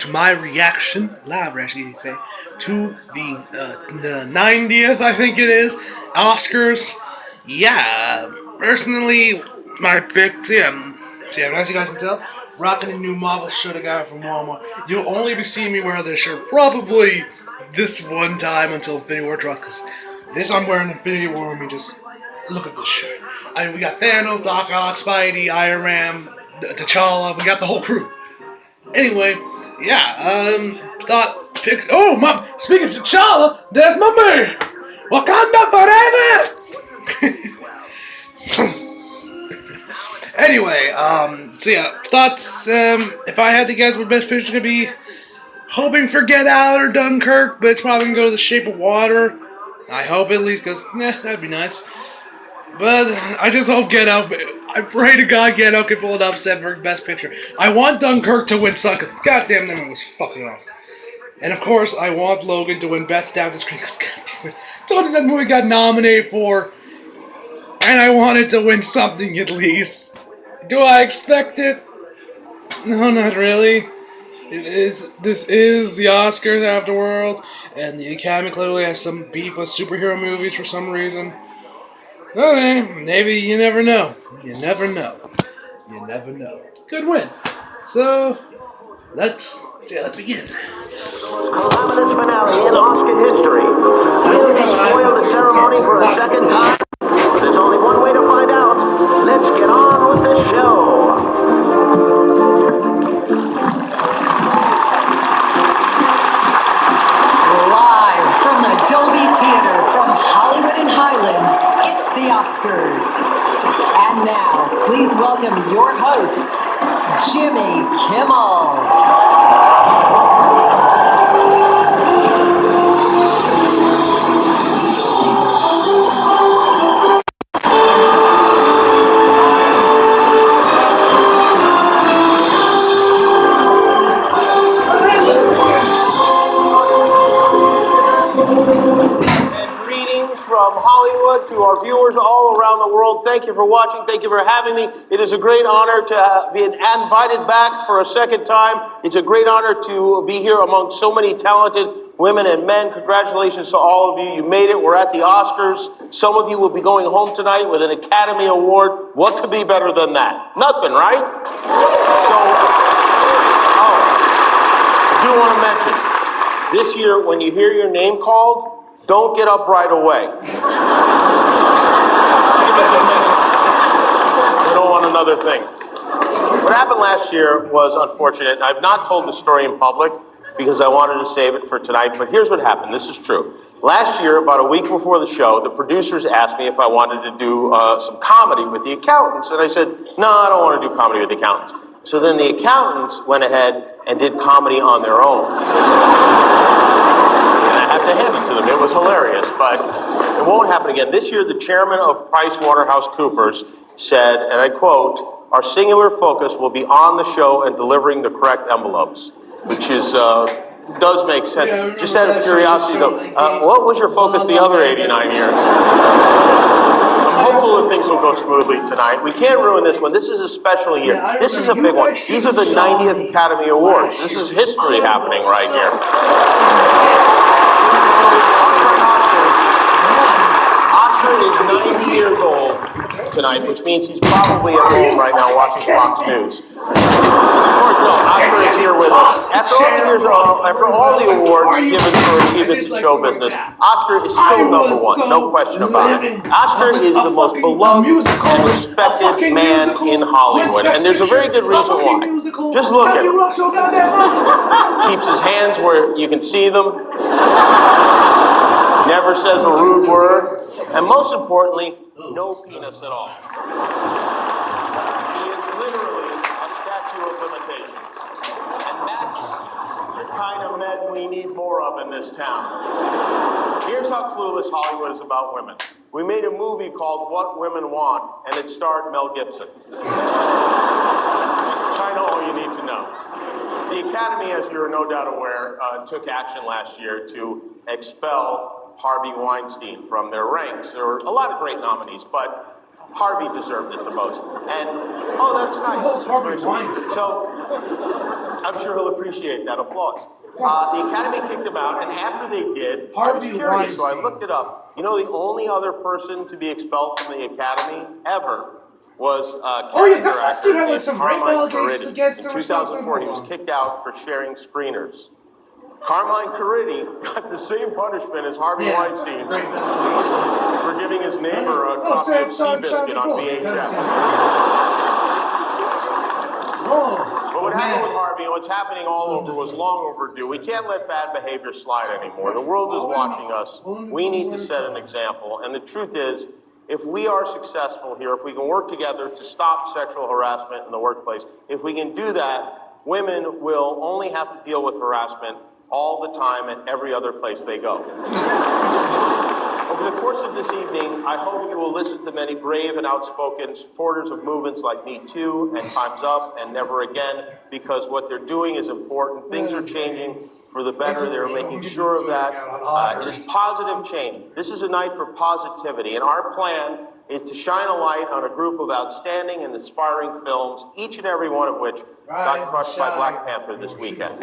to my reaction, live reaction, you say, to the 90th, I think it is, Oscars. Yeah, personally, my picks, as you guys can tell, rocking a new Marvel shirt I got from Walmart. You'll only be seeing me wear this shirt probably this one time until Infinity War drops, because this I'm wearing Infinity War, I mean, just look at this shirt. I mean, we got Thanos, Doc Ock, Spidey, Iron Man, T'Challa, we got the whole crew. Anyway, thought pick. Oh my! Speaking of T'Challa, there's my man. Wakanda forever. Anyway, thoughts. If I had to guess, what best picture could be, hoping for Get Out or Dunkirk, but it's probably gonna go to The Shape of Water. I hope at least, cause that'd be nice. But I just hope Get Out. I pray to God Get Out can pull it upset for Best Picture. I want Dunkirk to win something. Goddamn, that movie was fucking awesome. And of course, I want Logan to win Best Actor Screen because goddamn it, that's what that movie got nominated for, and I wanted to win something at least. Do I expect it? No, not really. It is. This is the Oscars afterworld, and the Academy clearly has some beef with superhero movies for some reason. Okay, maybe you never know. You never know. You never know. Good win. So let's begin. Calamitous finale in Oscar history. Will he spoil the ceremony for a second time? There's only one way to find out. Let's get on with the show. Live from the Dolby Theater from Hollywood and Highland, it's the Oscars. And now, please welcome your host, Jimmy Kimmel. From Hollywood to our viewers all around the world, thank you for watching. Thank you for having me. It is a great honor to be invited back for a second time. It's a great honor to be here among so many talented women and men. Congratulations to all of you. You made it. We're at the Oscars. Some of you will be going home tonight with an Academy Award. What could be better than that? Nothing, right? So, I do want to mention, this year, when you hear your name called, don't get up right away. Give us a minute. We don't want another thing. What happened last year was unfortunate. I've not told the story in public because I wanted to save it for tonight, but here's what happened. This is true. Last year, about a week before the show, the producers asked me if I wanted to do some comedy with the accountants, and I said, no, I don't want to do comedy with the accountants. So then the accountants went ahead and did comedy on their own. I have to hand it to them. It was hilarious, but it won't happen again. This year, the chairman of PricewaterhouseCoopers said, and I quote, "Our singular focus will be on the show and delivering the correct envelopes," which is does make sense. Just out of curiosity, though, what was your focus the other 89 years? I'm hopeful that things will go smoothly tonight. We can't ruin this one. This is a special year. This is a big one. These are the 90th Academy Awards. This is history happening right here. Oscar is 90 years old tonight, which means he's probably at home right now watching Fox News. Of course, no, Oscar is here with us. After all the awards given for achievements in show business, Oscar is still number one, no question about it. Oscar is the most beloved and respected man in Hollywood, and there's a very good reason why. Just look at him. Keeps his hands where you can see them. Never says a rude word. And most importantly, no penis at all. He is literally a statue of limitations. And that's the kind of men we need more of in this town. Here's how clueless Hollywood is about women. We made a movie called What Women Want, and it starred Mel Gibson. Kind of all you need to know. The Academy, as you're no doubt aware, took action last year to expel Harvey Weinstein from their ranks. There were a lot of great nominees, but Harvey deserved it the most. And, oh, that's nice. hell's That's Harvey very sweet. Weinstein? So, I'm sure he'll appreciate that applause. The Academy kicked him out, and after they did, I was Harvey curious, so I Weinstein. looked it up. You know, the only other person to be expelled from the Academy ever was Oh, yeah, character this dude had, actor like, some Carmine rape allegations Caridi. against In him or something? 2004, he was kicked out for sharing screeners. Carmine Caridi got the same punishment as Harvey Weinstein Rape allegations. for giving his neighbor a Oh, copy Sam of Sandra Seabiscuit on Bullock. VHS. Oh, But what happened with man. Harvey and what's happening all over was long overdue. We can't let bad behavior slide anymore. The world is watching us. We need to set an example. And the truth is, if we are successful here, if we can work together to stop sexual harassment in the workplace, if we can do that, women will only have to deal with harassment all the time at every other place they go. Over the course of this evening, I hope you will listen to many brave and outspoken supporters of movements like Me Too and Time's Up and Never Again, because what they're doing is important. Things are changing for the better. They're making sure of that. It is positive change. This is a night for positivity, and our plan is to shine a light on a group of outstanding and inspiring films, each and every one of which got crushed by Black Panther this weekend.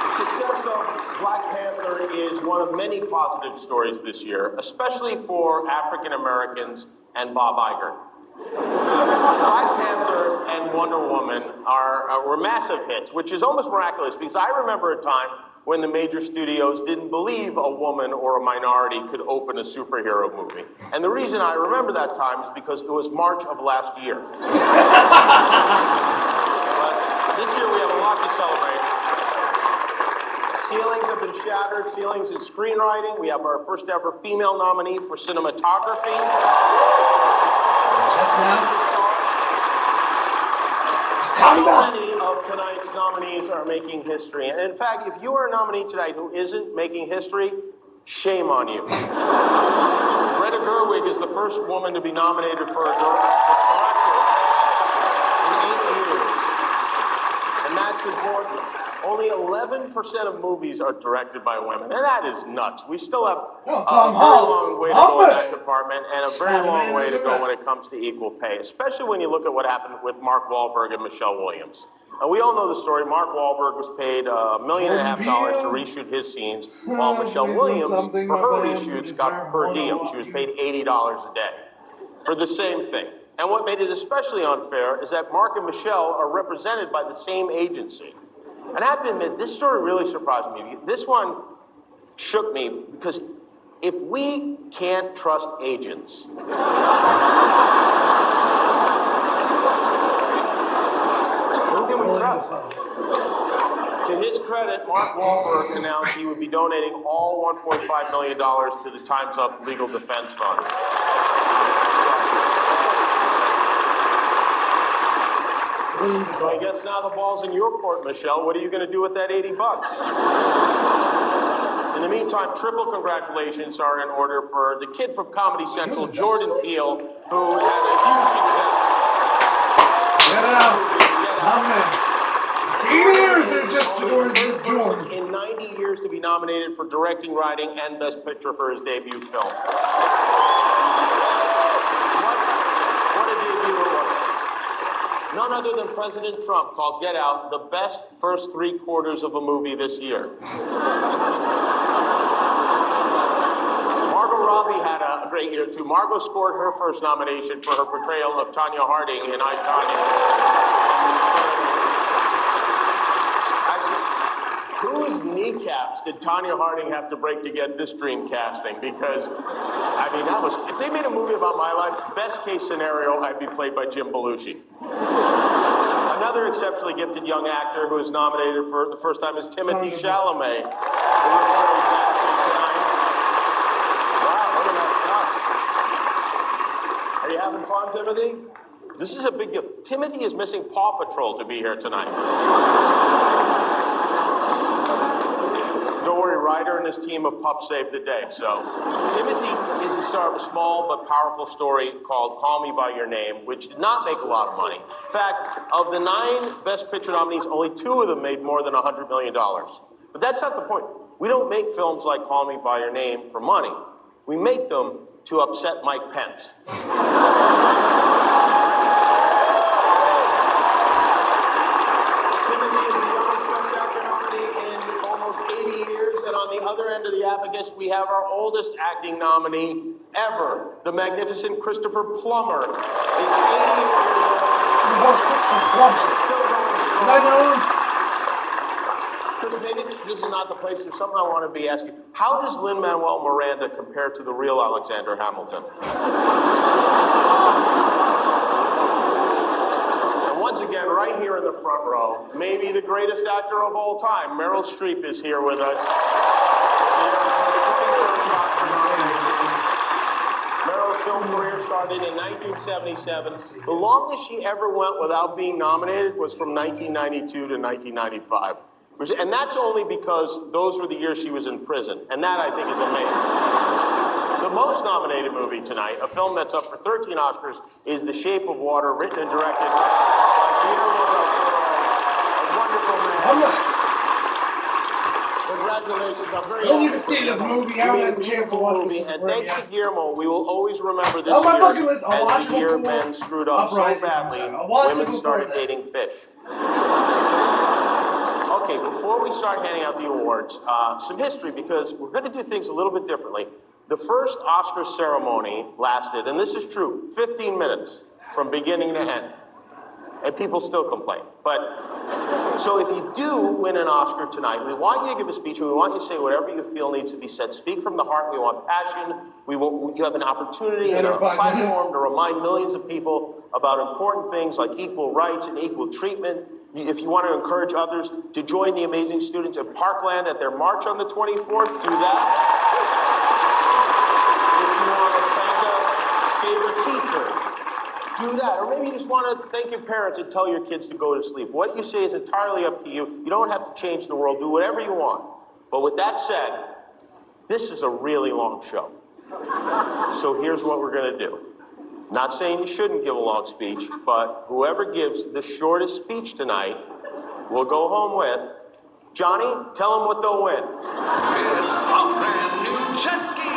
The success of Black Panther is one of many positive stories this year, especially for African Americans and Bob Iger. Black Panther and Wonder Woman were massive hits, which is almost miraculous because I remember a time when the major studios didn't believe a woman or a minority could open a superhero movie. And the reason I remember that time is because it was March of last year. But this year we have a lot to celebrate. Ceilings have been shattered, ceilings in screenwriting. We have our first ever female nominee for cinematography. Just now? So many of tonight's nominees are making history. And in fact, if you are a nominee tonight who isn't making history, shame on you. Greta Gerwig is the first woman to be nominated for a director in 8 years. And that's important. Only 11% of movies are directed by women, and that is nuts. We still have a very long way to go in that department, and a very long way to go when it comes to equal pay, especially when you look at what happened with Mark Wahlberg and Michelle Williams. We all know the story. Mark Wahlberg was paid $1.5 million to reshoot his scenes, while Michelle Williams, for her reshoots, got per diem. She was paid $80 a day for the same thing. And what made it especially unfair is that Mark and Michelle are represented by the same agency. And I have to admit, this story really surprised me. This one shook me because if we can't trust agents, who can we trust? To his credit, Mark Wahlberg announced he would be donating all $1.5 million to the Time's Up Legal Defense Fund. So I guess now the ball's in your court, Michelle. What are you going to do with that $80? In the meantime, triple congratulations are in order for the kid from Comedy Central, Jordan Peele, who had a huge success. Get out. 10 years or just towards his Jordan? In 90 years to be nominated for directing, writing, and Best Picture for his debut film. What a debut it was. None other than President Trump called Get Out the best first 3 quarters of a movie this year. Margot Robbie had a great year too. Margot scored her first nomination for her portrayal of Tanya Harding in I, Tonya. Whose kneecaps did Tanya Harding have to break to get this dream casting? Because, I mean, that was, if they made a movie about my life, best case scenario, I'd be played by Jim Belushi. Another exceptionally gifted young actor who is nominated for the first time is Timothy Chalamet, who looks very dashing tonight. Wow, look at that touch. Are you having fun, Timothy? This is a big deal. Timothy is missing Paw Patrol to be here tonight. Don't worry, Ryder and his team of pups saved the day. So, Timothy is the star of a small but powerful story called Call Me By Your Name, which did not make a lot of money. In fact, of the 9 Best Picture nominees, only 2 of them made more than $100 million. But that's not the point. We don't make films like Call Me By Your Name for money. We make them to upset Mike Pence. Timothy is the youngest Best Actor nominee in almost 80 years, and on the other end of the abacus, we have our oldest acting nominee ever, the magnificent Christopher Plummer. Is 80 years old and still going strong. I know him. Chris, maybe this is not the place. There's something I want to be asking. How does Lin-Manuel Miranda compare to the real Alexander Hamilton? And once again, right here in the front row, maybe the greatest actor of all time, Meryl Streep is here with us. Meryl's film career started in 1977. The longest she ever went without being nominated was from 1992 to 1995. And that's only because those were the years she was in prison. And that, I think, is amazing. The most nominated movie tonight, a film that's up for 13 Oscars, is The Shape of Water, written and directed by Guillermo del Toro, a wonderful man. Congratulations, I'm very Still need to see this movie. I haven't had a chance to watch this. And thanks to Guillermo, we will always remember this On my year bucket list, I'll watch as the year before men screwed up so Uprising badly, comes out. I'll watch it women before started that. dating fish. Okay, before we start handing out the awards, some history, because we're going to do things a little bit differently. The first Oscar ceremony lasted, and this is true, 15 minutes from beginning to end. And people still complain. So if you do win an Oscar tonight, we want you to give a speech, and we want you to say whatever you feel needs to be said. Speak from the heart. We want passion. You have an opportunity and a platform to remind millions of people about important things like equal rights and equal treatment. If you want to encourage others to join the amazing students at Parkland at their march on the 24th, do that. If you want to thank a favorite teacher, do that. Or maybe you just want to thank your parents and tell your kids to go to sleep. What you say is entirely up to you. You don't have to change the world. Do whatever you want. But with that said, this is a really long show. So here's what we're going to do. Not saying you shouldn't give a long speech, but whoever gives the shortest speech tonight will go home with. Johnny, tell them what they'll win. It's a brand new jet ski.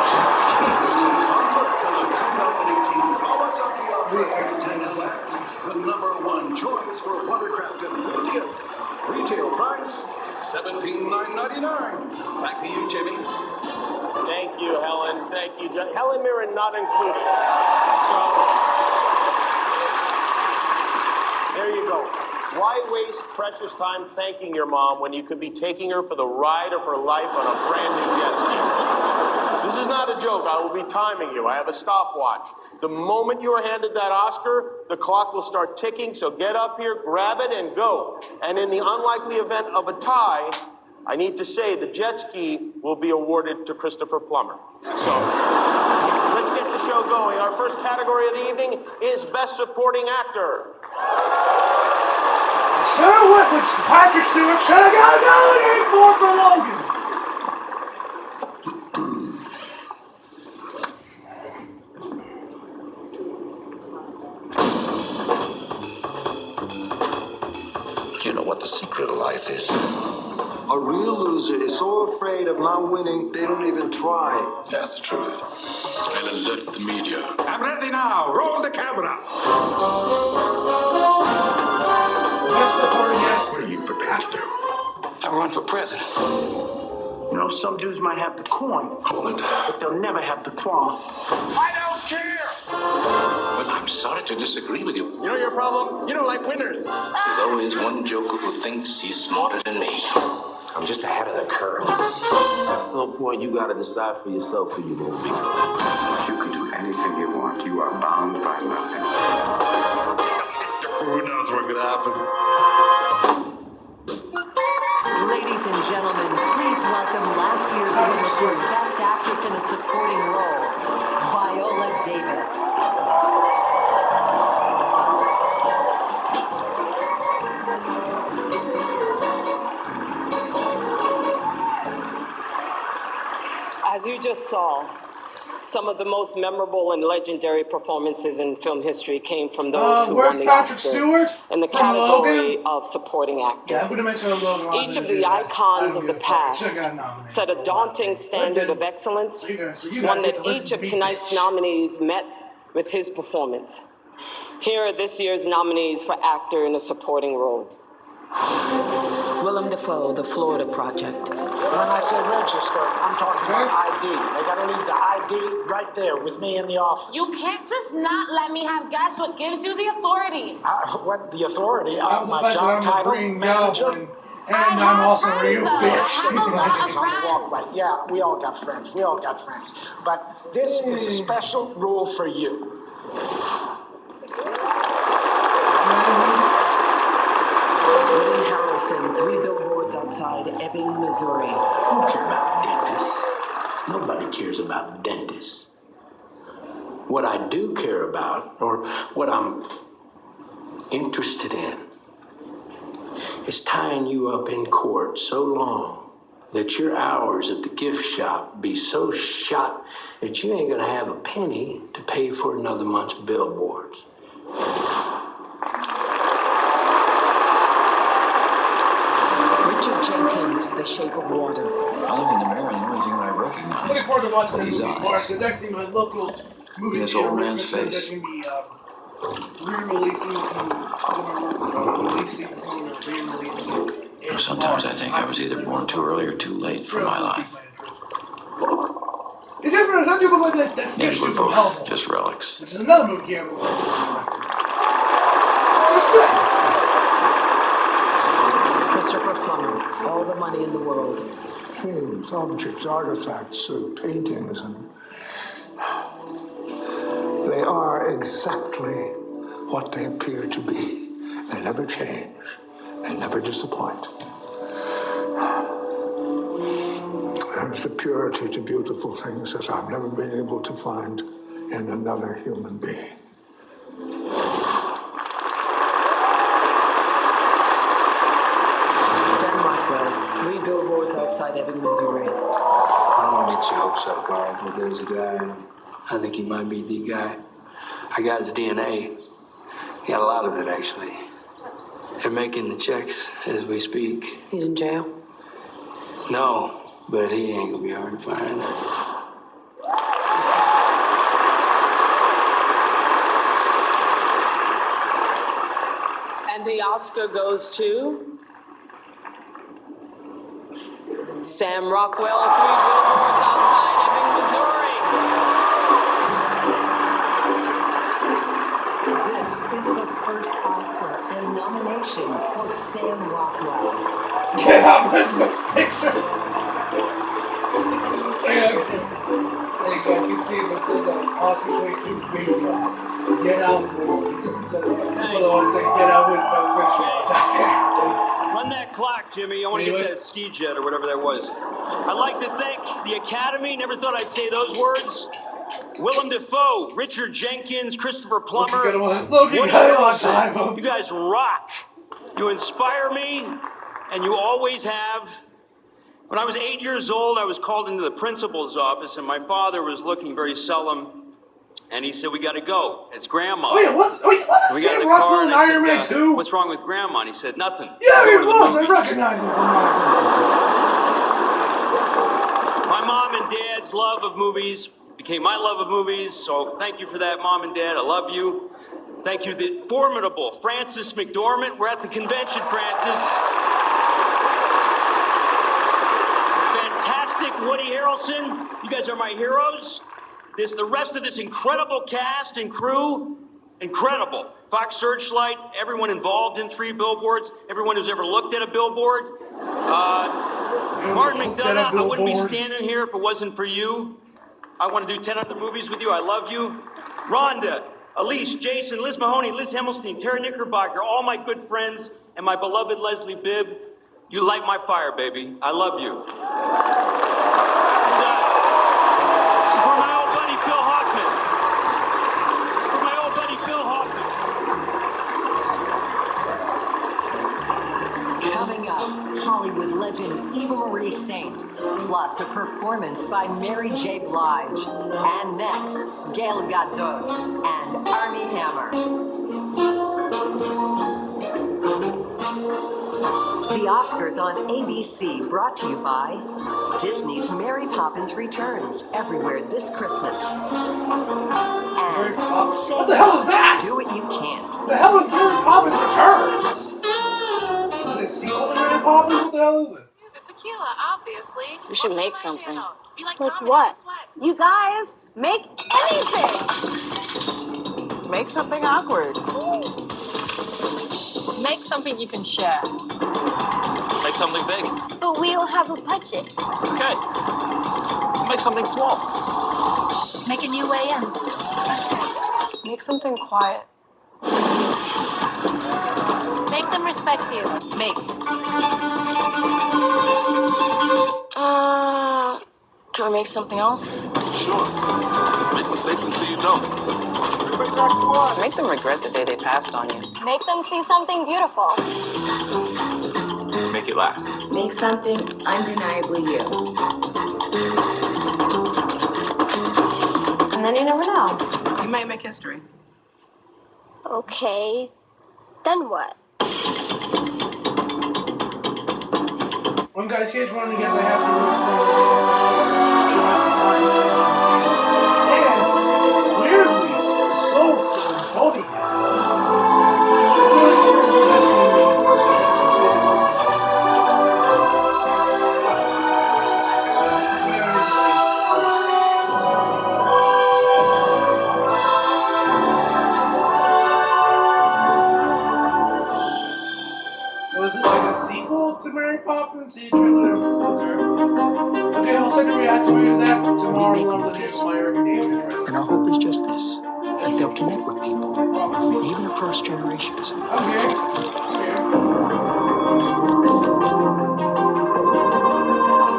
There's a conflict for the 2018 Kawasaki Off-Road 10LS, the #1 choice for watercraft enthusiasts. Retail price, $17,999. Back to you, Jimmy. Thank you, Helen. Thank you, John. Helen Mirren not included. So, there you go. Why waste precious time thanking your mom when you could be taking her for the ride of her life on a brand new jet ski? This is not a joke. I will be timing you. I have a stopwatch. The moment you are handed that Oscar, the clock will start ticking, so get up here, grab it, and go. And in the unlikely event of a tie, I need to say the jet ski will be awarded to Christopher Plummer. So, let's get the show going. Our first category of the evening is Best Supporting Actor. Should have went with Patrick Stewart. Should have got nominated for Logan. You know what the secret of life is. A real loser is so afraid of not winning, they don't even try. That's the truth. I'll alert the media. I'm ready now. Roll the camera. Best supporting actor. What are you prepared to do? I run for president. You know, some dudes might have the coin, Hold it. but they'll never have the qualm. I don't care. Well, I'm sorry to disagree with you. You know your problem? You don't like winners. There's always one joker who thinks he's smarter than me. I'm just ahead of the curve. At some point, you gotta decide for yourself who you're gonna be. You can do anything you want. You are bound by nothing. Who knows what's gonna happen? Ladies and gentlemen, please welcome last year's winner for Best Actress in a Supporting Role, Viola Davis. As you just saw, Some of the most memorable and legendary performances in film history came from those who where's won the Patrick Oscar Stewart in the from category Logan? of supporting actor. Yeah, I'm gonna mention Logan. Each of the icons of the past set a daunting standard of excellence, one that each of tonight's nominees met with his performance. Here are this year's nominees for actor in a supporting role. Willem Dafoe, The Florida Project. When I say register, I'm talking about ID. They gotta leave the ID right there with me in the office. You can't just not let me have guess what gives you the authority. What, the authority? The My fact that job I'm a title, green manager? goblin, and I'm also a real bitch. I have a lot of friends. Right. Yeah, we all got friends. We all got friends. But this is a special rule for you. Woody Harrelson, 3 Billboards Outside Ebbing, Missouri. I don't care about dentists. Nobody cares about dentists. What I do care about, or what I'm interested in, is tying you up in court so long that your hours at the gift shop be so shot that you ain't gonna have a penny to pay for another month's billboards. Richard Jenkins, The Shape of Water. I look in the mirror and the only thing that I recognize I'm looking forward to watching that are these movie, Mark, eyes. because actually my local movie This theater old man's said face. that's going to be re-releasing this movie. Releasing this movie, re-releasing it. Sometimes I think I was either born too early or too late for my life. It's just, does that do look like that Maybe fish we're dude from both Hellboy? just relics. Which is another movie camera. Just saying. Christopher Plummer, All the Money in the World. Things, objects, artifacts, paintings, and they are exactly what they appear to be. They never change. They never disappoint. There's a purity to beautiful things that I've never been able to find in another human being. Sam Rockwell, 3 Billboards Outside Ebbing, Missouri. I don't get your hopes up, Bob, but there's a guy, I think he might be the guy. I got his DNA. Got a lot of it, actually. They're making the checks as we speak. He's in jail? No, but he ain't gonna be hard to find. And the Oscar goes to Sam Rockwell, 3 Billboards Outside Ebbing, Missouri. This is the first Oscar and nomination for Sam Rockwell. Get out this best picture. There you go, you can see it, but it says Oscar 22 bingo. Get out more. Otherwise, they get out with best picture. That's it. Run that clock, Jimmy. I want to get that ski jet or whatever that was. I'd like to thank the Academy. Never thought I'd say those words. Willem Dafoe, Richard Jenkins, Christopher Plummer. Logan got it on time. You guys rock. You inspire me, and you always have. When I was 8 years old, I was called into the principal's office, and my father was looking very solemn. And he said, "We got to go. It's Grandma." Oh yeah, wasn't Sam Rockwell in Iron Man 2? "What's wrong with Grandma?" And he said, "Nothing." Yeah, Go he to the was. I movies." recognize him from Iron Man My mom and dad's love of movies became my love of movies, so thank you for that, Mom and Dad. I love you. Thank you, the formidable Frances McDormand. We're at the convention, Frances. Fantastic Woody Harrelson. You guys are my heroes. The rest of this incredible cast and crew, incredible. Fox Searchlight, everyone involved in 3 Billboards, everyone who's ever looked at a billboard. Martin McDonough, I wouldn't be standing here if it wasn't for you. I want to do 10 other movies with you. I love you. Rhonda, Elise, Jason, Liz Mahoney, Liz Himmelstein, Tara Knickerbocker, all my good friends, and my beloved Leslie Bibb. You light my fire, baby. I love you. This is for my old buddy Phil Hoffman. For my old buddy Phil Hoffman. Coming up, Hollywood legend Eva Marie Mary Saint, plus a performance by Mary J. Blige. And next, Gail Gadot and Armie Hammer. The Oscars on ABC, brought to you by Disney's Mary Poppins Returns, everywhere this Christmas. And what the hell is that? Do What You Can't. The hell is Mary Poppins Returns? Is it a sequel to Mary Poppins? What the hell is it? Tequila, obviously. We should make something. Like what? You guys, make anything. Make something awkward. Make something you can share. Make something big. But we don't have a budget. Okay. Make something small. Make a new way in. Make something quiet. Make them respect you. Make. Can we make something else? Sure. Make mistakes until you don't. Make them regret the day they passed on you. Make them see something beautiful. Make it last. Make something undeniably you. And then you never know. You might make history. Okay. Then what? One guy's kids running, I guess I have to and weirdly, the soul still in Tony Was this like a sequel to Mary Poppins? See a trailer? Okay, I'll send a reaction to that tomorrow. We make movies, and our hope is just this: that they'll connect with people, even across generations.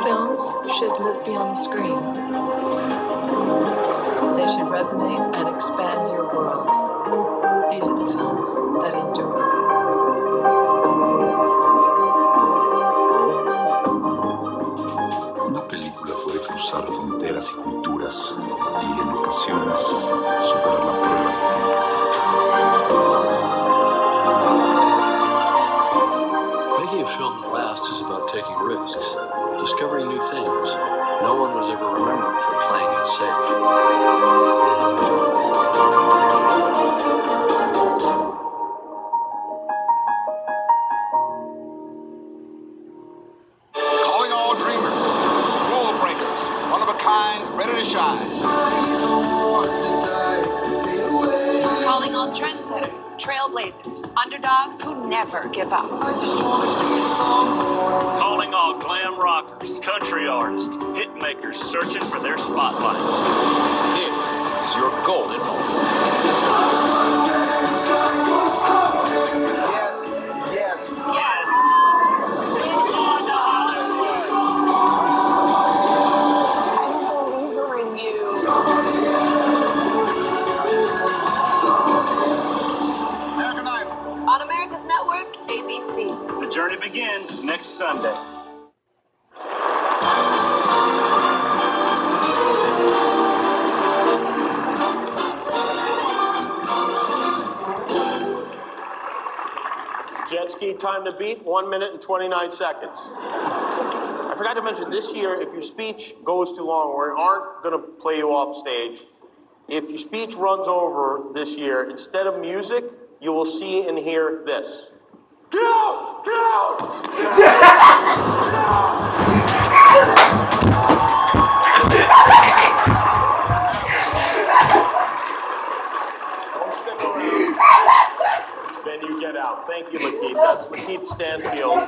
Films should live beyond the screen. They should resonate and expand your world. These are the films that endure. Una película puede cruzar fronteras y culturas y en ocasiones superar la prueba del tiempo. Making a film that lasts is about taking risks, discovering new things. No one was ever remembered for playing it safe. Calling all dreamers, rule breakers, one of a kind, ready to shine. Calling all trendsetters, trailblazers, underdogs who never give up. Calling all glam rockers, country artists, hit makers searching for their spotlight. This is your golden moment. Yes. On America's Network, ABC. The journey begins next Sunday. Jet ski time to beat, 1 minute and 29 seconds. I forgot to mention, this year, if your speech goes too long, we aren't going to play you off stage. If your speech runs over this year, instead of music, you will see and hear this. Get out! Get out! Don't stick around. Then you get out. Thank you, Lakeith. That's Lakeith Stanfield.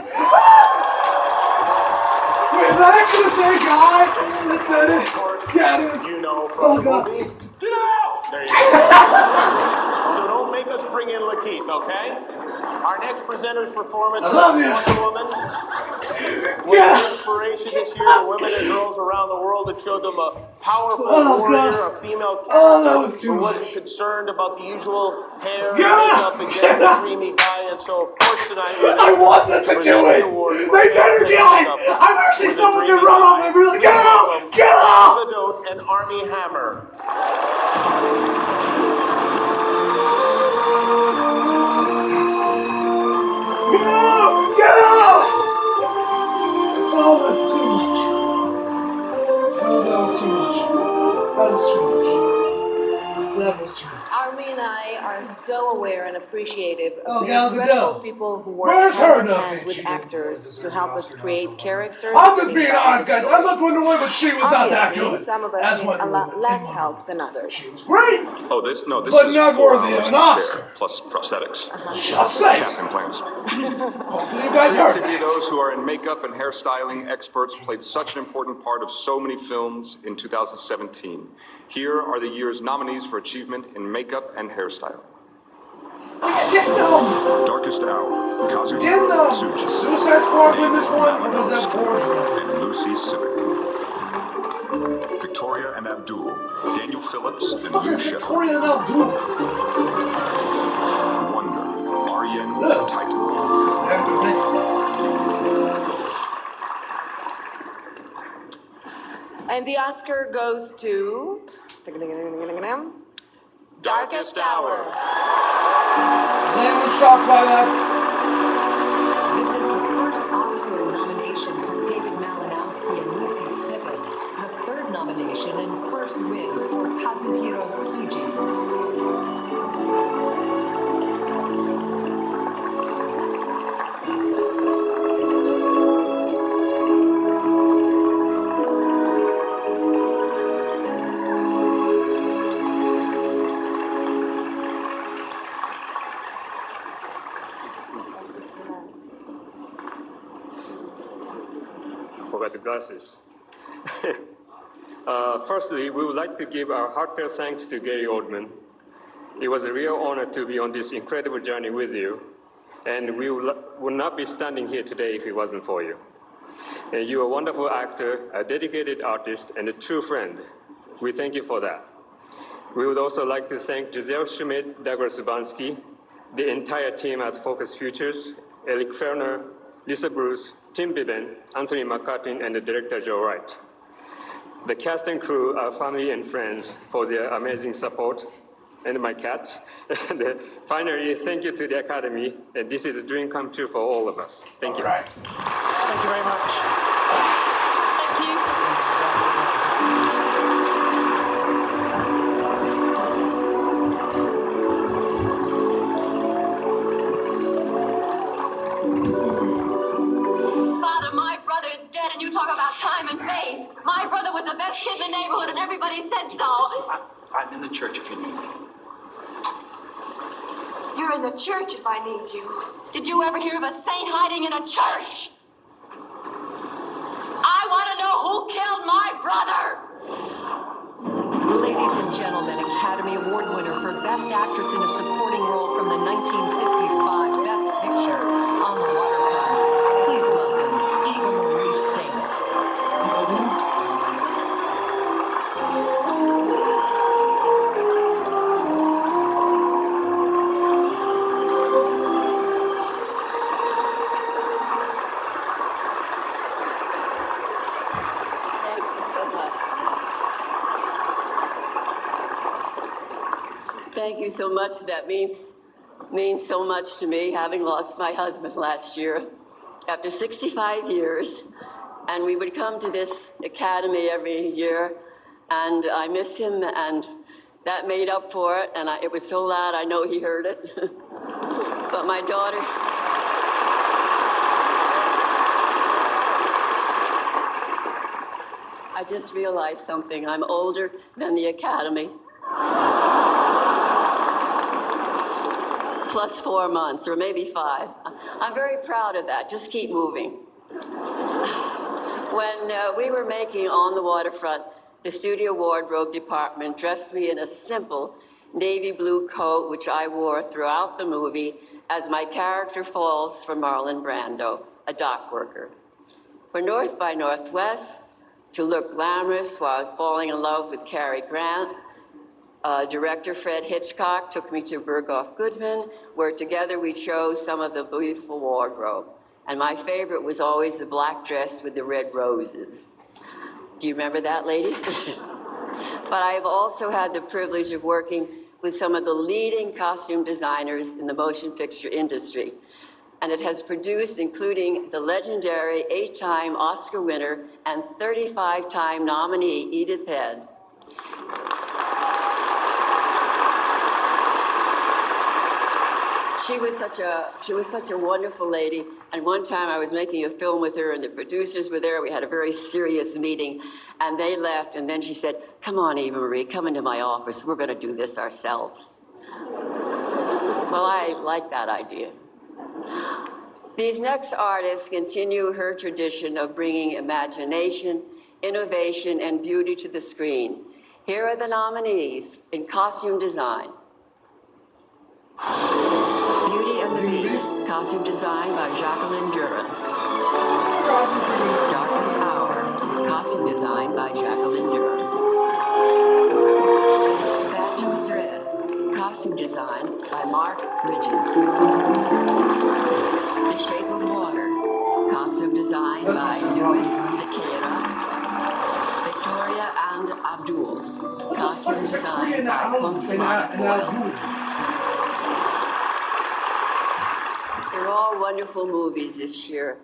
Wait, is that actually the same guy that said it? Yeah, it is. You know from the movie. Get out! There you go. So don't make us bring in Lakeith, okay? Our next presenter's performance I of love you. Wonder Woman was an inspiration this year to women and girls around the world. It showed them a powerful warrior, God. a female character Oh, that was too who wasn't much. concerned about the usual hair and Yeah. makeup and getting a dreamy guy. And so, of course, tonight we're I want them to do it. They better do it. I'm actually someone to run off and be like, get out, get out. The Dote and Armie Hammer. Get out, get out. Oh, that's too much. Oh, that was too much. That was too much. That was too much. Armie and I are so aware and appreciative Oh, of the Gal incredible Gadot. people who work Where's her hand in nothing? hand with She didn't actors to help us create characters. I'm just that being embody honest, guys. I loved Wonder Woman, but she was not that Obviously, good. some of us As need Wonder a lot Woman. less help than others. Great. Oh, this But is not 4 worthy of hours an of Oscar. care, plus prosthetics. Just saying. Calf implants. Hopefully you guys heard Creativity that. of those who are in makeup and hairstyling experts played such an important part of so many films in 2017. Here are the year's nominees for achievement in makeup and hairstyle. Darkest Hour, Kazuhiro Didn't Tsuji, Suicide Squad win this one, or was that Borgia? and Lucy Civic. Victoria and Abdul, Daniel Phillips and Fuck Lou is Shepard. Victoria and Abdul? Wonder, Arjen Titan. And the Oscar goes to Darkest Hour. Is anyone shocked by that? This is the first Oscar nomination for David Malinowski and Lucy Civic, the third nomination and first win for Kazuhiro Tsuji. Forgot the glasses. Firstly, we would like to give our heartfelt thanks to Gary Oldman. It was a real honor to be on this incredible journey with you, and we would not be standing here today if it wasn't for you. And you're a wonderful actor, a dedicated artist, and a true friend. We thank you for that. We would also like to thank Giselle Schmidt, Douglas Urbanski, the entire team at Focus Features, Eric Ferner, Lisa Bruce, Tim Biben, Anthony McCartin, and the director Joe Wright. The cast and crew, our family and friends for their amazing support, and my cats. And finally, thank you to the Academy. And this is a dream come true for all of us. Thank you. Thank you very much. Thank you. Father, my brother is dead, and you talk about time and faith. My brother was the best kid in the neighborhood, and everybody said so. I'm in the church if you need me. You're in the church if I need you. Did you ever hear of a saint hiding in a church? I want to know who killed my brother. Ladies and gentlemen, Academy Award winner for Best Actress in a Supporting Role from the 1955 Best Picture, On the Waterfront. Please welcome Eva Marie Saint. Thank you so much. Thank you so much. That means so much to me, having lost my husband last year after 65 years. And we would come to this academy every year, and I miss him, and that made up for it. And it was so loud, I know he heard it. But my daughter, I just realized something. I'm older than the academy. Plus 4 months, or maybe 5. I'm very proud of that. Just keep moving. When we were making On the Waterfront, the studio wardrobe department dressed me in a simple navy blue coat, which I wore throughout the movie as my character falls for Marlon Brando, a dock worker. For North by Northwest, to look glamorous while falling in love with Cary Grant, director Fred Hitchcock took me to Berghoff Goodman, where together we chose some of the beautiful wardrobe. And my favorite was always the black dress with the red roses. Do you remember that, ladies? But I've also had the privilege of working with some of the leading costume designers in the motion picture industry. And it has produced, including the legendary 8-time Oscar winner and 35-time nominee Edith Head. She was such a wonderful lady. And one time I was making a film with her and the producers were there. We had a very serious meeting and they left. And then she said, "Come on, Eva Marie, come into my office. We're going to do this ourselves." Well, I like that idea. These next artists continue her tradition of bringing imagination, innovation, and beauty to the screen. Here are the nominees in costume design. Beauty and the Beast, costume design by Jacqueline Duran. Darkest Hour, costume design by Jacqueline Duran. Phantom Thread, costume design by Mark Bridges. The Shape of Water, costume design by Louis Zakaira. Victoria and Abdul, costume design by Consummata Boyle. They're all wonderful movies this year.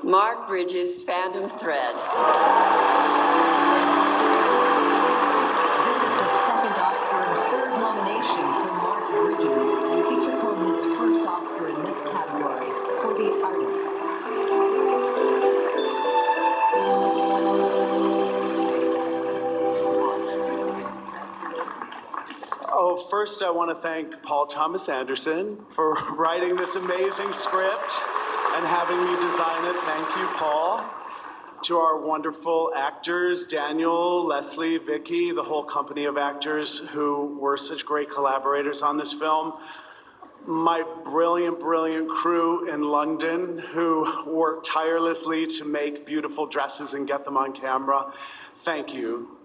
Mark Bridges' Phantom Thread. This is the second Oscar and third nomination for Mark Bridges. He took home his first Oscar in this category for The Artist. Oh, first I want to thank Paul Thomas Anderson for writing this amazing script and having me design it. Thank you, Paul. To our wonderful actors, Daniel, Leslie, Vicky, the whole company of actors who were such great collaborators on this film. My brilliant, brilliant crew in London who worked tirelessly to make beautiful dresses and get them on camera. Thank you.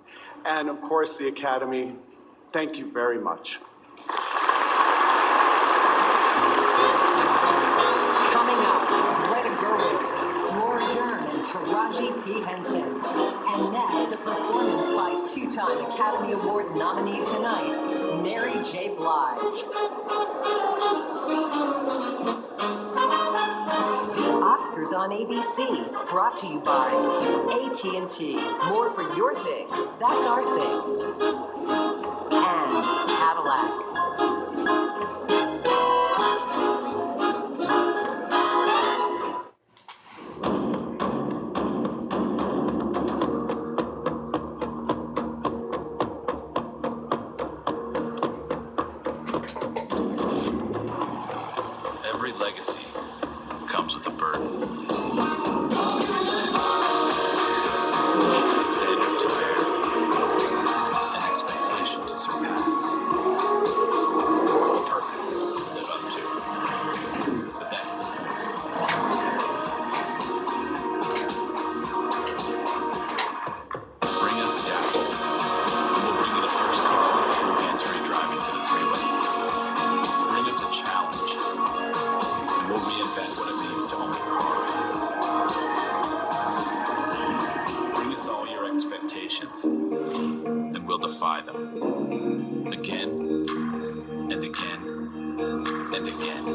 And of course, the Academy. Thank you very much. Coming up, Greta Gerwig, Laura Dern, and Taraji P. Henson. And next, a performance by two-time Academy Award nominee tonight, Mary J. Blige. The Oscars on ABC, brought to you by AT&T. More for your thing, that's our thing. And Cadillac. Every legacy comes with a burden. A standard to bear. An expectation to surpass. A purpose to live up to. But that's the point. Bring us doubt. We'll bring you the first car with true hands-free driving for the freeway. Bring us a challenge. And we'll reinvent what it means to own a car. Bring us all your expectations. And we'll defy them. Again, and again, and again.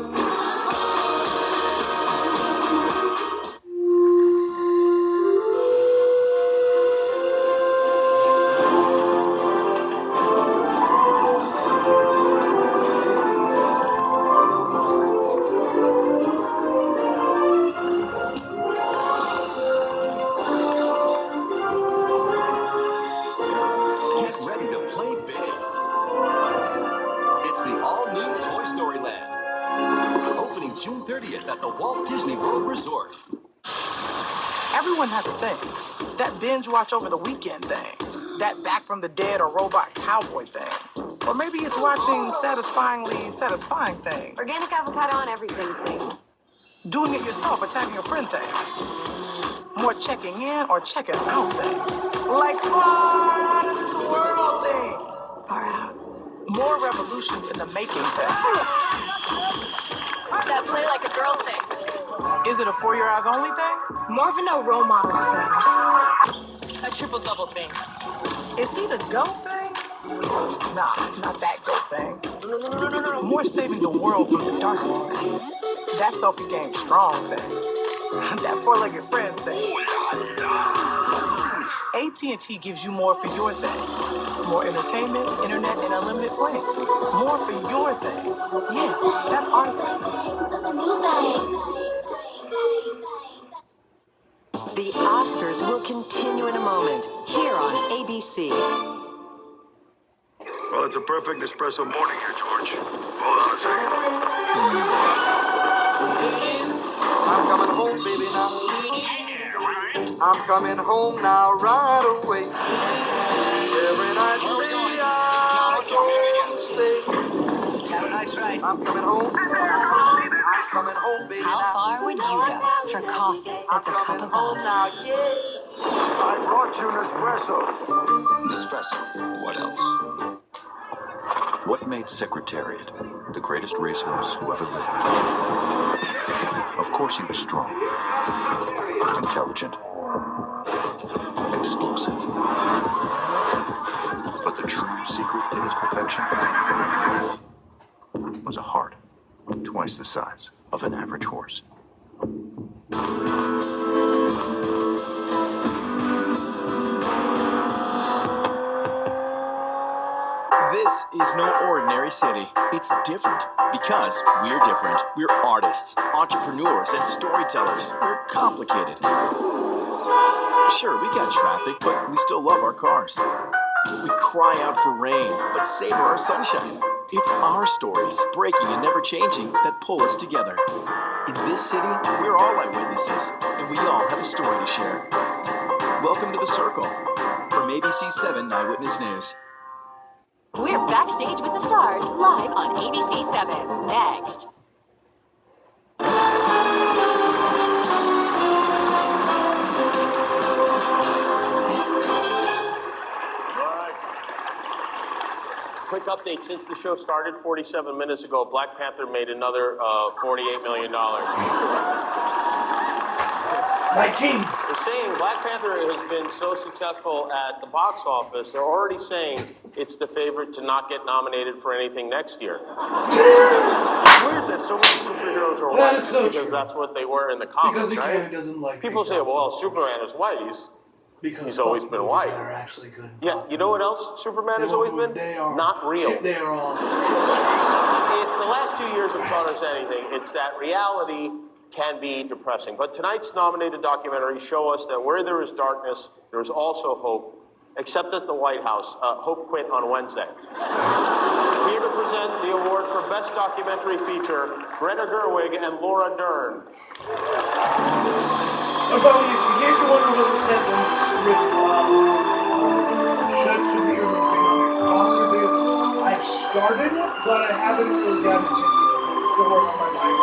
Get ready to play big. It's the all-new Toy Story Land. Opening June 30th at the Walt Disney World Resort. Everyone has a thing. That binge watch over the weekend thing. that Back from the Dead or Robot Cowboy thing. Or maybe it's watching Satisfyingly Satisfying thing. Organic avocado on everything, please. Doing it yourself or tagging a friend thing. More checking in or checking out things. Like far out of this world things. Far out. More revolutions in the making things. That play like a girl thing. Is it a For Your Eyes Only thing? More of a no role models thing. A triple double thing. Is he the GOAT thing? Nah, not that GOAT thing. No. More saving the world from the darkness thing. That selfie game strong thing. That four-legged friends thing. AT&T gives you more for your thing. More entertainment, internet, and unlimited plans. More for your thing. Yeah, that's our thing. The Oscars will continue in a moment here on ABC. Well, it's a perfect espresso morning here, George. Hold on a second. I'm coming home, baby, now. I'm coming home now, right away. Every night I go stay. Have a nice ride. I'm coming home. I'm coming home, baby, How now. far would you go for coffee that's a cup above? Now, yeah. I brought you an espresso. Nespresso. What else? What made Secretariat the greatest racehorse who ever lived? Of course he was strong, intelligent, explosive. But the true secret to his perfection was a heart twice the size of an average horse. This is no ordinary city. It's different because we're different. We're artists, entrepreneurs, and storytellers. We're complicated. Sure, we got traffic, but we still love our cars. We cry out for rain, but savor our sunshine. It's our stories, breaking and never changing, that pull us together. In this city, we're all eyewitnesses, and we all have a story to share. Welcome to The Circle from ABC 7 Eyewitness News. We're backstage with the stars, live on ABC 7. Next. Quick update, since the show started 47 minutes ago, Black Panther made another $48 million. My king. They're saying Black Panther has been so successful at the box office, they're already saying it's the favorite to not get nominated for anything next year. It's weird that so many superheroes are white, so because that's what they were in the comics, Because the right? king doesn't like People say, well, Superman is white. He's always been white. That are actually good. Yeah, you know what else Superman has always been? Not real. They are all. If the last 2 years have taught us anything, it's that reality can be depressing. But tonight's nominated documentaries show us that where there is darkness, there is also hope, except at the White House. Hope quit on Wednesday. Here to present the award for Best Documentary Feature, Greta Gerwig and Laura Dern. In case you're wondering what this should be Oscar video, I've started it, but I haven't really gotten a chance to I'm still working on my mind.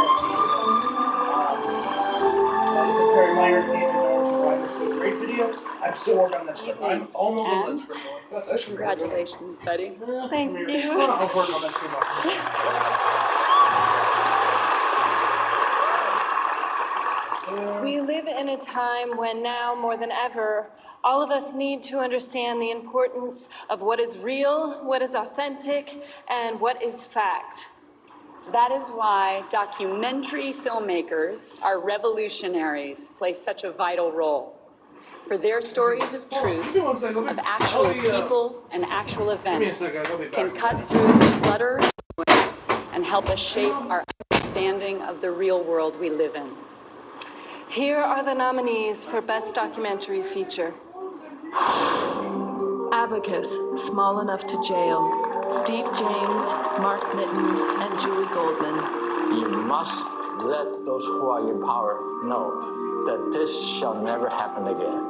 Comparing Minor Canon to Why This Is a Great Video. I'm still working on that script. I'm almost on that script. Congratulations, buddy. Thank you. I'll work on that script. We live in a time when now more than ever, all of us need to understand the importance of what is real, what is authentic, and what is fact. That is why documentary filmmakers, our revolutionaries, play such a vital role. For their stories of truth, of actual people and actual events, can cut through the clutter and noise and help us shape our understanding of the real world we live in. Here are the nominees for Best Documentary Feature. Abacus, Small Enough to Jail. Steve James, Mark Mitten, and Julie Goldman. You must let those who are in power know that this shall never happen again.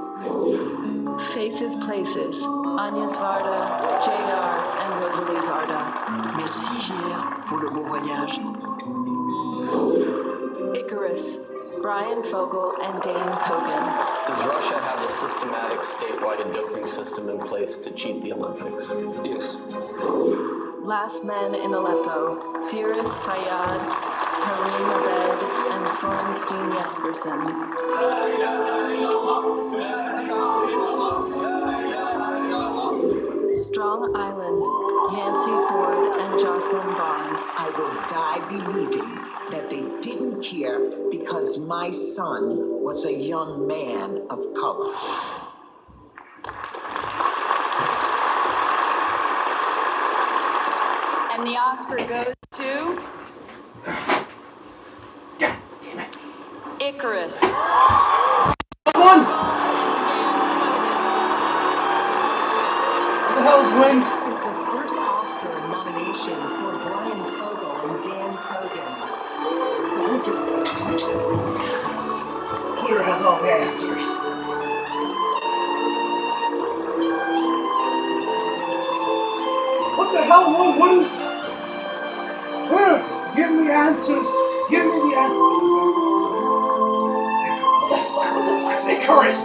Faces Places, Agnès Varda, JR, and Rosalie Varda. Merci, JR, pour le beau voyage. Icarus, Brian Fogel and Dane Kogan. Does Russia have a systematic statewide doping system in place to cheat the Olympics? Yes. Last Men in Aleppo, Firas Fayyad, Karim Abed, and Sorenstein Jespersen. Strong Island, Yancey Ford and Jocelyn Barnes. I will die believing that they didn't care because my son was a young man of color. And the Oscar goes to Icarus. One. What the hell is Wayne? This is the first Oscar nomination for Brian Fogel and Dan Kogan. Twitter has all the answers. What the hell? What is... Twitter, give me answers. Give me the answers. What the fuck is Icarus?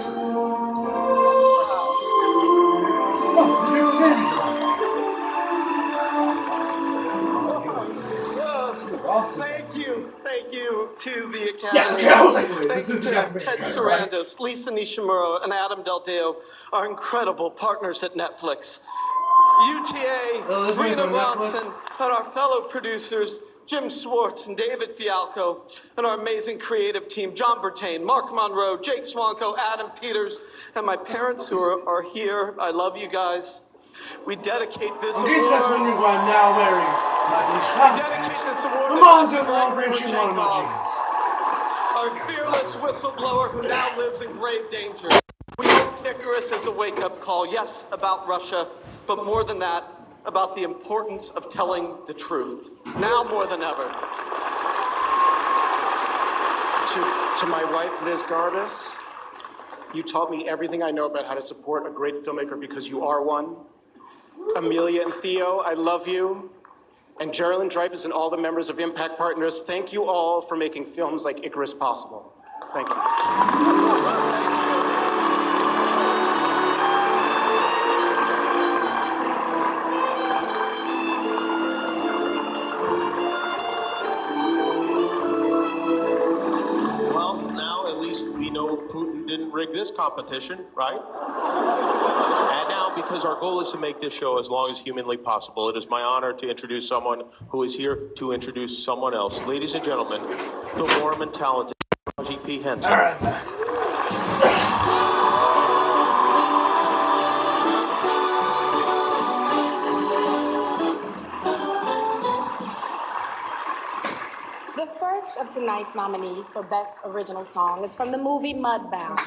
Oh, the new baby girl. Awesome. Thank you to the Academy. Yeah, okay, I was like, wait, Thanks this is to the Academy, Ted right? Sarandos, Lisa Nishimura, and Adam Del Deo, our incredible partners at Netflix. UTA, this one's Rena on Netflix? Ronson, and our fellow producers, Jim Swartz and David Fialco, and our amazing creative team, John Bertain, Mark Monroe, Jake Swanko, Adam Peters, and my parents who are here. I love you guys. We dedicate this In award. case you guys wondering why I'm now wearing my blue We shot dedicate pants, this award my to mom's Dr. in the wrong Gregory she wanted my Chekhov, our fearless whistleblower who now lives in grave danger. We hope Icarus is a wake-up call, yes, about Russia, but more than that, about the importance of telling the truth, now more than ever. To my wife, Liz Garbus, you taught me everything I know about how to support a great filmmaker because you are one. Amelia and Theo, I love you. And Geraldine Dreyfus and all the members of Impact Partners, thank you all for making films like Icarus possible. Thank you. Well, now at least we know Putin didn't rig this competition, right? And now, because our goal is to make this show as long as humanly possible, it is my honor to introduce someone who is here to introduce someone else. Ladies and gentlemen, the warm and talented G.P. Henson. All right. The first of tonight's nominees for Best Original Song is from the movie Mudbound,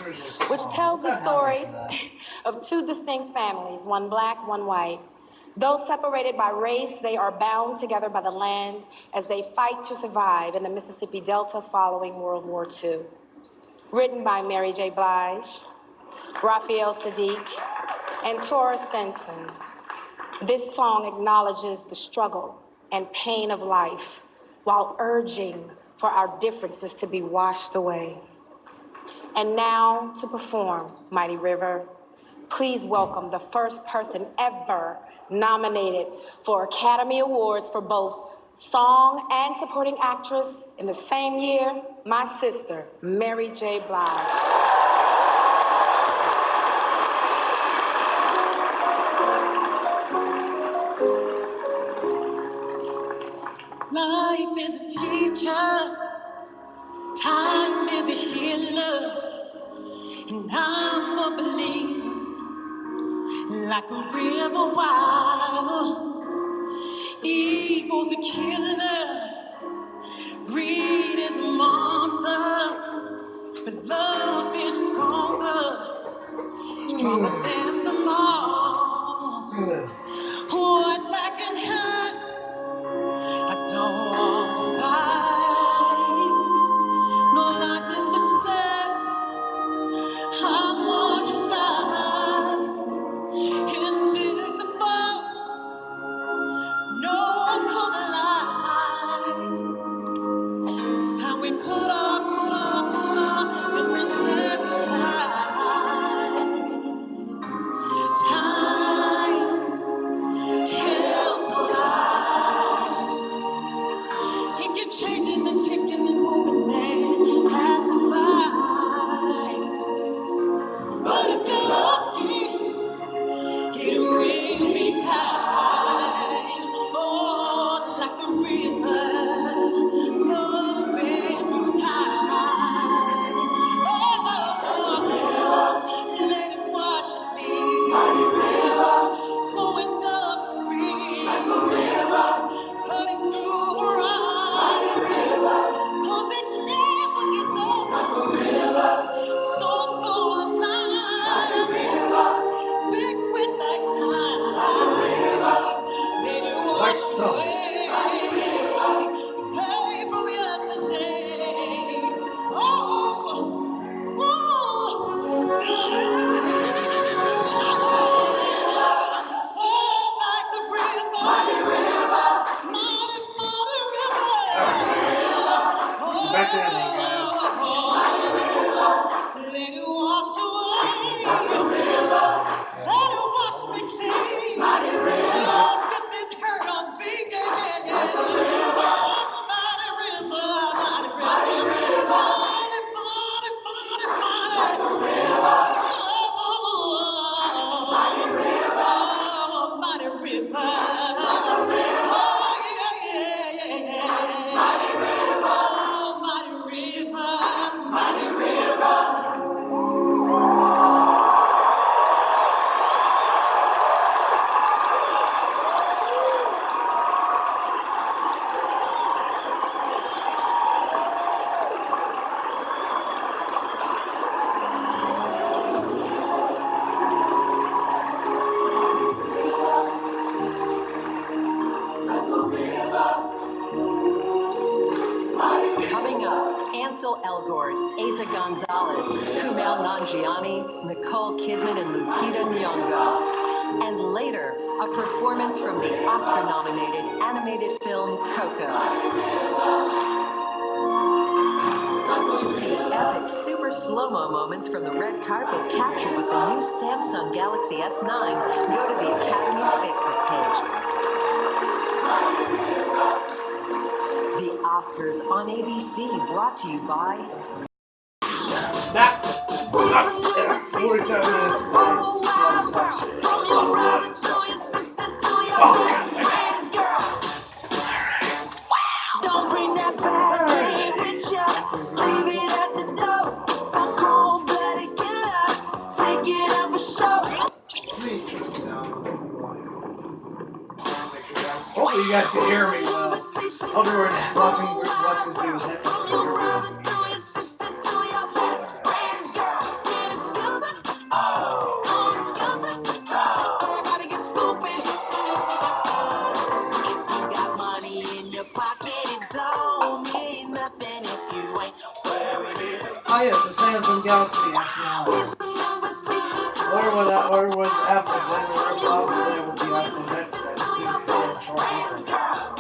which tells the story of two distinct families, one black, one white. Though separated by race, they are bound together by the land as they fight to survive in the Mississippi Delta following World War II. Written by Mary J. Blige, Raphael Sadiq, and Tora Stenson, this song acknowledges the struggle and pain of life while urging for our differences to be washed away. And now to perform Mighty River, please welcome the first person ever nominated for Academy Awards for both Song and Supporting Actress in the same year, my sister, Mary J. Blige. Life is a teacher, time is a healer, and I'm a believer, like a river wild. Ego's a killer, greed is a monster, but love is stronger, stronger than them all. What I can hurt, I don't want to fight. song. Back to ending, guys. Let it wash away. Let it wash me clean. Mighty river. Get this hurt on me, yeah, yeah, yeah. Mighty river, mighty river. Mighty river. Mighty, mighty, mighty, mighty river. Mighty river. Oh, yeah, yeah, yeah, yeah. Mighty river. Mighty river. Mighty river. Coming up, Ansel Elgort, Asa Gonzalez, Kumail Nanjiani, Nicole Kidman, and Lupita Nyong'o. And later, a performance from the Oscar-nominated animated film Coco. To see epic super slow-mo moments from the red carpet captured with the new Samsung Galaxy S9, go to the Academy's Facebook page. The Oscars on ABC, brought to you by... That 47 minutes. Don't bring that bad thing with ya. Leave it at the door. Some cold-blooded killer. Take it out for show. Hopefully you guys can hear me well. Hope you were watching this video with Netflix. Everybody get stupid. If you got money in your pocket, it don't mean nothing if you ain't where it is. Oh yes, the Samsung Galaxy S9. Or was Apple when they ripped off the way with the iPhone X?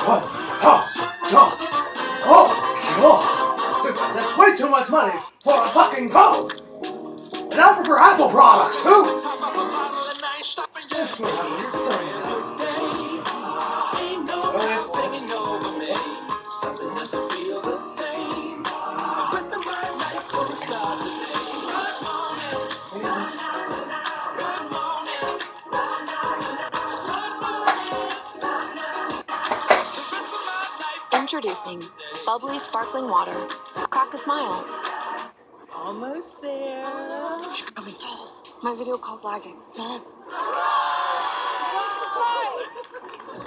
What? Oh God! That's way too much money for a fucking phone. And I prefer Apple products too. Yes, Introducing bubbly sparkling water. Crack a smile. Almost there. My video call's lagging.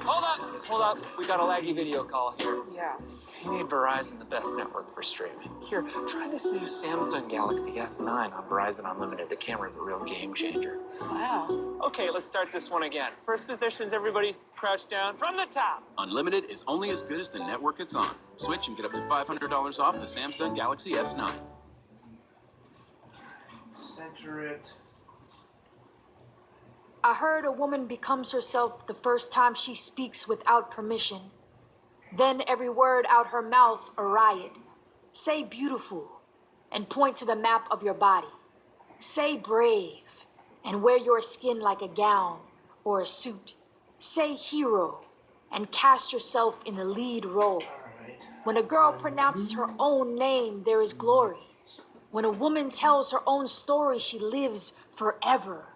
Hold up. We got a laggy video call here. Yeah. You need Verizon, the best network for streaming. Here, try this new Samsung Galaxy S9 on Verizon Unlimited. The camera's a real game changer. Wow. Okay, let's start this one again. First positions, everybody crouch down from the top. Unlimited is only as good as the network it's on. Switch and get up to $500 off the Samsung Galaxy S9. Center it. I heard a woman becomes herself the first time she speaks without permission. Then every word out her mouth a riot. Say beautiful and point to the map of your body. Say brave and wear your skin like a gown or a suit. Say hero and cast yourself in the lead role. When a girl pronounces her own name, there is glory. When a woman tells her own story, she lives forever.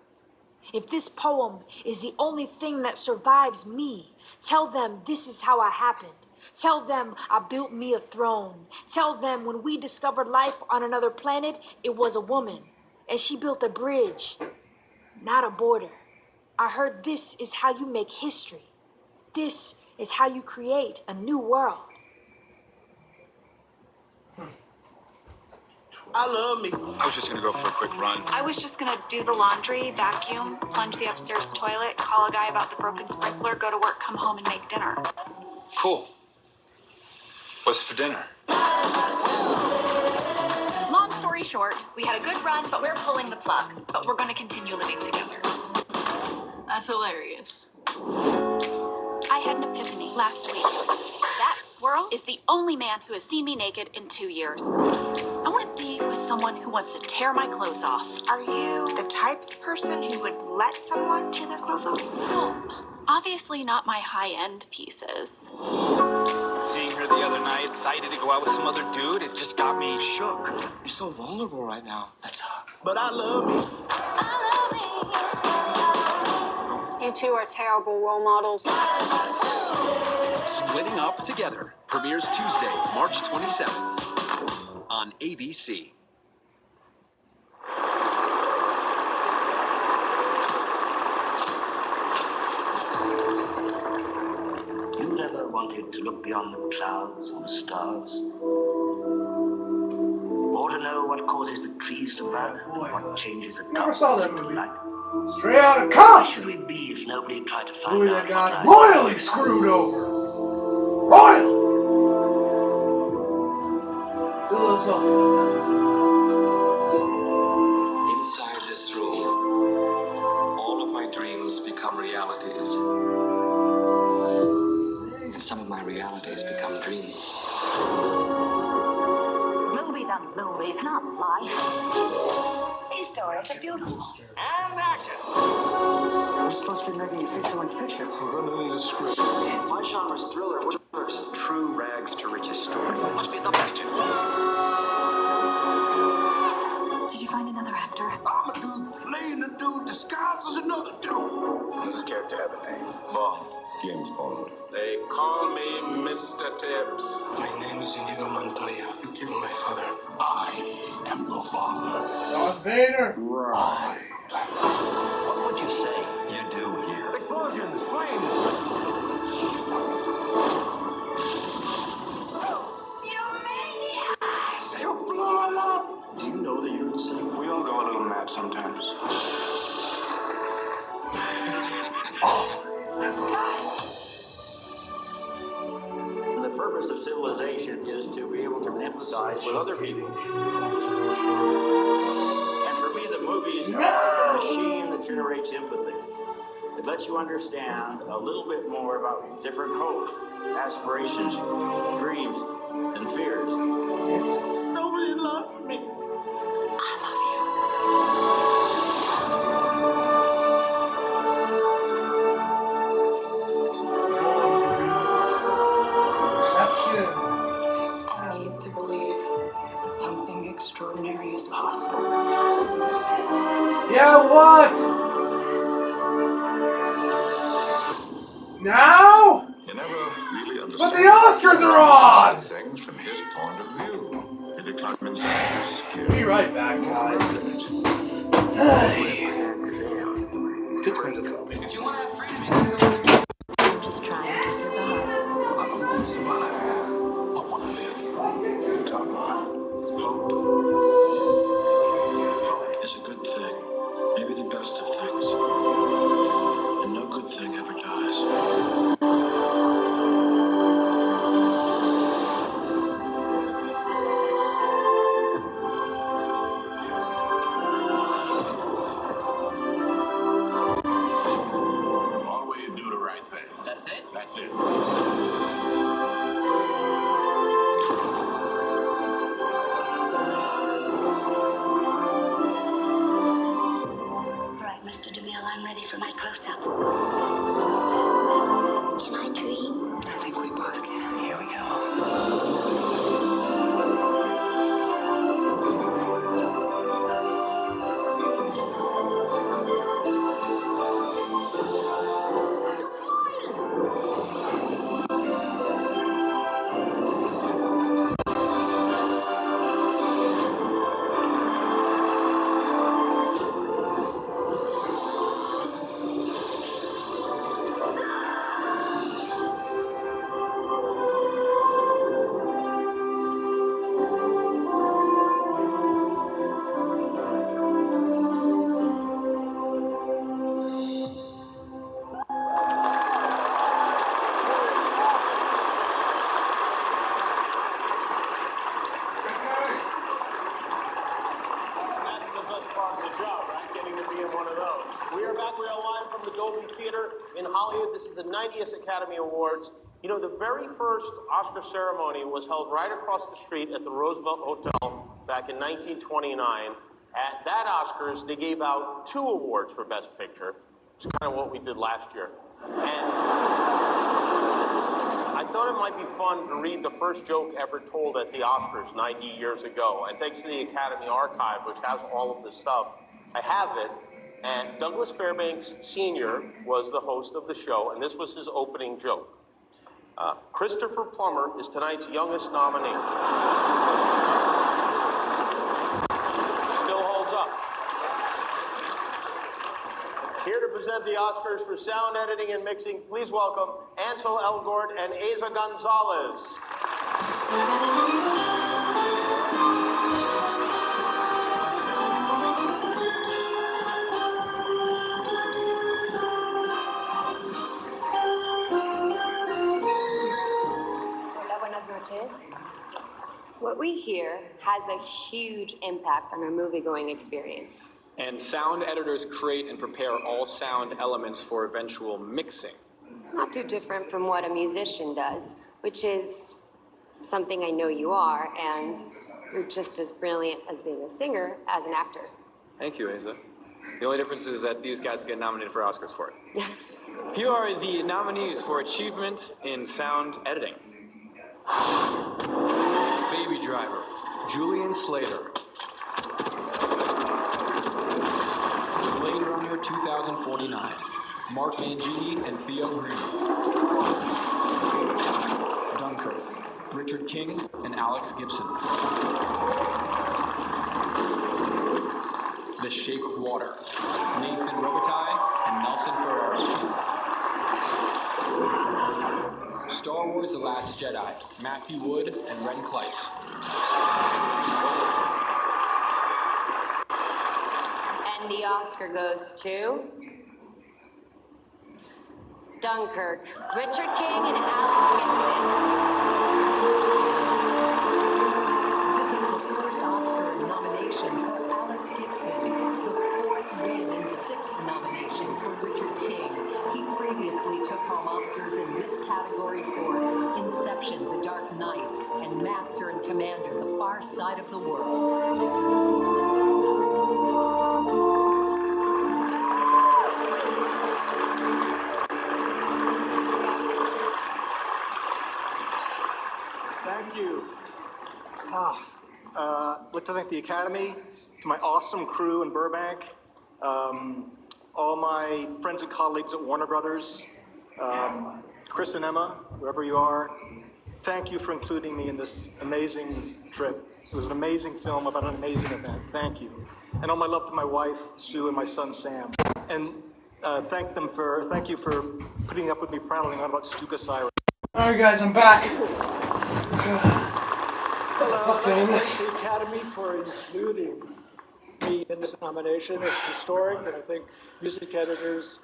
If this poem is the only thing that survives me, tell them this is how I happened. Tell them I built me a throne. Tell them when we discovered life on another planet, it was a woman. And she built a bridge, not a border. I heard this is how you make history. This is how you create a new world. I love me. I was just gonna go for a quick run. I was just gonna do the laundry, vacuum, plunge the upstairs toilet, call a guy about the broken sprinkler, go to work, come home, and make dinner. Cool. What's for dinner? Long story short, we had a good run, but we're pulling the plug. But we're gonna continue living together. That's hilarious. I had an epiphany last week. That squirrel is the only man who has seen me naked in 2 years. I want to be with someone who wants to tear my clothes off. Are you the type of person who would let someone tear their clothes off? Well, obviously not my high-end pieces. Seeing her the other night, excited to go out with some other dude, it just got me shook. You're so vulnerable right now. That's hot. But I love me. You two are terrible role models. Splitting Up Together premieres Tuesday, March 27th on ABC. You never wanted to look beyond the clouds or the stars? Or to know what causes the trees to bud and what changes the Never saw that into movie. light? Straight out of Where Compton. should we be if nobody tried to find Movie out that got what lies royally screwed over. Royally. Do a little something Inside this room, all of my dreams become realities. And some of my realities become dreams. Movies are movies, not life. These stories are beautiful. And action! I'm supposed to be making a feature-length picture. We're going to need a script. My genre's thriller. What's yours? True rags to riches story. Must be the picture. Did you find another actor? I'm a dude playing a dude disguised as another dude. Does this character have a name? Bond. James Bond. They call me Mr. Tibbs. My name is Inigo Montoya. You killed my father. I am your father. Darth Vader. Right. What would you say you do here? Explosions, flames. You blew it up. Do you know that you're insane? We all go a little mad sometimes. The purpose of civilization is to be able to empathize with other people. And for me, the movies are like a machine that generates empathy. It lets you understand a little bit more about different hopes, aspirations, dreams, and fears. Nobody loved me. Inception. I need to believe that something extraordinary is possible. Yeah, what? Now? You never really understand. But the Oscars are on! Things from his point of view. He determines his skill. Be right back, guys. If you want to have freedom, I'm just trying to survive. I don't want to survive. I want to live. You talk about hope. Hope is a good thing. Maybe the best of things. And no good thing ever dies. 90th Academy Awards. You know, the very first Oscar ceremony was held right across the street at the Roosevelt Hotel back in 1929. At that Oscars, they gave out 2 awards for Best Picture, which is kind of what we did last year. And I thought it might be fun to read the first joke ever told at the Oscars 90 years ago. And thanks to the Academy Archive, which has all of this stuff, I have it. And Douglas Fairbanks Sr. was the host of the show, and this was his opening joke. Christopher Plummer is tonight's youngest nominee. Still holds up. Here to present the Oscars for sound editing and mixing, please welcome Ansel Elgort and Eiza Gonzalez. What we hear has a huge impact on our movie-going experience. And sound editors create and prepare all sound elements for eventual mixing. Not too different from what a musician does, which is something I know you are, and you're just as brilliant as being a singer as an actor. Thank you, Eiza. The only difference is that these guys get nominated for Oscars for it. Here are the nominees for achievement in sound editing. Baby Driver, Julian Slater. Blade Runner 2049, Mark Mangini and Theo Green. Dunkirk, Richard King and Alex Gibson. The Shape of Water, Nathan Robitaille and Nelson Ferrari. Star Wars The Last Jedi, Matthew Wood and Ren Kleiss. And the Oscar goes to Dunkirk, Richard King and Alex Gibson. This is the first Oscar nomination for Alex Gibson, the 4th win and 6th nomination for Richard King. He previously took home Oscars in this category for Inception, The Dark Knight, and Master and Commander, The Far Side of the World. Thank you. I'd like to thank the Academy, to my awesome crew in Burbank, all my friends and colleagues at Warner Brothers, Chris and Emma, wherever you are. Thank you for including me in this amazing trip. It was an amazing film about an amazing event. Thank you. And all my love to my wife, Sue, and my son, Sam. And thank you for putting up with me prattling on about Stuka Cyrus. All right, guys, I'm back. Hello, Fuck I'd like to this. thank the Academy for including me in this nomination. It's historic, and I think music editors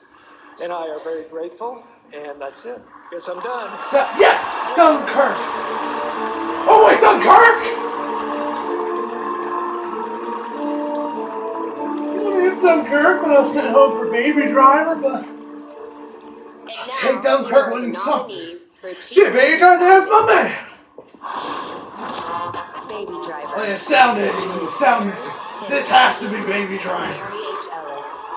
and I are very grateful. And that's it. Guess I'm done. Yes! Dunkirk! Oh wait, Dunkirk! I mean, it's Dunkirk, but I was gonna hope for Baby Driver, but I'll take Dunkirk winning something. Shit, Baby Driver, there's my man! Baby Driver. Oh yeah, sound editing, sound mixing. This has to be Baby Driver. Mary H. Ellis.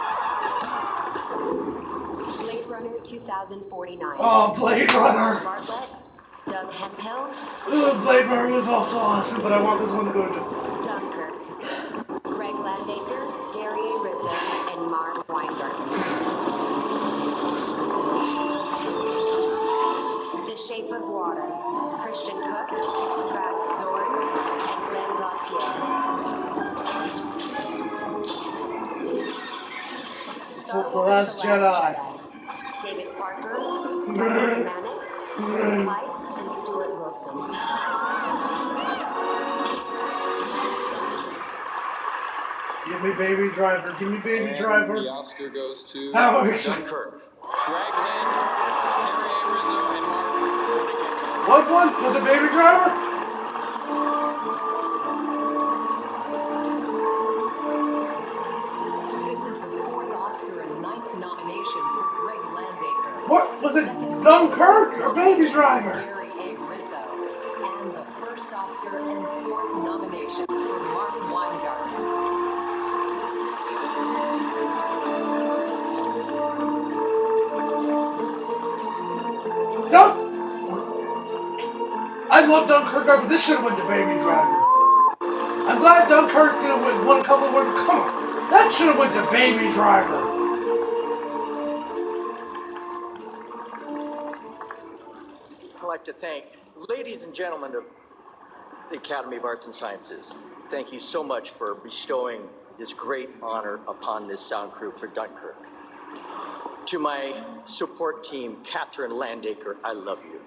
Blade Runner 2049. Oh, Blade Runner. Bartlett, Doug Hemphill. Blade Runner was also awesome, but I want this one to go to Dunkirk. Greg Landaker, Gary A. Rizzo, and Mark Weingarten. The Shape of Water, Christian Cook, Brad Zorn, and Glenn Gautier. Star The Wars Last The Last Jedi. David Parker, Michael Zemanek, Ren Kleiss, and Stuart Wilson. Give me Baby Driver, give me Baby And Driver. the Oscar goes to How is it? Dunkirk. Greg Lynn, Gary A. Rizzo, and Mark Weingarten. What one? Was it Baby Driver? This is the 4th Oscar and 9th nomination for Greg Landaker. What? Was it Dunkirk or Baby Driver? Gary A. Rizzo. And the first Oscar and fourth nomination for Mark Weingarten. I love Dunkirk, but this should have went to Baby Driver. I'm glad Dunkirk's gonna win a couple more. Come on, that should have went to Baby Driver. I'd like to thank ladies and gentlemen of the Academy of Arts and Sciences. Thank you so much for bestowing this great honor upon this sound crew for Dunkirk. To my support team, Catherine Landacre, I love you.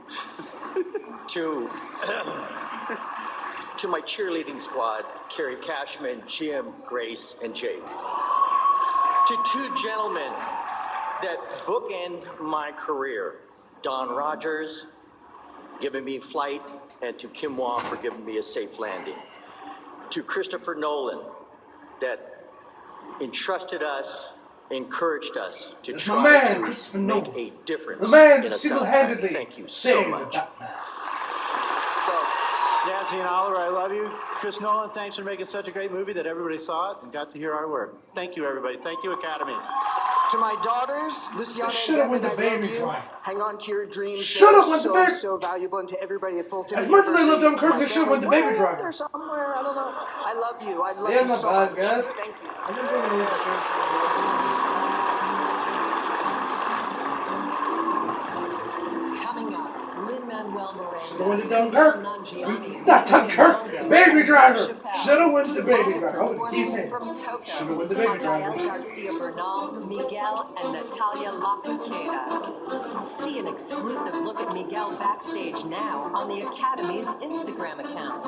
To my cheerleading squad, Carrie Cashman, Jim, Grace, and Jake. To two gentlemen that bookend my career, Don Rogers, giving me flight, and to Kim Wong for giving me a safe landing. To Christopher Nolan, that entrusted us, encouraged us to That's try my man, to Christopher make Nolan. a difference. The man in that a single-handedly soundtrack. Thank you so saved much. Nancy and Oliver, I love you. Chris Nolan, thanks for making such a great movie that everybody saw it and got to hear our work. Thank you, everybody. Thank you, Academy. To my daughters, Luciana Should've and went Devin, to I love Baby you. Driver. Hang on to your dreams. Should've They're went to so, Baby- so valuable, and to everybody at Full Sail As much as I love University, Dunkirk, my they should've went to family, Baby way Driver. up there somewhere, I don't know. I love you. I love Yeah, you not so bad, much. guys. Thank you. Coming up, Lin-Manuel Should've went to Miranda, Dunkirk. Nanjiani, Not Dunkirk. Fernando, Baby and Driver. Dave Chappelle. Should've went to Baby All Driver. Oh, keep performers saying. from Coco, Should've went to Baby Driver. Magael Garcia Bernal, Miguel, and Natalia Lafourcade. See an exclusive look at Miguel backstage now on the Academy's Instagram account.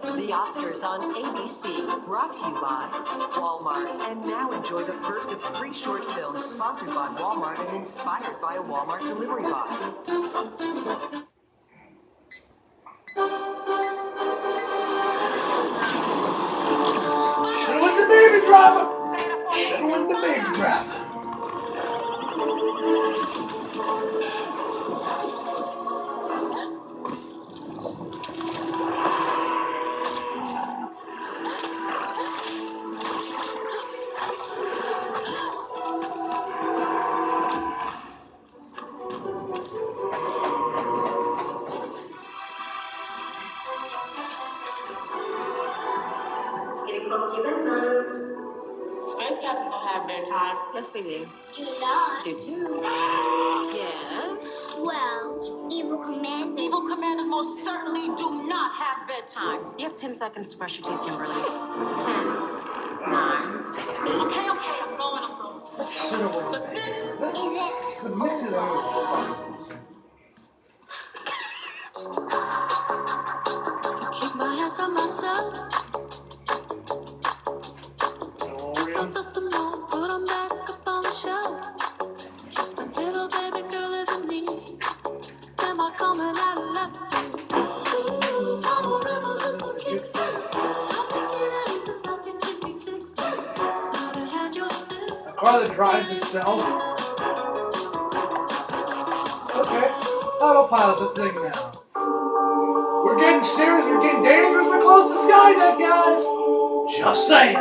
The Oscars on ABC, brought to you by Walmart. And now enjoy the first of 3 short films sponsored by Walmart and inspired by a Walmart delivery box. Should've went to Baby Driver. Should've went to Baby Driver. It's getting close to your bedtime. Space captains don't have bedtimes. Yes, they do. Do not. Do too. Yes. Well, evil commanders. Evil commanders most certainly do not have bedtimes. You have 10 seconds to brush your teeth, Kimberly. 10, 9, 8. Okay, I'm going. Should've went to Baby. Is it? The mix of those. Keep my hands on myself. Don't dust them off, put them back up on the shelf. Just my little baby girl isn't me. Am I coming out of left field? Ooh, I'm a rebel just for kicks. I've been killing since 1966. Now they had your fill. A car that drives itself. Okay, autopilot's a thing now. We're getting serious, we're getting dangerously close to Skynet, guys. Just saying.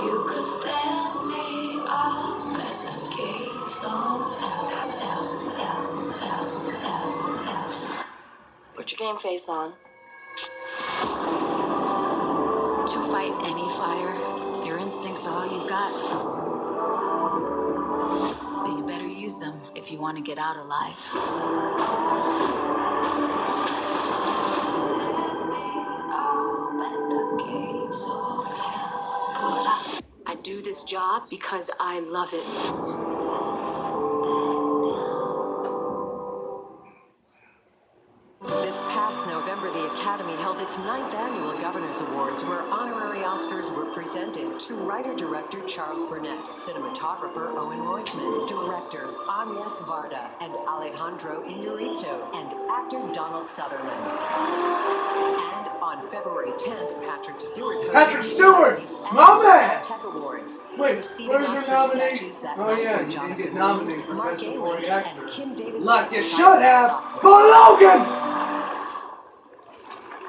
You could stand me up. Put your game face on. To fight any fire, your instincts are all you've got. But you better use them if you want to get out alive. I do this job because I love it. This past November, the Academy held its 9th annual Governors Awards, where honorary Oscars were presented to writer-director Charles Burnett, cinematographer Owen Roisman, directors Agnes Varda and Alejandro Inarritu, and actor Donald Sutherland. And on February 10th, Patrick Stewart hosted Patrick the Stewart! Academy's My annual man! Tech Awards, Wait, receiving where's your Oscar nominee? statues that Oh night yeah, were you Jonathan didn't get Rhys, nominated for Mark Best Gayland, Supporting and Actor. Kim Davidson. Like you should have for Logan!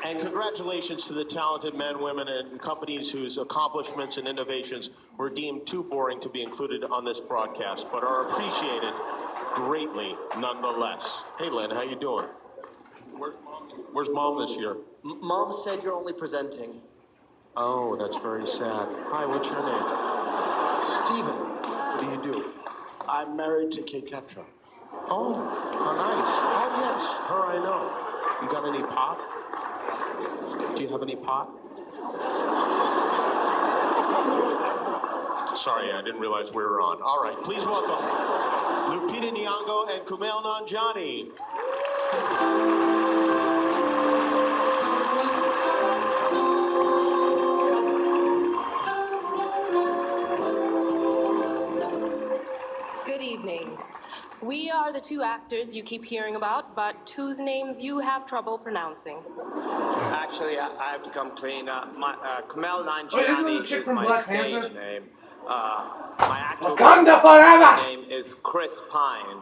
And congratulations to the talented men, women, and companies whose accomplishments and innovations were deemed too boring to be included on this broadcast, but are appreciated greatly nonetheless. Hey, Lynn, how you doing? Where's Mom this year? Mom said you're only presenting. Oh, that's very sad. Hi, what's your name? Steven. What do you do? I'm married to Kate Capshaw. Oh, how nice. Oh, yes, her I know. You got any pot? Do you have any pot? Sorry, I didn't realize we were on. All right, please welcome Lupita Nyong'o and Kumail Nanjiani. Good evening. We are the two actors you keep hearing about, but whose names you have trouble pronouncing. Actually, I have to come clean. Kumail Wait, isn't it the Nanjiani chick is from my Black stage Panther? name. My actual Wakanda forever! name is Chris Pine.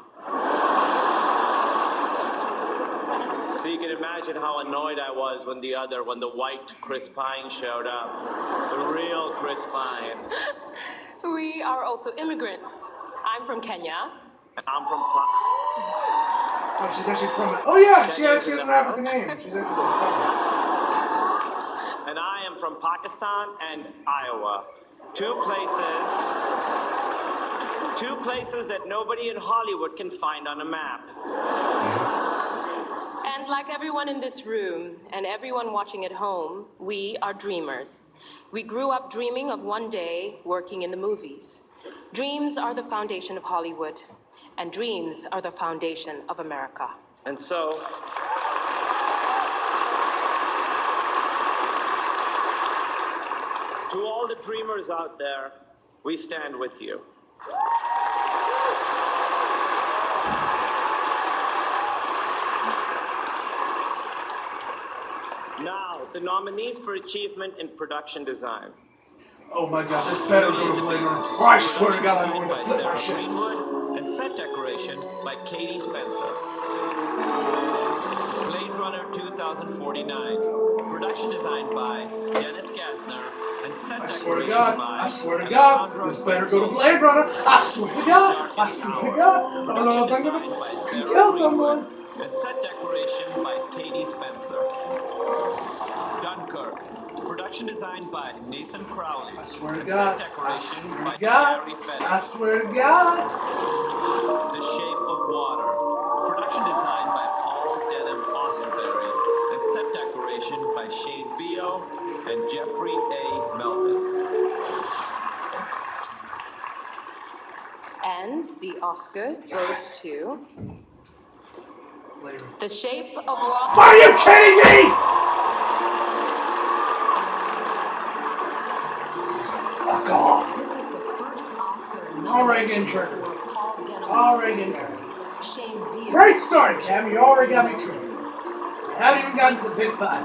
So you can imagine how annoyed I was when the white Chris Pine showed up. The real Chris Pine. We are also immigrants. I'm from Kenya. And I'm from Oh, she's actually from. Oh yeah, she has an African name. She's actually from Kenya. And I am from Pakistan and Iowa. Two places that nobody in Hollywood can find on a map. And like everyone in this room and everyone watching at home, we are dreamers. We grew up dreaming of one day working in the movies. Dreams are the foundation of Hollywood, and dreams are the foundation of America. And so, to all the dreamers out there, we stand with you. Now, the nominees for achievement in production design. Oh my god, this better go to Blade Runner. Oh, I swear to god, I'm going to By flip my Sarah shit. Greenwood and set decoration by Katie Spencer. Blade Runner 2049. Production design by Dennis Gassner and set I decoration swear to god, by I swear to god, this better go to Blade Runner. I swear to god, I swear to god. Otherwise I'm going to kill someone. and set decoration by Katie Spencer. Dunkirk. Production design by Nathan Crowley. I swear to and god, set I decoration swear by to god, Gary Fenn. I swear to god. The Shape of Water. Production design by Paul Denham Oscarberry. And set decoration by Shane Vio and Jeffrey A. Melvin. And the Oscar goes to The Shape of Water. Are you kidding me? Fuck off. This is the first Oscar Already nomination getting triggered. for Paul Denham Already getting Oscarberry. Shane Vio. Great start, Cam. You already got me triggered. Haven't even gotten to the big five.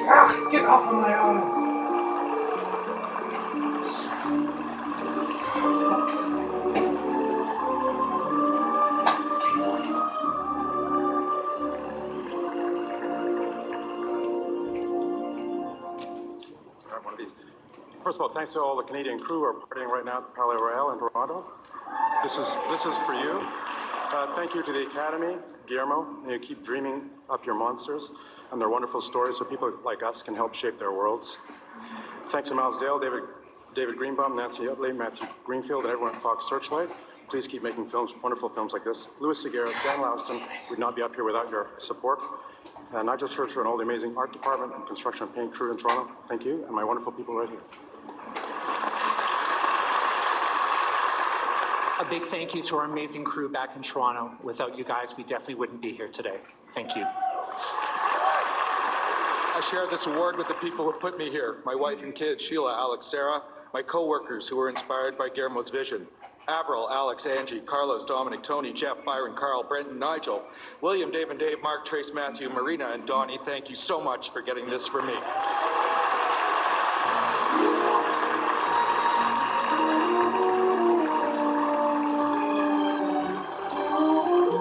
Ah, get off of my arms. Fuck this thing. Fuck this keyboard. First of all, thanks to all the Canadian crew who are partying right now at the Palais Royal in Toronto. This is for you. Thank you to the Academy, Guillermo, and you keep dreaming up your monsters and their wonderful stories so people like us can help shape their worlds. Thanks to Miles Dale, David Greenbaum, Nancy Utley, Matthew Greenfield, and everyone at Fox Searchlight. Please keep making films, wonderful films like this. Louis Seguera, Dan Louston would not be up here without your support. Nigel Churcher and all the amazing art department and construction and paint crew in Toronto. Thank you, and my wonderful people right here. A big thank you to our amazing crew back in Toronto. Without you guys, we definitely wouldn't be here today. Thank you. I share this award with the people who put me here, my wife and kids, Sheila, Alex, Sarah, my co-workers who were inspired by Guillermo's vision. Avril, Alex, Angie, Carlos, Dominic, Tony, Jeff, Byron, Carl, Brenton, Nigel, William, Dave and Dave, Mark, Trace, Matthew, Marina, and Donnie, thank you so much for getting this for me.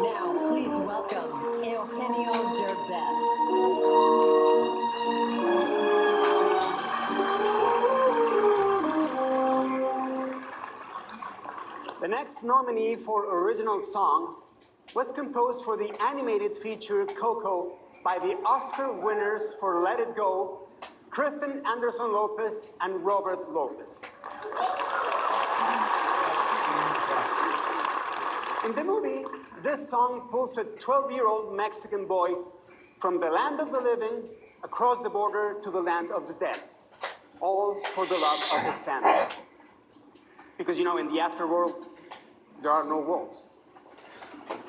Now, please welcome Eugenio Derbez. The next nominee for Original Song was composed for the animated feature Coco by the Oscar winners for Let It Go, Kristen Anderson Lopez and Robert Lopez. In the movie, this song pulls a 12-year-old Mexican boy from the land of the living across the border to the land of the dead, all for the love of his family. Because, you know, in the afterworld, there are no walls.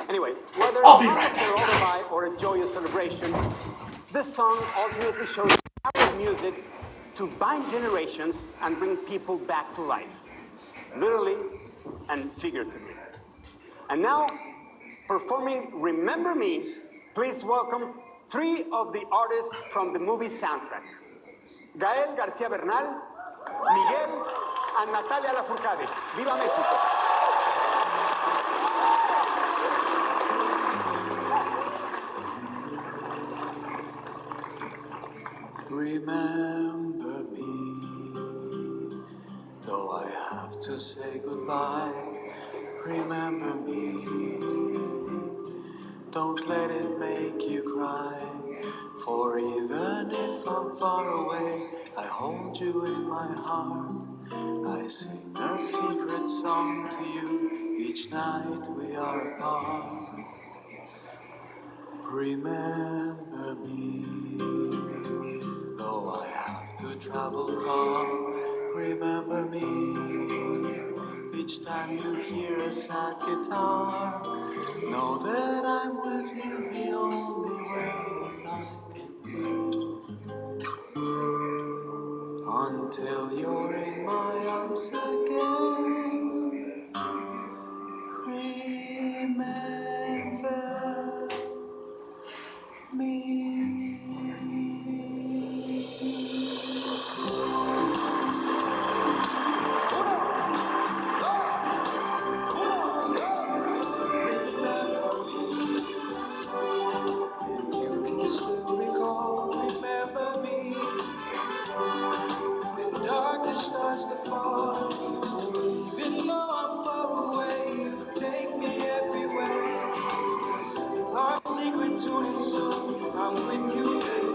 Anyway, whether it's a lullaby or a joyous celebration, this song ultimately shows the power of music to bind generations and bring people back to life, literally and figuratively. And now, performing Remember Me, please welcome 3 of the artists from the movie soundtrack. Gael García Bernal, Miguel, and Natalia Lafourcade. Viva México! Remember me, though I have to say goodbye. Remember me, don't let it make you cry. For even if I'm far away, I hold you in my heart. I sing a secret song to you each night we are apart. Remember me, though I have to travel far. Remember me, each time you hear a sad guitar. Know that I'm with you the only way that life can be. Until you're in my arms again. Remember me. You can still recall, remember me. When darkness starts to fall, even though I'm far away, you take me everywhere. To sing our secret tune and soon I'm with you, baby.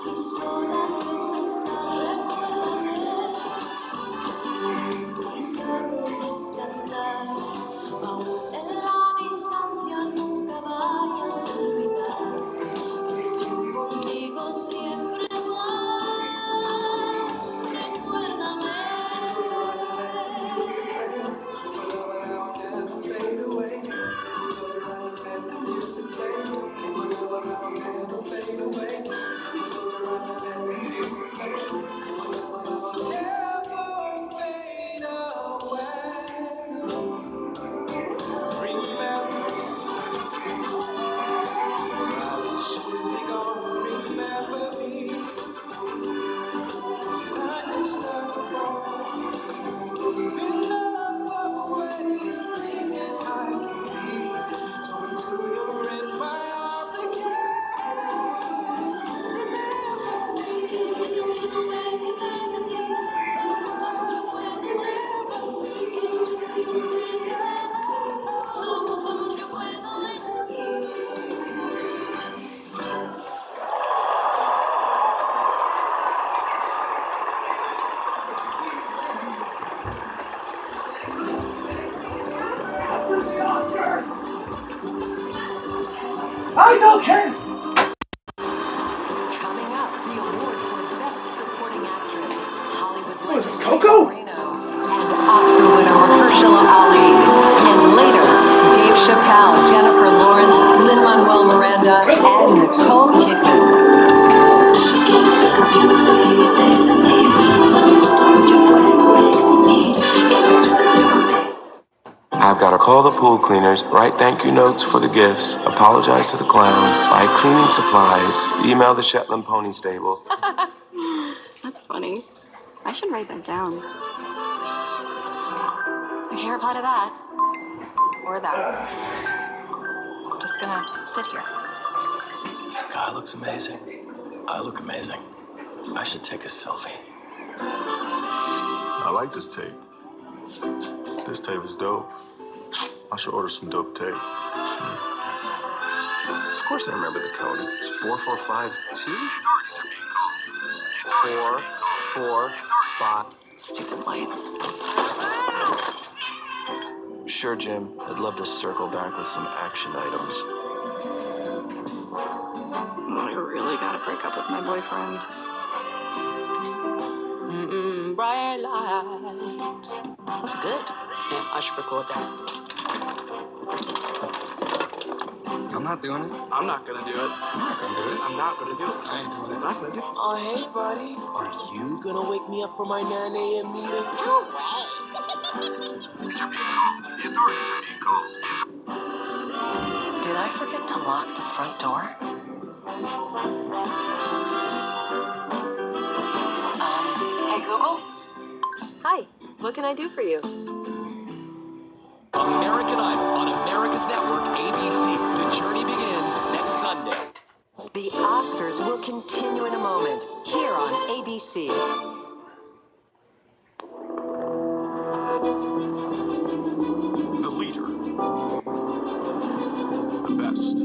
Si sola puedes estar, recuérdame, descantar, aún en la distancia nunca vayas a olvidar que yo contigo siempre voy. Recuérdame. Fade away. I don't care. Coming up, the award for Best Supporting Actress, Hollywood What is this, legend Coco? and Oscar winner Mahershala Ali. And later, Dave Chappelle, Jennifer Lawrence, Lin-Manuel Miranda, and Nicole Kidman. I've got to call the pool cleaners, write thank you notes for the gifts, apologize to the clown, buy cleaning supplies, email the Shetland Pony Stable. That's funny. I should write that down. I can't reply to that. Or that. I'm just gonna sit here. The sky looks amazing. I look amazing. I should take a selfie. I like this tape. This tape is dope. I should order some dope tape. Of course I remember the code. It's 4452? 445. Stupid lights. Sure, Jim. I'd love to circle back with some action items. I really gotta break up with my boyfriend. Bright lights. That's good. Yeah, I should record that. I'm not doing it. I'm not gonna do it. I'm not gonna do it. I'm not gonna do it. I ain't doing it. I'm not gonna do it. Oh, hey, buddy. Are you gonna wake me up for my 9 a.m. meeting? No way. Police are being called. The authorities are being called. Did I forget to lock the front door? Hey Google? Hi, what can I do for you? American Idol on America's network, ABC. The journey begins next Sunday. The Oscars will continue in a moment here on ABC. The leader. The best.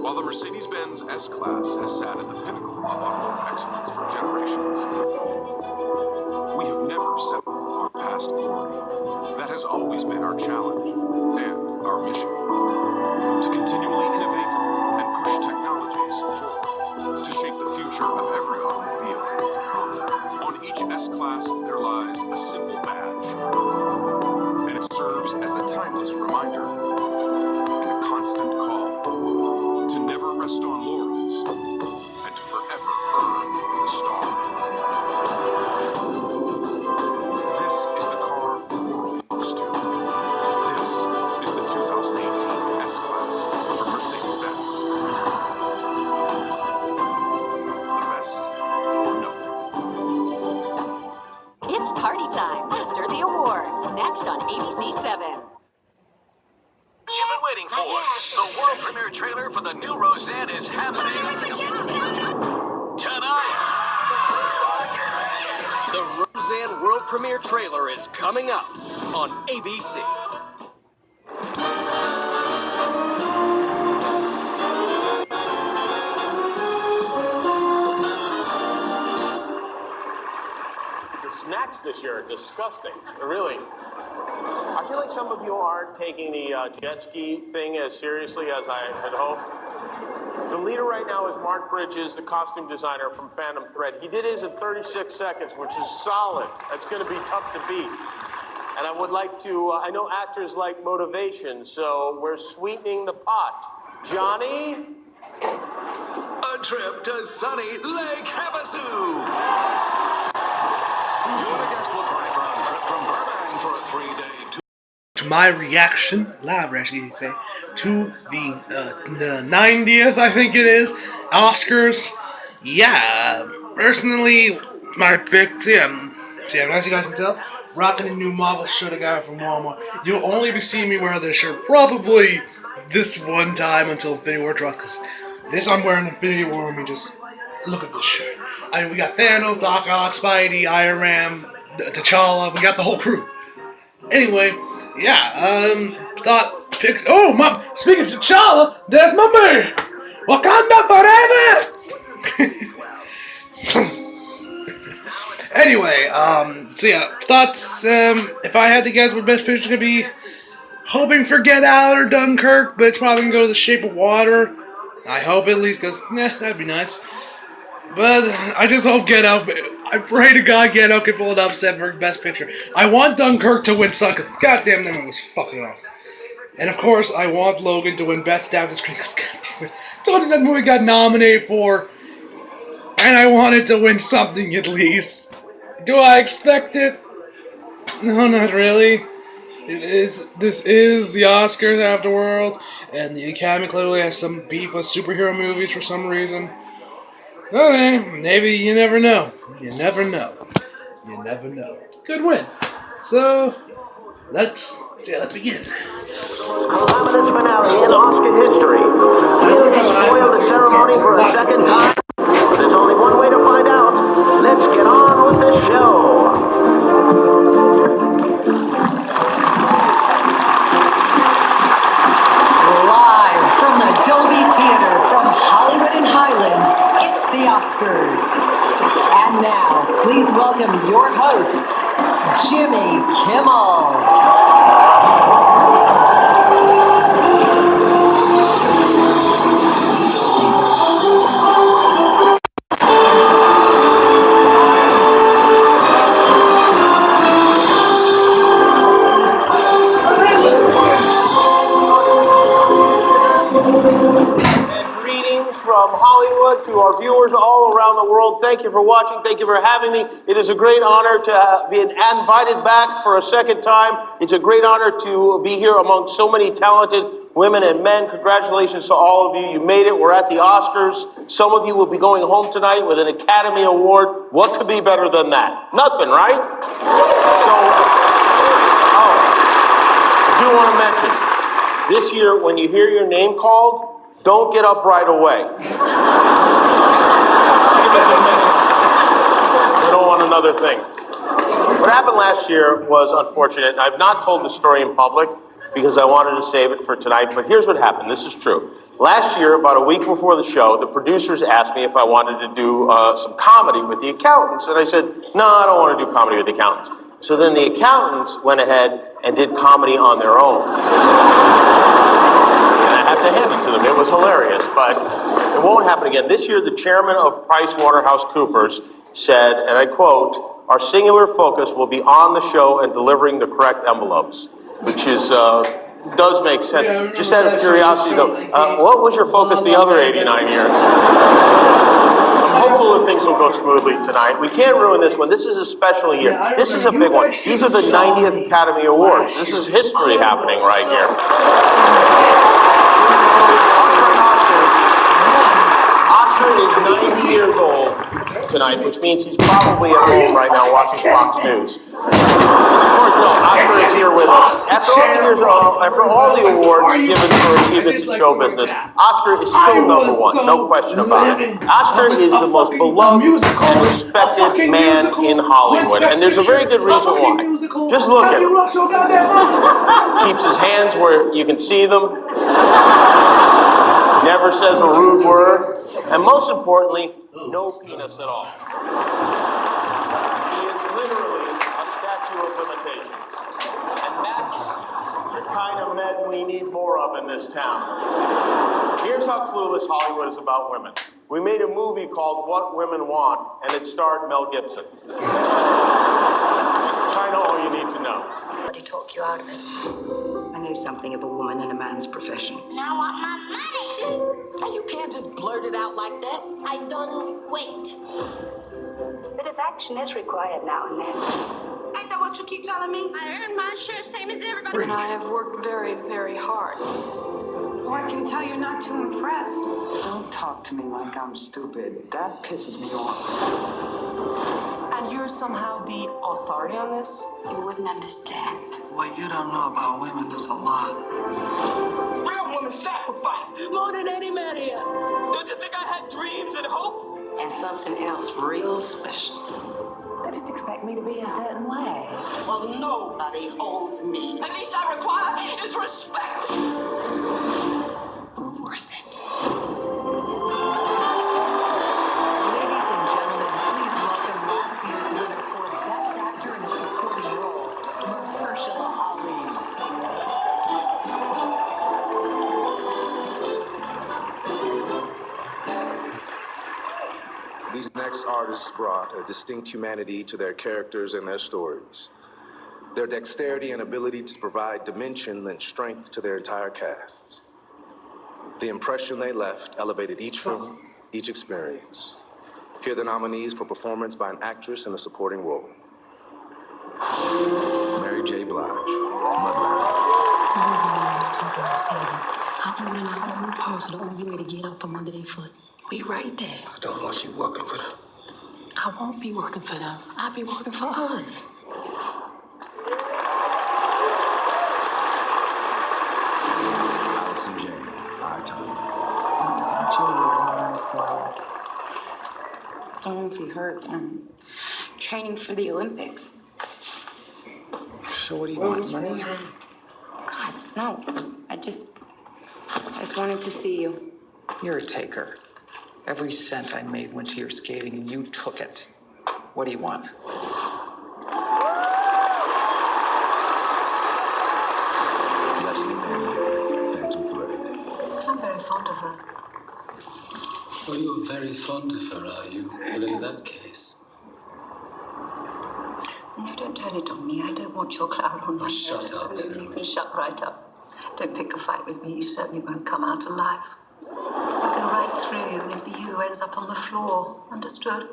While the Mercedes-Benz S-Class has sat at the pinnacle of automotive excellence for generations, we have never settled our past glory. That has always been our challenge and our mission. To continually innovate and push technologies forward to shape the future of every automobile to come. On each S-Class, there lies a simple badge. And it serves as a timeless reminder and a constant call to never rest on laurels and to forever earn the star. This is the car the world looks to. This is the 2018 S-Class from Mercedes-Benz. The best or nothing. It's party time after the awards. Next on ABC 7. You've been waiting for. The world premiere trailer for the new Roseanne is happening tonight. The Roseanne world premiere trailer is coming up on ABC. The snacks this year are disgusting. Really. I feel like some of you aren't taking the jet ski thing as seriously as I had hoped. The leader right now is Mark Bridges, the costume designer from Phantom Thread. He did his in 36 seconds, which is solid. That's going to be tough to beat. And I would like to, I know actors like motivation, so we're sweetening the pot. Johnny? A trip to sunny Lake Havasu. You want to guess what's right round trip from Burbank for a 3-day tour? To my reaction, live reaction, you say, to the 90th, I think it is, Oscars. Yeah, personally, my pick, as you guys can tell, rocking a new Marvel shirt I got from Walmart. You'll only be seeing me wear this shirt probably this one time until Infinity War drops, because this I'm wearing Infinity War, I mean, just look at this shirt. I mean, we got Thanos, Doc Ock, Spidey, Iron Man, T'Challa, we got the whole crew. Anyway, speaking of T'Challa, there's my man! Wakanda forever! Anyway, thoughts, if I had to guess what Best Picture is gonna be, hoping for Get Out or Dunkirk, but it's probably going to go to The Shape of Water. I hope at least, because, that'd be nice. But I just hope Get Out, I pray to God Get Out can pull it upset for Best Picture. I want Dunkirk to win something, because goddamn that was fucking awesome. And of course, I want Logan to win Best Actor Screen, because goddamn it, it's what that movie got nominated for. And I want it to win something at least. Do I expect it? No, not really. This is the Oscars afterworld, and the Academy clearly has some beef with superhero movies for some reason. Okay, maybe you never know. You never know. You never know. Good win. So, let's begin. Calamitous finale in Oscar history. Will he spoil the ceremony for a second time? There's only one way to find out. Let's get on with the show. Live from the Dolby Theater from Hollywood and Highland, it's the Oscars. And now, please welcome your host, Jimmy Kimmel. From Hollywood to our viewers all around the world, thank you for watching. Thank you for having me. It is a great honor to be invited back for a second time. It's a great honor to be here among so many talented women and men. Congratulations to all of you. You made it. We're at the Oscars. Some of you will be going home tonight with an Academy Award. What could be better than that? Nothing, right? So, I do want to mention, this year, when you hear your name called, don't get up right away. Give us a minute. We don't want another thing. What happened last year was unfortunate. I've not told the story in public because I wanted to save it for tonight, but here's what happened. This is true. Last year, about a week before the show, the producers asked me if I wanted to do some comedy with the accountants, and I said, no, I don't want to do comedy with the accountants. So then the accountants went ahead and did comedy on their own. I have to hand it to them. It was hilarious, but it won't happen again. This year, the chairman of PricewaterhouseCoopers said, and I quote, "Our singular focus will be on the show and delivering the correct envelopes," which is does make sense. Yeah, just out of curiosity, though, what was your focus the other 89 years? I'm hopeful that things will go smoothly tonight. We can't ruin this one. This is a special year. Yeah, this is a big one. These are the 90th Academy Awards. This is history happening right here. Oscar is 90 years old tonight, which means he's probably at home right now watching Fox News. Of course, no, Oscar is here with us. After all the awards given for achievements in show business, Oscar is still number one, no question about it. Oscar is the most beloved and respected man in Hollywood, and there's a very good reason why. Just look at him. Keeps his hands where you can see them. Never says a rude word. And most importantly, no penis at all. He is literally a statue of limitations. And that's the kind of men we need more of in this town. Here's how clueless Hollywood is about women. We made a movie called What Women Want, and it starred Mel Gibson. Kind of all you need to know. What did he talk you out of it? I know something of a woman in a man's profession. And I want my money. You can't just blurt it out like that. I don't wait. A bit of action is required now and then. Ain't that what you keep telling me? I earn my share same as everybody. And I have worked very, very hard. Oh, I can tell you're not too impressed. Don't talk to me like I'm stupid. That pisses me off. And you're somehow the authority on this? You wouldn't understand. What you don't know about women is a lot. Real women sacrifice more than any man here. Don't you think I had dreams and hopes? And something else real special. They just expect me to be a certain way. Well, nobody owns me. The least I require is respect. Worth it. Ladies and gentlemen, please welcome last year's winner for Best Actor in a Supporting Role, Mahershala Ali. These next artists brought a distinct humanity to their characters and their stories. Their dexterity and ability to provide dimension lent strength to their entire casts. The impression they left elevated each film, each experience. Here are the nominees for performance by an actress in a supporting role. Mary J. Blige, Mudbound. Everybody talking about saving. Our own and our own purse are the only way to get up from under their foot. We right there. I don't want you working for them. I won't be working for them. I'll be working for us. Allison Janney, I, Tanya. Don't be hurt. I'm training for the Olympics. So what do you want, money? God, no. I just wanted to see you. You're a taker. Every cent I made went to your skating, and you took it. What do you want? Leslie Mann, Phantom Thread. I'm very fond of her. Well, you're very fond of her, are you? Well, in that case. No, don't turn it on me. I don't want your cloud on my head. Shut up, Sarah. You can shut right up. Don't pick a fight with me. You certainly won't come out alive. I'll go right through you, and it'll be you who ends up on the floor. Understood?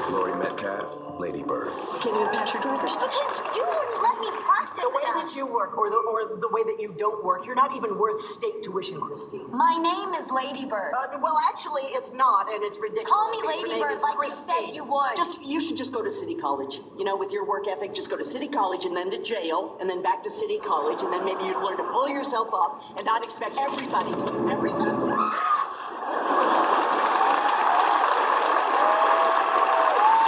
Laurie Metcalf, Lady Bird. Can't even pass your driver's test. Because you wouldn't let me practice The way enough. that you work, or the way that you don't work, you're not even worth state tuition, Christy. My name is Lady Bird. Well, actually, it's not, and it's ridiculous. Call me because Lady your name Bird is like you Christy. said you would. You should just go to City College. You know, with your work ethic, just go to City College and then to jail, and then back to City College, and then maybe you'd learn to pull yourself up and not expect everybody to do everything.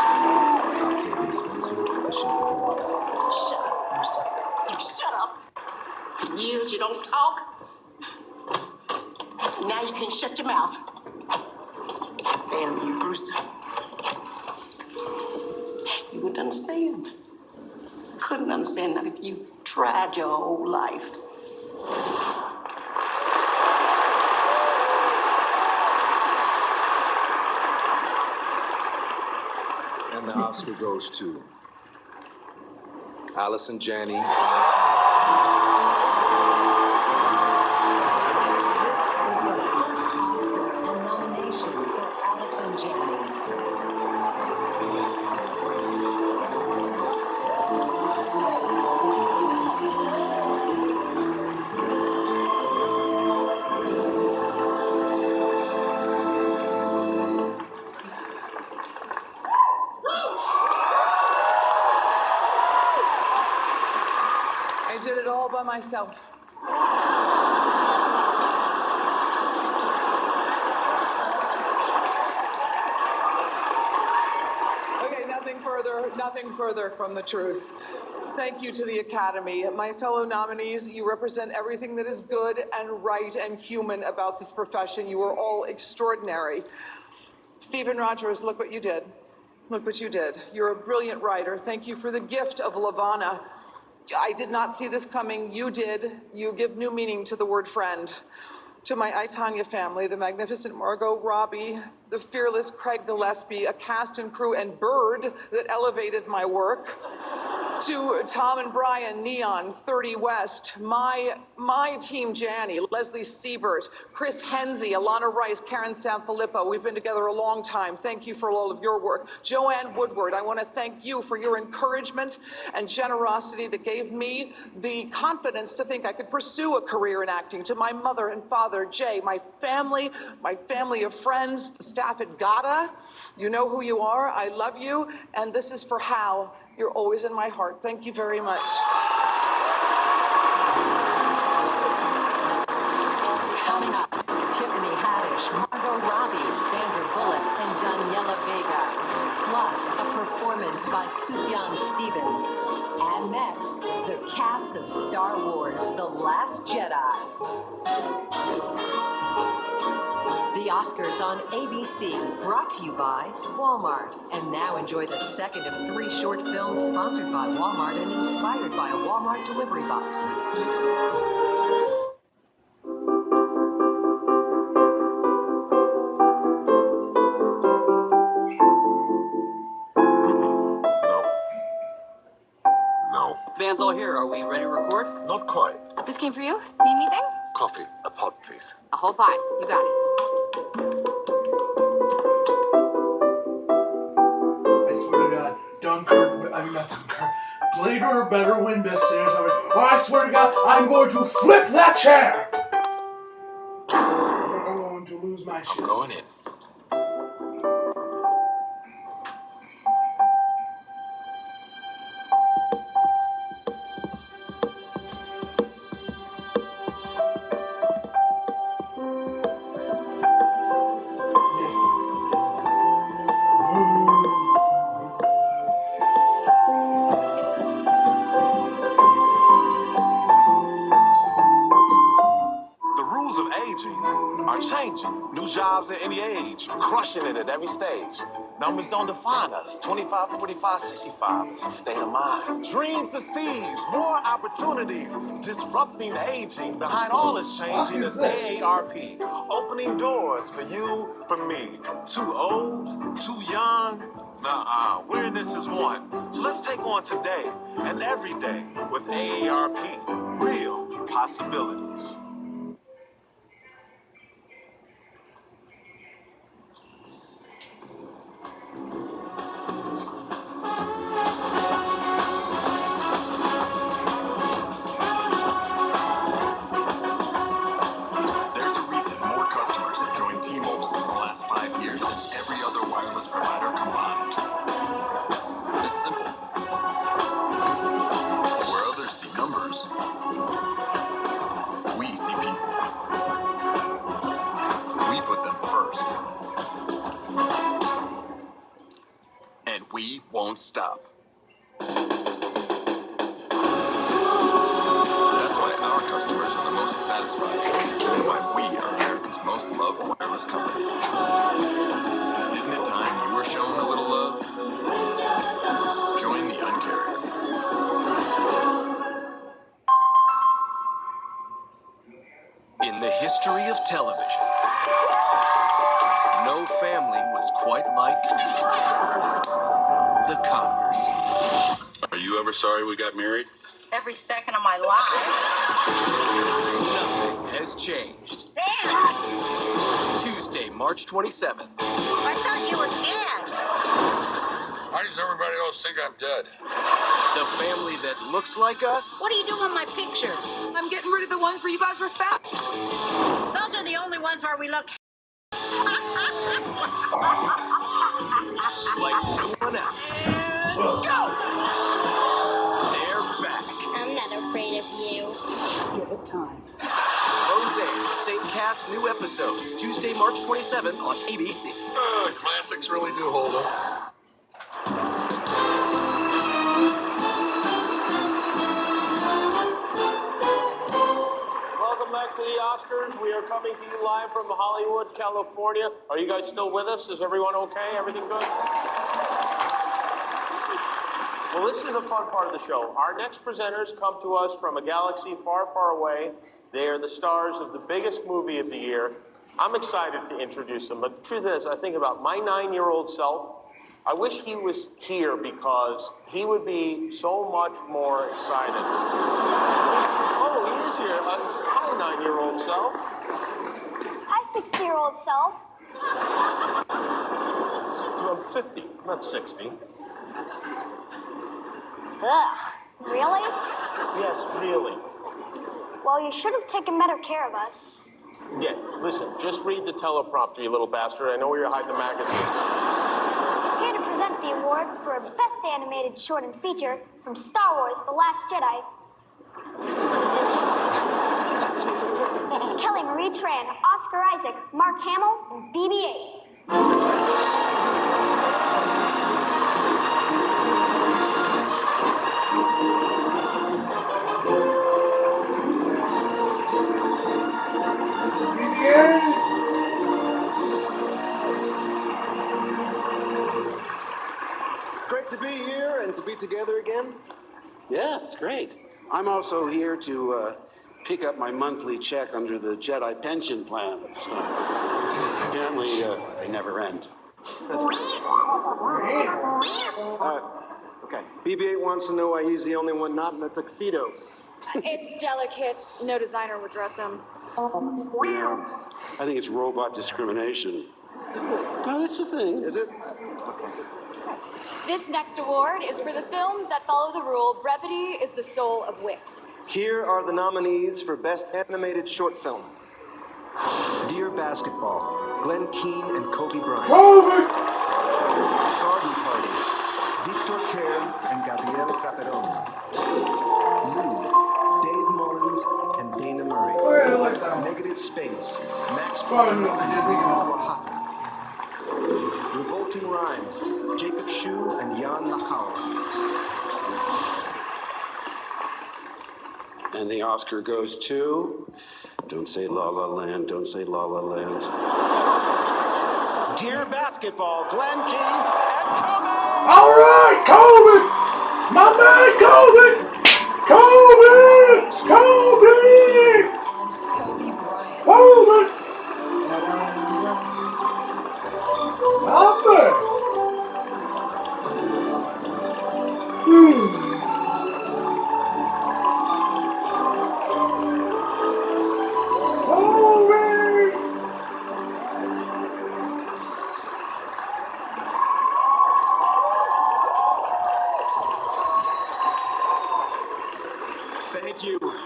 Octavia Spencer, The Shape of Water. Shut up, Brewster. You shut up. Years you don't talk. Now you can shut your mouth. Damn you, Brewster. You wouldn't understand. Couldn't understand that if you tried your whole life. And the Oscar goes to Allison Janney. This is the first Oscar and nomination for Allison Janney. I did it all by myself. Okay, nothing further from the truth. Thank you to the Academy. My fellow nominees, you represent everything that is good and right and human about this profession. You are all extraordinary. Stephen Rogers, look what you did. Look what you did. You're a brilliant writer. Thank you for the gift of Lavana. I did not see this coming. You did. You give new meaning to the word friend. To my I, Tanya family, the magnificent Margot Robbie, the fearless Craig Gillespie, a cast and crew and Bird that elevated my work. To Tom and Brian, Neon, 30 West, my team Janny, Leslie Siebert, Chris Henze, Alana Rice, Karen Sanfilippo. We've been together a long time. Thank you for all of your work. Joanne Woodward, I want to thank you for your encouragement and generosity that gave me the confidence to think I could pursue a career in acting. To my mother and father, Jay, my family of friends, the staff at GATA, you know who you are. I love you. And this is for Hal. You're always in my heart. Thank you very much. Coming up, Tiffany Haddish, Margot Robbie, Sandra Bullock, and Daniela Vega. Plus, a performance by Sufjan Stevens. And And next, the cast of Star Wars: The Last Jedi. The Oscars on ABC, brought to you by Walmart. And now enjoy the second of 3 short films sponsored by Walmart and inspired by a Walmart delivery box. No. Band's all here. Are we ready to record? Not quite. This came for you? Need anything? Coffee. A pod, please. A whole pot. You got it. I swear to God, Dunkirk, I mean not Dunkirk, Blade Runner better win Best Cinematography. Oh, I swear to God, I'm going to flip that chair! I'm going to lose my shit. I'm going in. The rules of aging are changing. New jobs at any age, crushing it at every stage. Numbers don't define us. 25, 45, 65. It's a state of mind. Dreams to seize, more opportunities. Disrupting aging. Behind all this changing is AARP. Opening doors for you, for me. Too old, too young. Nuh-uh. We're in this as one. So let's take on today and every day with AARP. Real possibilities. There's a reason more customers have joined T-Mobile in the last 5 years than every other wireless provider combined. It's simple. Where others see numbers, we see people. We put them first. And we won't stop. That's why our customers are the most satisfied, and why we are America's most loved wireless company. Isn't it time you were shown a little love? Join the Un-carrier. In the history of television, no family was quite like the Connors. Are you ever sorry we got married? Every second of my life. Nothing has changed. Dad! Tuesday, March 27th. I thought you were dead. Why does everybody else think I'm dead? The family that looks like us. What are you doing with my pictures? I'm getting rid of the ones where you guys were fat. Those are the only ones where we look. Like no one else. Go! They're back. I'm not afraid of you. Give it time. Roseanne, same cast, new episodes. Tuesday, March 27th on ABC. Classics really do hold up. Welcome back to the Oscars. We are coming to you live from Hollywood, California. Are you guys still with us? Is everyone okay? Everything good? Well, this is a fun part of the show. Our next presenters come to us from a galaxy far, far away. They are the stars of the biggest movie of the year. I'm excited to introduce them, but the truth is, I think about my 9-year-old self. I wish he was here because he would be so much more excited. Oh, he is here. Hi, 9-year-old self. Hi, 60-year-old self. I'm 50, not 60. Ugh, really? Yes, really. Well, you should have taken better care of us. Yeah, listen, just read the teleprompter, you little bastard. I know where you're hiding the magazines. Here to present the award for Best Animated Short and Feature from Star Wars: The Last Jedi. Kelly Marie Tran, Oscar Isaac, Mark Hamill, and BB-8. great to be here and to be together again. Yeah, it's great. I'm also here to pick up my monthly check under the Jedi pension plan. So, apparently, they never end. That's okay. BB-8 wants to know why he's the only one not in a tuxedo. It's delicate. No designer would dress him. Yeah, I think it's robot discrimination. No, that's the thing, is it? This next award is for the films that follow the rule, brevity is the soul of wit. Here are the nominees for Best Animated Short Film. Dear Basketball, Glenn Keane and Kobe Bryant. Kobe! Garden Party, Victor Kerr and Gabriele Traperone. Lou, Dave Mullins and Dana Murray. Oh, yeah, I like that one. Negative Space, Max Probably not the Disney Wahata. Revolting Rhymes, Jacob Shu and Jan Nachauer. And the Oscar goes to... Don't say La La Land, don't say La La Land. Dear Basketball, Glenn Keane and Kobe! All right, Kobe! My man, Kobe! Kobe! Kobe! Kobe! My man!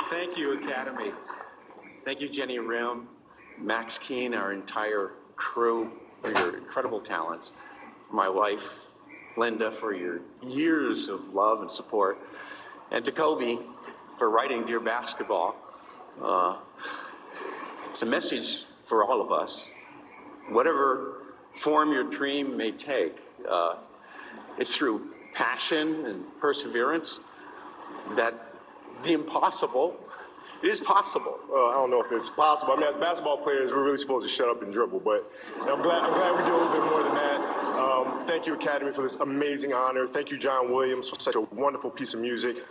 Thank you, Academy. Thank you, Jenny Rim, Max Keane, our entire crew for your incredible talents. My wife, Linda, for your years of love and support. And to Kobe for writing Dear Basketball. It's a message for all of us. Whatever form your dream may take, it's through passion and perseverance that the impossible is possible. I don't know if it's possible. I mean, as basketball players, we're really supposed to shut up and dribble, but I'm glad we did a little bit more than that. Thank you, Academy, for this amazing honor. Thank you, John Williams, for such a wonderful piece of music.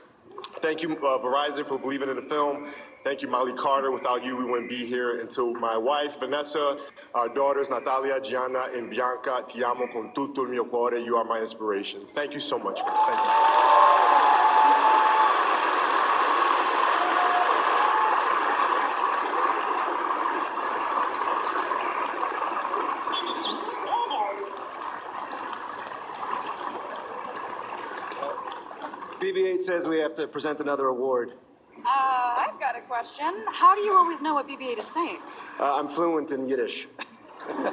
Thank you, Verizon, for believing in the film. Thank you, Molly Carter. Without you, we wouldn't be here. And to my wife, Vanessa, our daughters, Natalia, Gianna, and Bianca, ti amo con tutto il mio cuore. You are my inspiration. Thank you so much, guys. Thank you. BB-8 says we have to present another award. I've got a question. How do you always know what BB-8 is saying? I'm fluent in Yiddish. Okay, but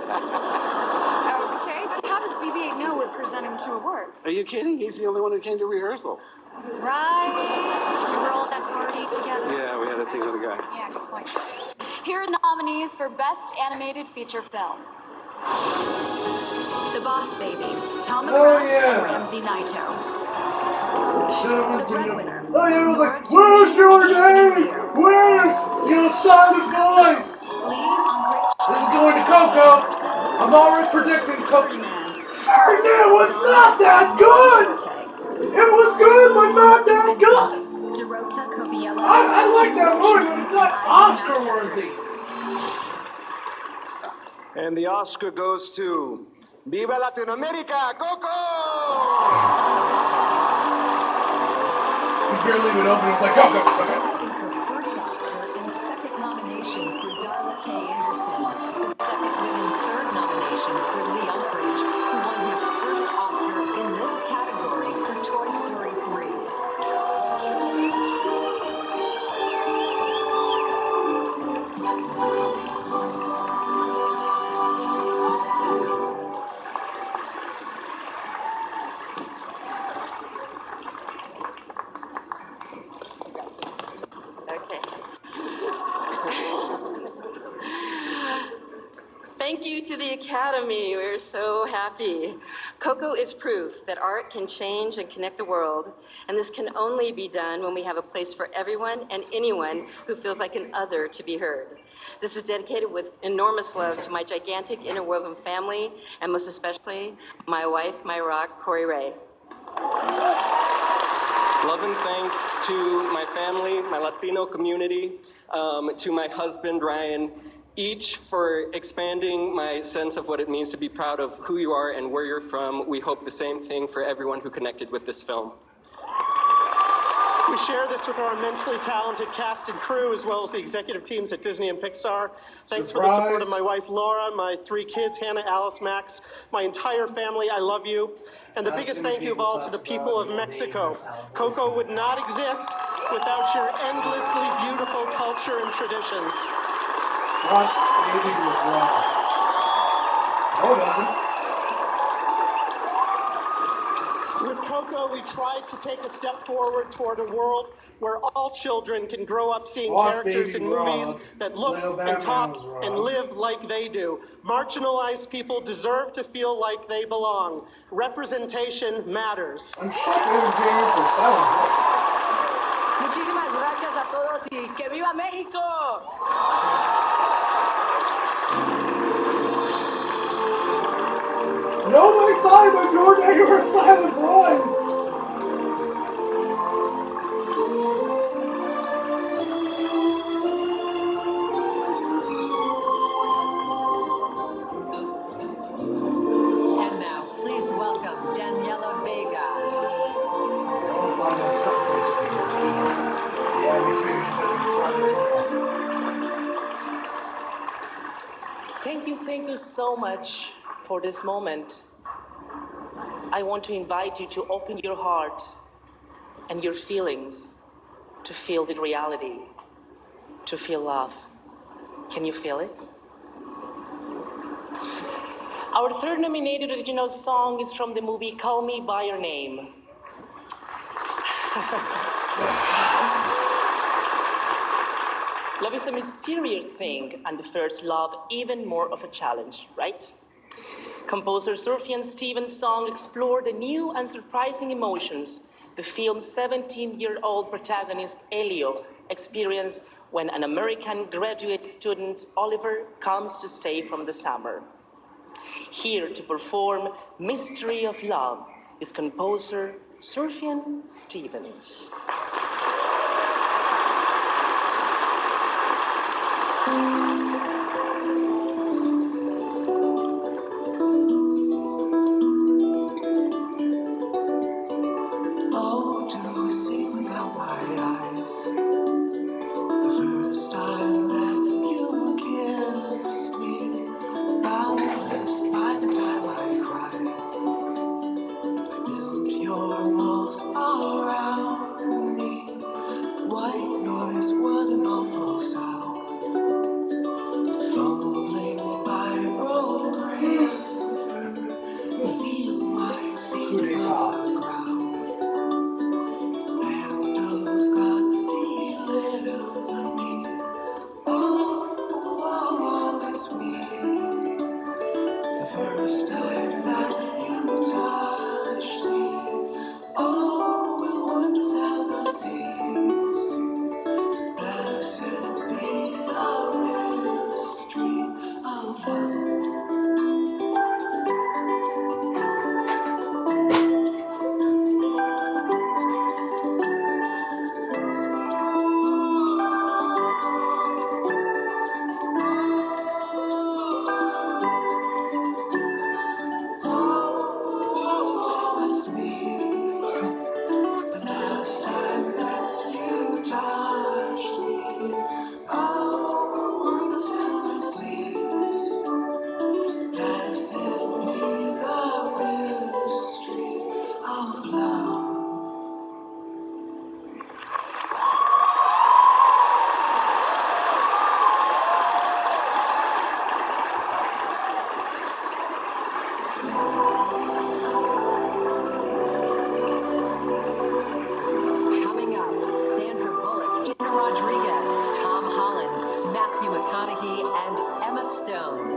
how does BB-8 know we're presenting 2 awards? Are you kidding? He's the only one who came to rehearsal. Right. We were all at that party together. Yeah, we had a thing with a guy. Yeah, good point. Here are the nominees for Best Animated Feature Film. The Boss Baby, Tom McGrath and Ramsey Naito. The Breadwinner. Oh, yeah, it was like, where's your name? Where's your silent voice? This is going to Coco. I'm already predicting Coco. Ferdinand was not that good. It was good, but not that good. Dorota Coviello. I like that movie, but it's not Oscar worthy. And the Oscar goes to Viva Latinoamérica, Coco! You barely even open it, it's like, go, go, go. This is the first Oscar and second nomination for Darla K. Anderson, the second win and third nomination for Lee Unkrich, who won his first Oscar in this category for Toy Story 3. Thank you to the Academy. We're so happy. Coco is proof that art can change and connect the world, and this can only be done when we have a place for everyone and anyone who feels like an other to be heard. This is dedicated with enormous love to my gigantic interwoven family, and most especially my wife, my rock, Corey Ray. Love and thanks to my family, my Latino community, to my husband, Ryan, each for expanding my sense of what it means to be proud of who you are and where you're from. We hope the same thing for everyone who connected with this film. We share this with our immensely talented cast and crew, as well as the executive teams at Disney and Pixar. Thanks for the support of my wife, Laura, my 3 kids, Hannah, Alice, Max, my entire family. I love you. And the biggest thank you of all to the people of Mexico. Coco would not exist without your endlessly beautiful culture and traditions. Ross Baby was wrong. No, it wasn't. With Coco, we tried to take a step forward toward a world where all children can grow up seeing characters in movies that look and talk and live like they do. Marginalized people deserve to feel like they belong. Representation matters. I'm shocked they didn't say it for silent voice. Muchísimas gracias a todos y que viva México. No, my Simon, your name are silent voice. And now, please welcome Daniela Vega. Yeah, me too. Just as in front Thank you so much for this moment. I want to invite you to open your heart and your feelings to feel the reality, to feel love. Can you feel it? Our third nominated original song is from the movie Call Me By Your Name. Love is a mysterious thing, and the first love even more of a challenge, right? Composer Sufjan Stevens' song explored the new and surprising emotions the film's 17-year-old protagonist Elio experienced when an American graduate student, Oliver, comes to stay from the summer. Here to perform Mystery of Love is composer Sufjan Stevens. Oh, do you see without my eyes? The first time that you kissed me, boundless by the time I cried. I built your walls around me. White noise, what an awful sound. Fumbling by Rogue River, feel my feet off the ground. Hand of God, deliver me. Oh, oh, it's me. The first time that you touched me, oh, will wonders ever cease. Blessed be the mystery of love. Oh, it's me. The last time that you touched me, oh, wonders ever cease. Blessed be the mystery of love. Coming up, Sandra Bullock, Gina Rodriguez, Tom Holland, Matthew McConaughey, and Emma Stone.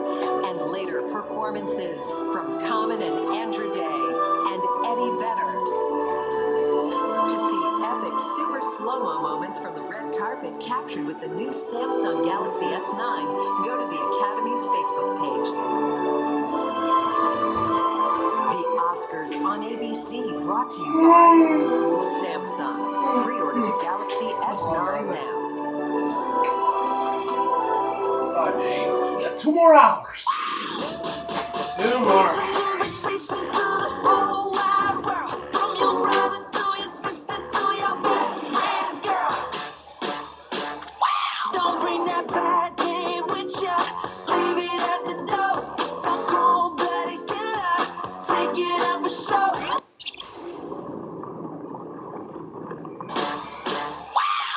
And later, performances from Common and Andrew Day and Eddie Vedder. To see epic super slow-mo moments from the red carpet captured with the new Samsung Galaxy S9, go to the Academy's Facebook page. The Oscars on ABC, brought to you by Samsung. Pre-order the Galaxy S9 now. 5 days. We got 2 more hours. 2 more. Don't bring that bad game with ya. Leave it at the door. Some cold-blooded killer. Take it out for sure.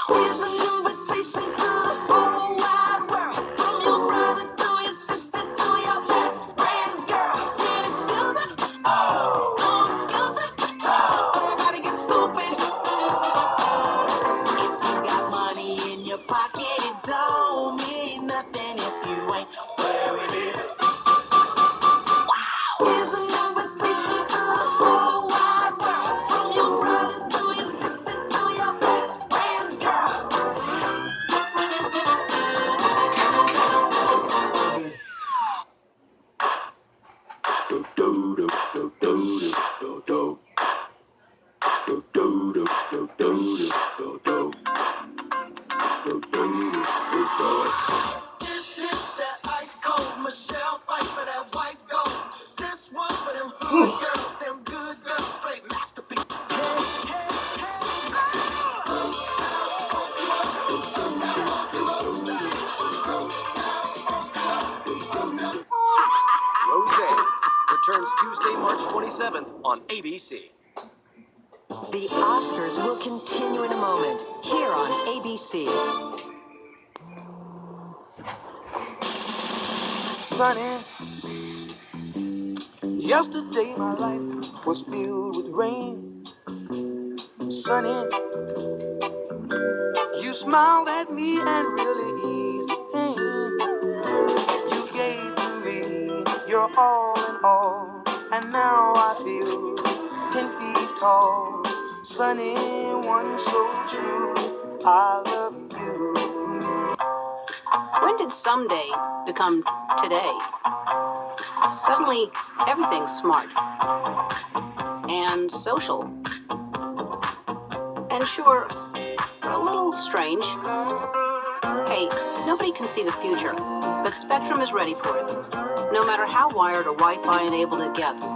Here's an invitation to the whole wide world. From your brother to your sister to your best friend's girl. Can excuse it? Oh, excuse it? Everybody get stupid. If you got money in your pocket, it don't mean nothing if you ain't where it is. Here's an invitation to the whole wide world. From your brother to your sister to your best friend's girl. This is that ice cold Michelle fight for that white gold. This one for them hood girls, them good girls, straight masterpieces. Rose returns Tuesday, March 27th on ABC. The Oscars will continue in a moment here on ABC. Sunny. Yesterday my life was filled with rain. Sunny, you smiled at me and really eased the pain. You gave to me your all in all, and now I feel 10 feet tall. Sunny, one so true, I love you. When did someday become today? Suddenly, everything's smart and social. And sure, a little strange. Hey, nobody can see the future, but Spectrum is ready for it, no matter how wired or Wi-Fi enabled it gets.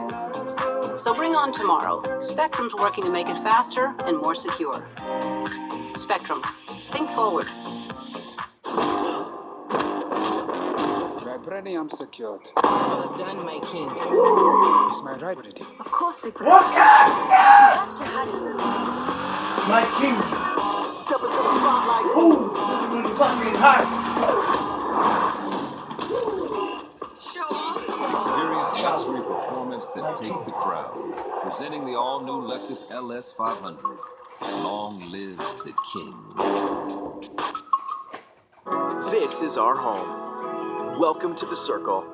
So bring on tomorrow. Spectrum's working to make it faster and more secure. Spectrum, think forward. Vibranium secured. Well done, my king. Is my right ready? Of course, Big Brother. What? My king. Step into the spotlight. Ooh, fucking hot. Experience luxury performance that takes the crowd. Presenting the all-new Lexus LS 500. Long live the king. This is our home. Welcome to the circle.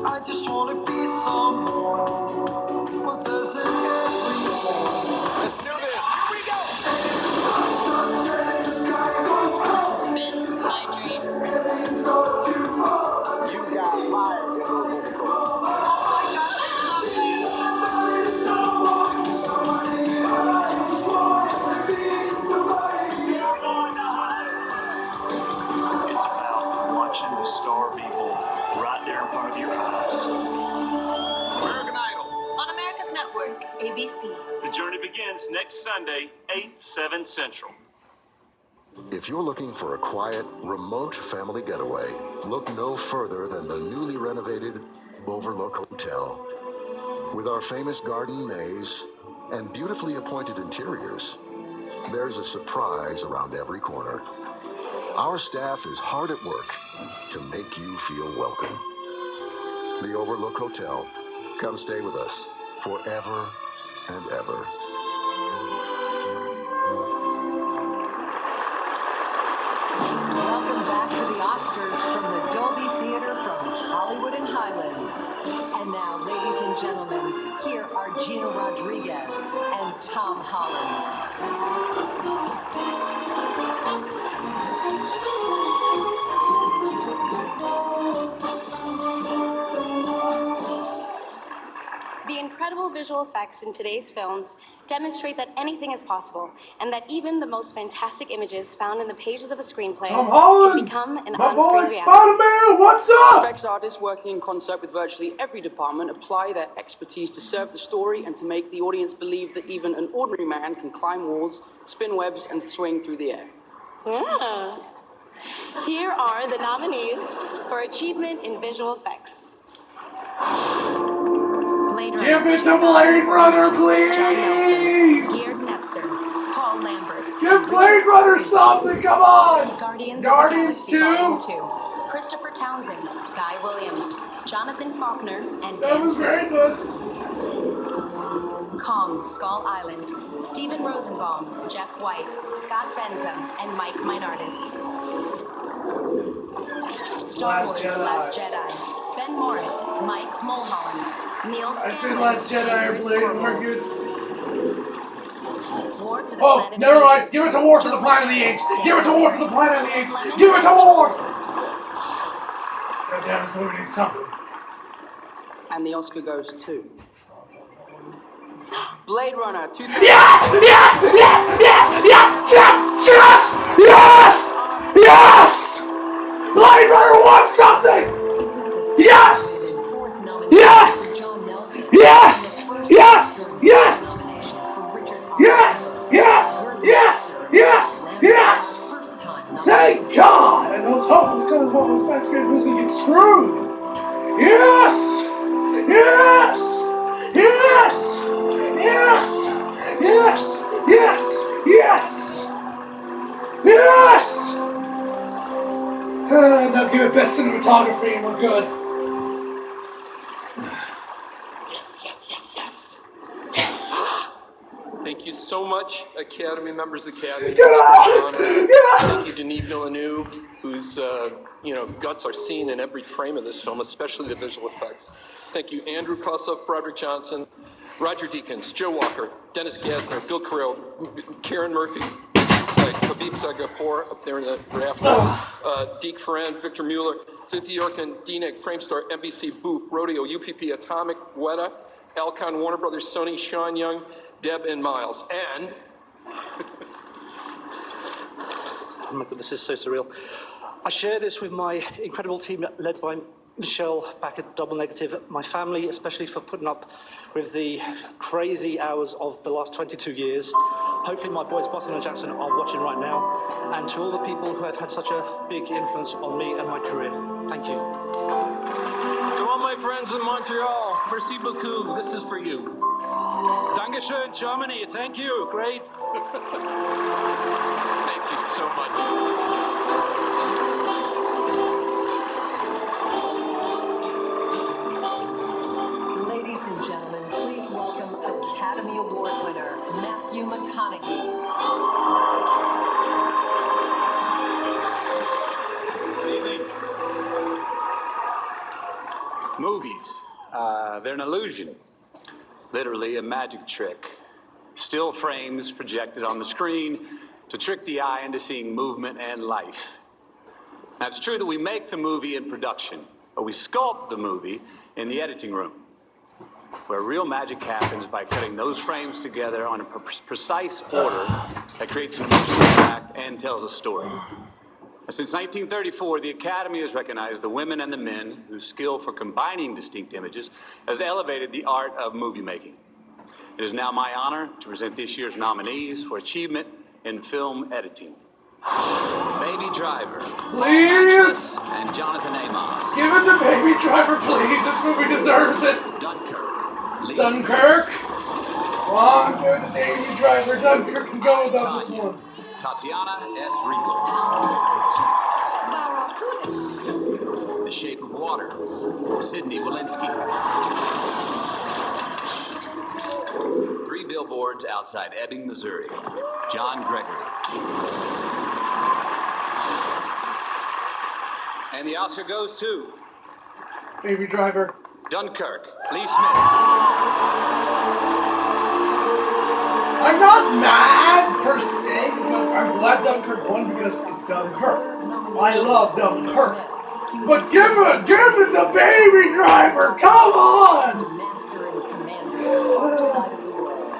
I just wanna be someone who doesn't everyone. Let's do this. Here we go. This has been my dream. You got fired in those vocal cords. It's about watching the star be born right there in front of your eyes. American Idol. On America's Network, ABC. The journey begins next Sunday, 8/7 Central. If you're looking for a quiet, remote family getaway, look no further than the newly renovated Overlook Hotel. With our famous garden maze and beautifully appointed interiors, there's a surprise around every corner. Our staff is hard at work to make you feel welcome. The Overlook Hotel. Come stay with us forever and ever. Welcome back to the Oscars from the Dolby Theater from Hollywood and Highland. And now, ladies and gentlemen, here are Gina Rodriguez and Tom Holland. visual effects in today's films demonstrate that anything is possible, and that even the most fantastic images found in the pages of a screenplay Tom Holland, can become an my boy on-screen reality. Spider-Man, what's up? Effects artists working in concert with virtually every department apply their expertise to serve the story and to make the audience believe that even an ordinary man can climb walls, spin webs, and swing through the air. Yeah. Here are the nominees for achievement in visual effects. Blade Runner. Give it to Blade Runner, please! John Nelson, Gerd Nefzer, Paul Lambert. Give Blade Runner something, come on! Guardians Guardians of the Galaxy 2? Volume 2. Christopher Townsend, Guy Williams, Jonathan Faulkner, and That Dan was great, Soder. bud. Kong, Skull Island, Stephen Rosenbaum, Jeff White, Scott Benza, and Mike Minardis. Star Wars: The Last Jedi, Ben Morris, Mike Mulholland, Neil I said Scanlon, Last Jedi and or Chris Blade Cornwell. Runner good. War for the Oh, Planet never of the mind. Apes. Give it to War for the Planet of the Apes. Give it to War for the Planet of the Apes. Give it to War! God damn, this movie needs something. And the Oscar goes to Blade Runner 2000. Yes! Yes! Yes! Yes! Yes! Yes! Yes! Yes! Yes! Blade Runner won something! Yes! Yes! Yes! Yes! Yes! Yes! Yes! Yes! Yes! Yes! Thank God! And those guys was gonna get screwed! Yes! Yes! Yes! Yes! Yes! Yes! Yes! Yes! Now give it best cinematography and we're good. Thank you so much, Academy members of the Academy. Yeah! Thank you, Denis Villeneuve, whose guts are seen in every frame of this film, especially the visual effects. Thank you, Andrew Kossoff, Broderick Johnson, Roger Deakins, Joe Walker, Dennis Gassner, Bill Carell, Karen Murphy, Khabib Sagapur up there in the rafters, Deke Ferran, Victor Mueller, Cynthia Yorkin, DNEG, Framestar, NBC, Booth, Rodeo, UPP, Atomic, Weta, Alcon, Warner Brothers, Sony, Sean Young, Deb, and Miles. And oh my God, this is so surreal. I share this with my incredible team led by Michelle back at Double Negative, my family, especially for putting up with the crazy hours of the last 22 years. Hopefully my boys Boston and Jackson are watching right now. And to all the people who have had such a big influence on me and my career, thank you. to all my friends in Montreal, merci beaucoup. This is for you. Dankeschön, Germany. Thank you. Great. Thank you so much. Ladies and gentlemen, please welcome Academy Award winner Matthew McConaughey. Good evening. Movies. They're an illusion. Literally a magic trick. Still frames projected on the screen to trick the eye into seeing movement and life. Now, it's true that we make the movie in production, but we sculpt the movie in the editing room, where real magic happens by cutting those frames together on a precise order that creates an emotional impact and tells a story. Since 1934, the Academy has recognized the women and the men whose skill for combining distinct images has elevated the art of movie making. It is now my honor to present this year's nominees for achievement in film editing. Baby Driver. Please! And Jonathan Amos. Give it to Baby Driver, please. This movie deserves it. Dunkirk. Lee Dunkirk. Come on, give it to Baby Driver. Dunkirk can go without this one. Tatiana S. Riegel. The Shape of Water. Sidney Walensky. 3 Billboards Outside Ebbing, Missouri. John Gregory. And the Oscar goes to Baby Driver. Dunkirk. Lee Smith. I'm not mad per se because I'm glad Dunkirk won because it's Dunkirk. I love Dunkirk. But give it to Baby Driver. Come on. other side of the world.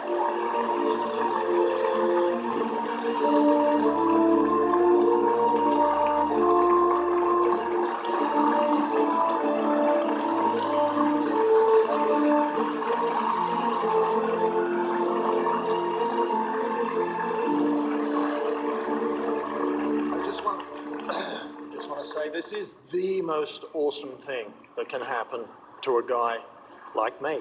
I just want to say this is the most awesome thing that can happen to a guy like me.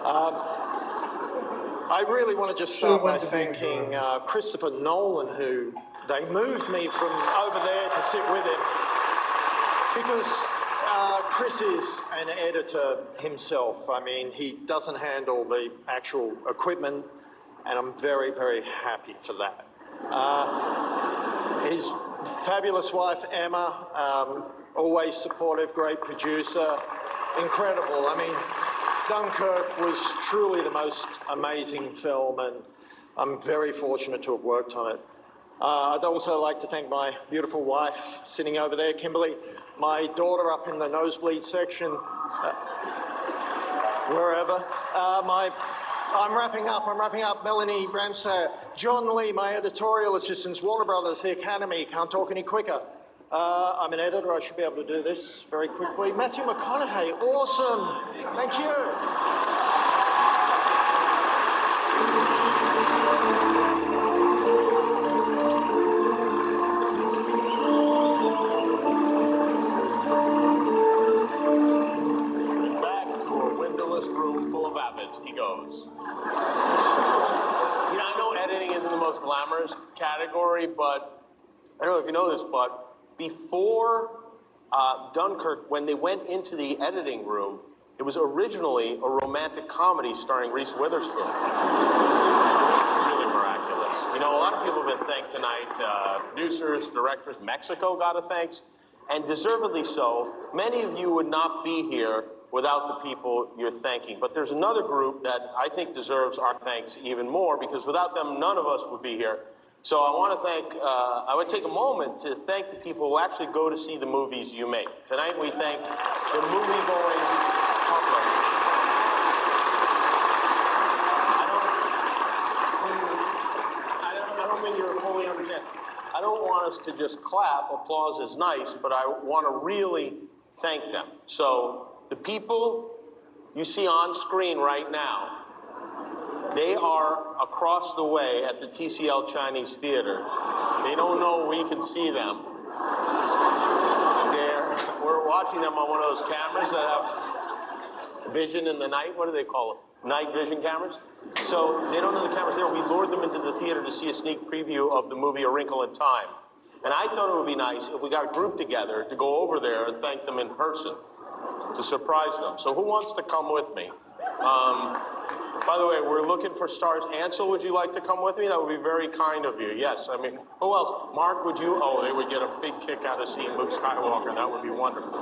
I really want to just start by thanking Christopher Nolan, who they moved me from over there to sit with him, because Chris is an editor himself. I mean, he doesn't handle the actual equipment, and I'm very, very happy for that. His fabulous wife, Emma, always supportive, great producer, incredible. I mean, Dunkirk was truly the most amazing film, and I'm very fortunate to have worked on it. I'd also like to thank my beautiful wife sitting over there, Kimberly, my daughter up in the nosebleed section, wherever. I'm wrapping up. Melanie Ramsayer, John Lee, my editorial assistants, Warner Brothers, the Academy, can't talk any quicker. I'm an editor, I should be able to do this very quickly. Matthew McConaughey, awesome. Thank you. Back to a windowless room full of Abbots he goes. I know editing isn't the most glamorous category, but I don't know if you know this, but before Dunkirk, when they went into the editing room, it was originally a romantic comedy starring Reese Witherspoon. Really miraculous. A lot of people have been thanked tonight. Producers, directors, Mexico got a thanks, and deservedly so. Many of you would not be here without the people you're thanking. But there's another group that I think deserves our thanks even more, because without them, none of us would be here. So I want to take a moment to thank the people who actually go to see the movies you make. Tonight we thank the movie-going public. I don't think you fully understand. I don't want us to just clap. Applause is nice, but I want to really thank them. So the people you see on screen right now, they are across the way at the TCL Chinese Theater. They don't know we can see them. We're watching them on one of those cameras that have vision in the night. What do they call it? Night vision cameras? So they don't know the cameras there. We lured them into the theater to see a sneak preview of the movie A Wrinkle in Time. And I thought it would be nice if we got grouped together to go over there and thank them in person, to surprise them. So who wants to come with me? By the way, we're looking for stars. Ansel, would you like to come with me? That would be very kind of you. Yes, I mean, who else? Mark, would you? Oh, they would get a big kick out of seeing Luke Skywalker. That would be wonderful.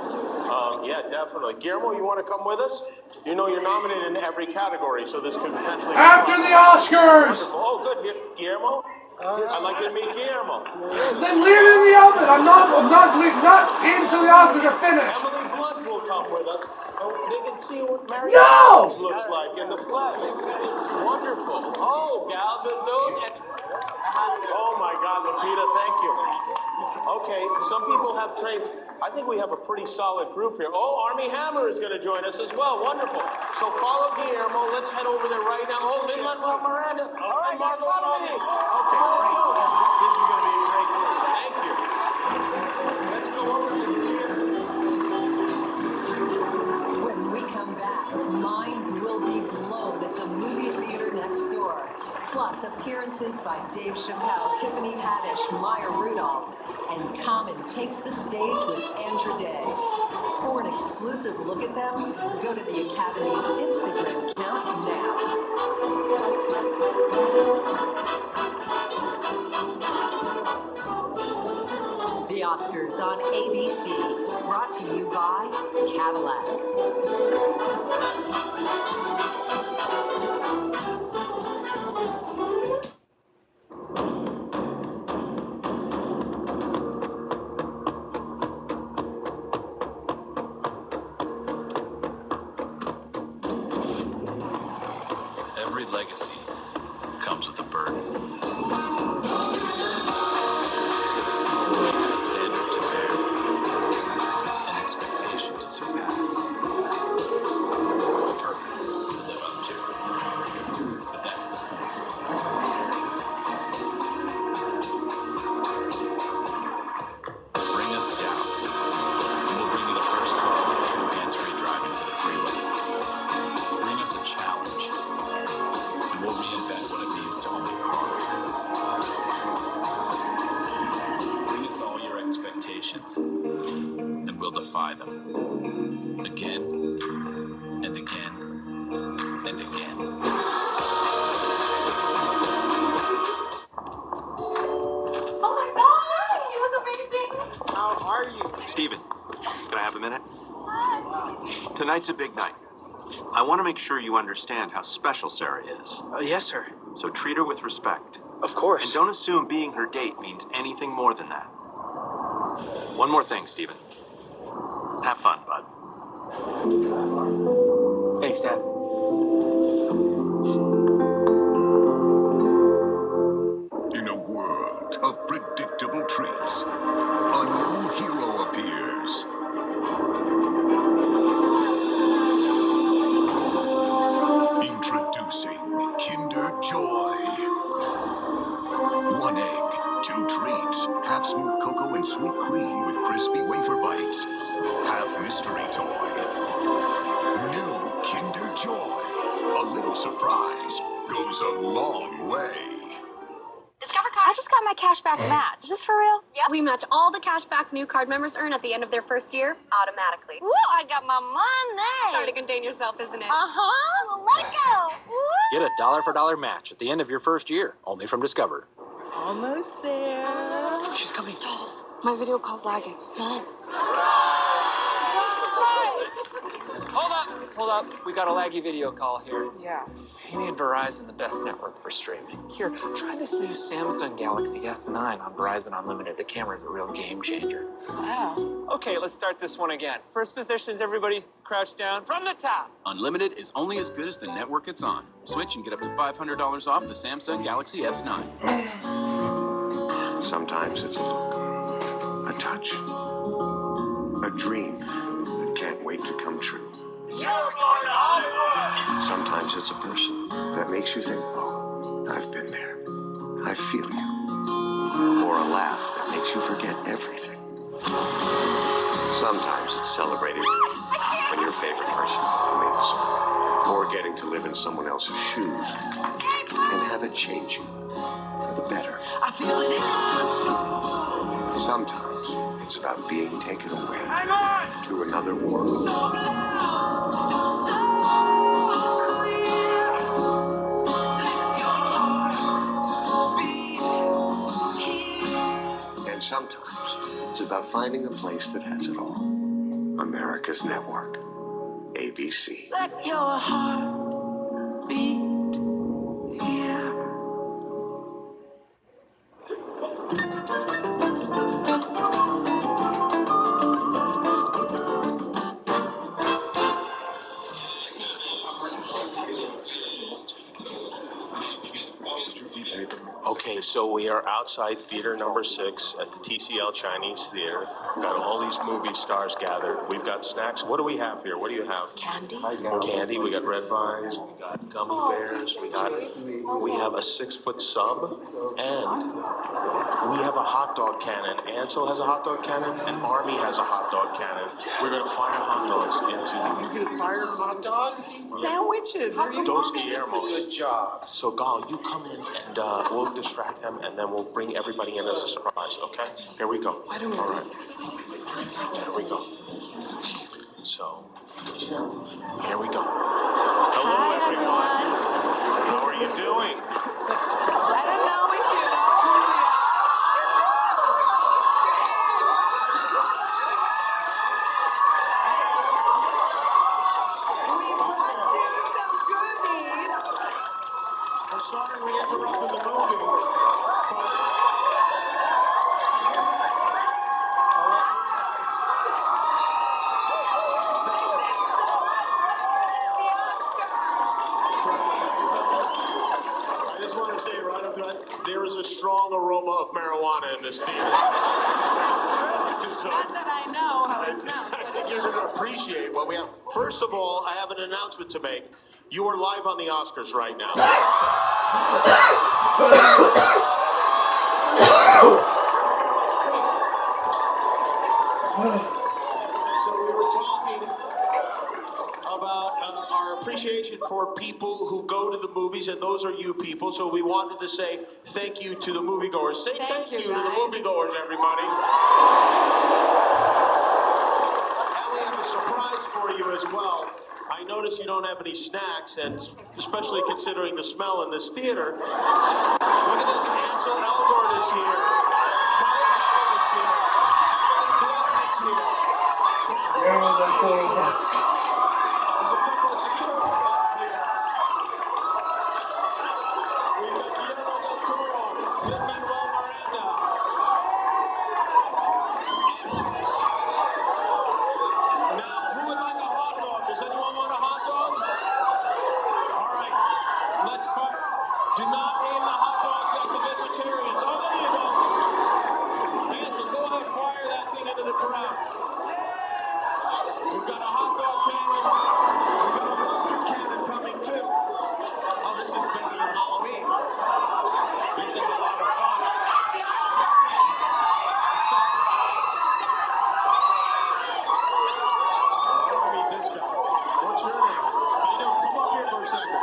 Yeah, definitely. Guillermo, you want to come with us? You're nominated in every category, so this could potentially... After the Oscars! Wonderful. Oh, good. Guillermo? I'd like you to meet Guillermo. Then leave it in the oven. I'm not until the Oscars are finished. Emily Blunt will come with us. They can see what Mary No! Poppins looks like in the flesh. Wonderful. Oh, Gal Gadot. Oh my God, Lupita, thank you. Okay, some people have trains. I think we have a pretty solid group here. Oh, Armie Hammer is going to join us as well. Wonderful. So follow Guillermo. Let's head over there right now. Oh, Lin-Manuel Miranda. All right, Margot Robbie. Okay, let's go. This is going to be a great group. Thank you. Let's go over to the theater. When we come back, minds will be blown at the movie theater next door. Plus, appearances by Dave Chappelle, Tiffany Haddish, Maya Rudolph, and Common takes the stage with Andra Day. For an exclusive look at them, go to the Academy's Instagram account now. The Oscars on ABC, brought to you by Cadillac. legacy comes with a burden. A standard to bear, an expectation to surpass, a purpose to live up to. But that's the point. Bring us down, and we'll bring you the first car with true hands-free driving for the freeway. Bring us a challenge, and we'll reinvent what it means to own a car. Bring us all your expectations, and we'll defy them. Again, and again, and again. Oh my gosh, she was amazing. How are you? Steven, can I have a minute? Tonight's a big night. I want to make sure you understand how special Sarah is. Yes, sir. So treat her with respect. Of course. And don't assume being her date means anything more than that. One more thing, Steven. Have fun, bud. Thanks, Dad. In a world of predictable treats, a new hero appears. Introducing Kinder Joy. One egg, two treats, half smooth cocoa and sweet cream with crispy wafer bites. Half mystery toy. New Kinder Joy. A little surprise goes a long way. I just got my cashback match. Is this for real? Yep. We match all the cashback new card members earn at the end of their first year automatically. Woo, I got my money. It's hard to contain yourself, isn't it? Uh-huh. Let it go. Woo. Get a $1 for $1 match at the end of your first year, only from Discover. Almost there. She's coming. My video call's lagging. Hold up. We got a laggy video call here. Yeah. You need Verizon, the best network for streaming. Here, try this new Samsung Galaxy S9 on Verizon Unlimited. The camera's a real game changer. Wow. Okay, let's start this one again. First positions, everybody crouch down from the top. Unlimited is only as good as the network it's on. Switch and get up to $500 off the Samsung Galaxy S9. Sometimes it's a look, a touch, a dream that can't wait to come true. Sometimes it's a person that makes you think, oh, I've been there. I feel you. Or a laugh that makes you forget everything. Sometimes it's celebrating when your favorite person wins. Or getting to live in someone else's shoes and have it change you for the better. I feel it. Sometimes it's about being taken away to another world. And sometimes it's about finding a place that has it all. America's network, ABC. Let your heart beat here. Okay, so we are outside theater number 6 at the TCL Chinese Theater. Got all these movie stars gathered. We've got snacks. What do we have here? What do you have? Candy. Candy. We got red vines. We got gummy bears. We have a 6-foot sub, and we have a hot dog cannon. Ansel has a hot dog cannon, and Army has a hot dog cannon. We're gonna fire hot dogs into you. You fired hot dogs? Sandwiches. Dos Guillermos. Good job. So, Gal, you come in and we'll distract them, and then we'll bring everybody in as a surprise, okay? Here we go. All right. Here we go. So, here we go. Hello, everyone. How are you doing? Let her know if you know who we are. We brought you some goodies. I'm sorry we interrupted the movie. strong aroma of marijuana in this theater. So, Not that I know how it smells. I think you're going to appreciate what we have. First of all, I have an announcement to make. You are live on the Oscars right now. So we were talking about our appreciation for people who go to the movies, and those are you people. So we wanted to say thank you to the moviegoers. Say thank you to the moviegoers, everybody. And we have a surprise for you as well. I notice you don't have any snacks, and especially considering the smell in this theater. Look at this. Ansel Elgort is here. Michael is here. Glenn is here. Yeah, that boy wants. There's a couple of security guards here. We've got Guillermo del Toro, Lin-Manuel Miranda. Now, who would like a hot dog? Does anyone want a hot dog? All right, let's fire. Do not aim the hot dogs at the vegetarians. Oh, there you go. Hanson, go ahead, fire that thing into the crowd. We've got a hot dog cannon. We've got a mustard cannon coming too. Oh, this is better than Halloween. This is a lot of fun. I want to meet this guy. What's your name? How you doing? Come up here for a second.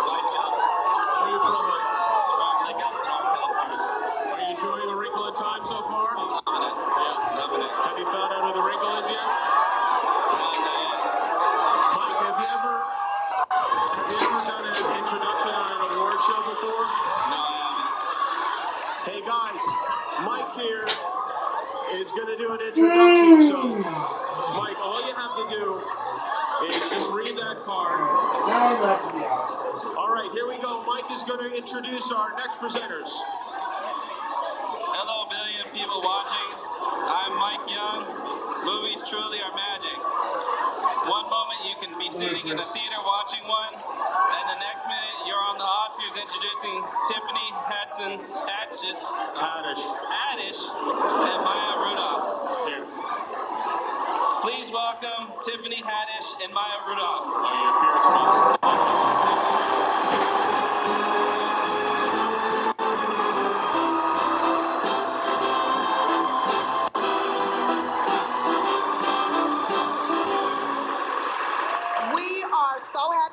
Where are you from, Mike? Are you enjoying A Wrinkle in Time so far? Have you found out who the wrinkle is yet? Mike, have you ever done an introduction on an award show before? No, I haven't. Hey guys, Mike here is going to do an introduction. So, Mike, all you have to do is just read that card. Now I'm left to the Oscars. All right, here we go. Mike is going to introduce our next presenters. Hello, billion people watching. I'm Mike Young. Movies truly are magic. One moment you can be sitting in a theater watching one, and the next minute you're on the Oscars introducing Tiffany Haddish and Maya Rudolph. Here. Please welcome Tiffany Haddish and Maya Rudolph. Oh, your appearance fees.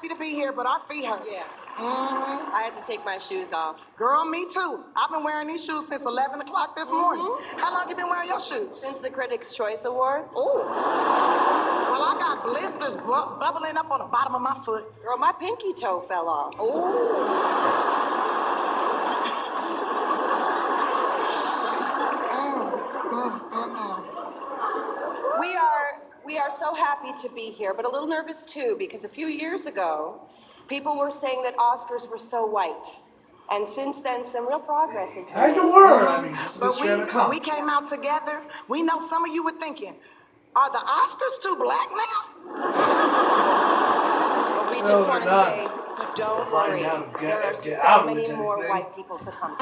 To be here, but our feet hurt. Yeah. Mm-hmm. I had to take my shoes off. Girl, me too. I've been wearing these shoes since 11 o'clock this morning. How long you been wearing your shoes? Since the Critics' Choice Awards. Ooh. Well, I got blisters bubbling up on the bottom of my foot. Girl, my pinky toe fell off. We are so happy to be here, but a little nervous too, because a few years ago, people were saying that Oscars were so white. And since then, some real progress has been made. Kind of were. I mean, just But a we came out together. We know some of you were thinking, are the Oscars too black now? But we just want to say, don't worry. There are so many more white people to come.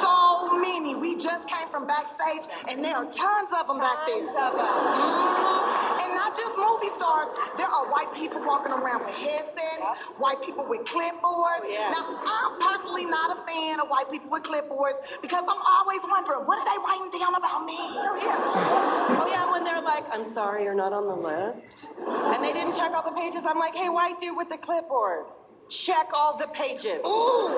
So many. We just came from backstage, and there are tons of them back there. And not just movie stars. There are white people walking around with headsets, white people with clipboards. Now, I'm personally not a fan of white people with clipboards because I'm always wondering, what are they writing down about me? Oh yeah, when they're like, I'm sorry, you're not on the list. And they didn't check all the pages. I'm like, hey, white dude with the clipboard, check all the pages. Ooh.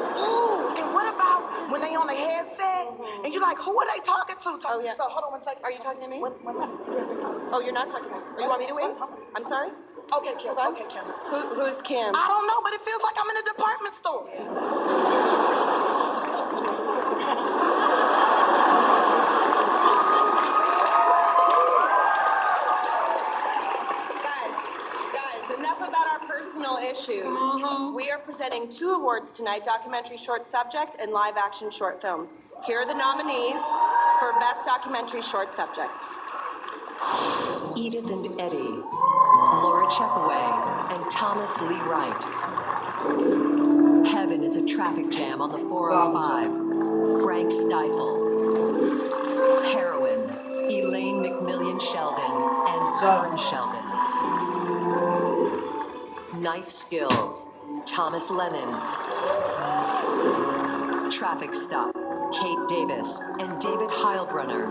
And what about when they on the headset and you're like, who are they talking to? Oh yeah. So hold on one second. Are you talking to me? Oh, you're not talking to me. Oh, you want me to wait? I'm sorry? Okay, Kim. Okay, Kim. Who's Kim? I don't know, but it feels like I'm in a department store. Guys, enough about our personal issues. We are presenting 2 awards tonight, documentary short subject and live action short film. Here are the nominees for Best Documentary Short Subject. Edith and Eddie, Laura Checkaway, and Thomas Lee Wright. Heaven is a traffic jam on the 405. Frank Stifle. Heroin, Elaine McMillian Sheldon and Kern Sheldon. Knife Skills, Thomas Lennon. Traffic Stop, Kate Davis and David Heilbrunner.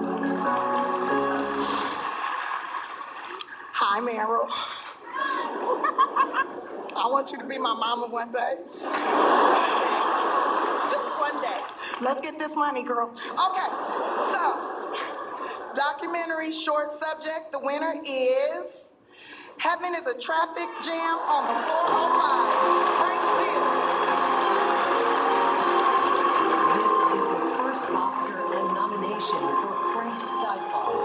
Hi, Meryl. I want you to be my mama one day. Just one day. Let's get this money, girl. Okay, so, documentary short subject, the winner is Heaven is a Traffic Jam on the 405. Frank Steele. This is the first Oscar and nomination for Frank Stifle.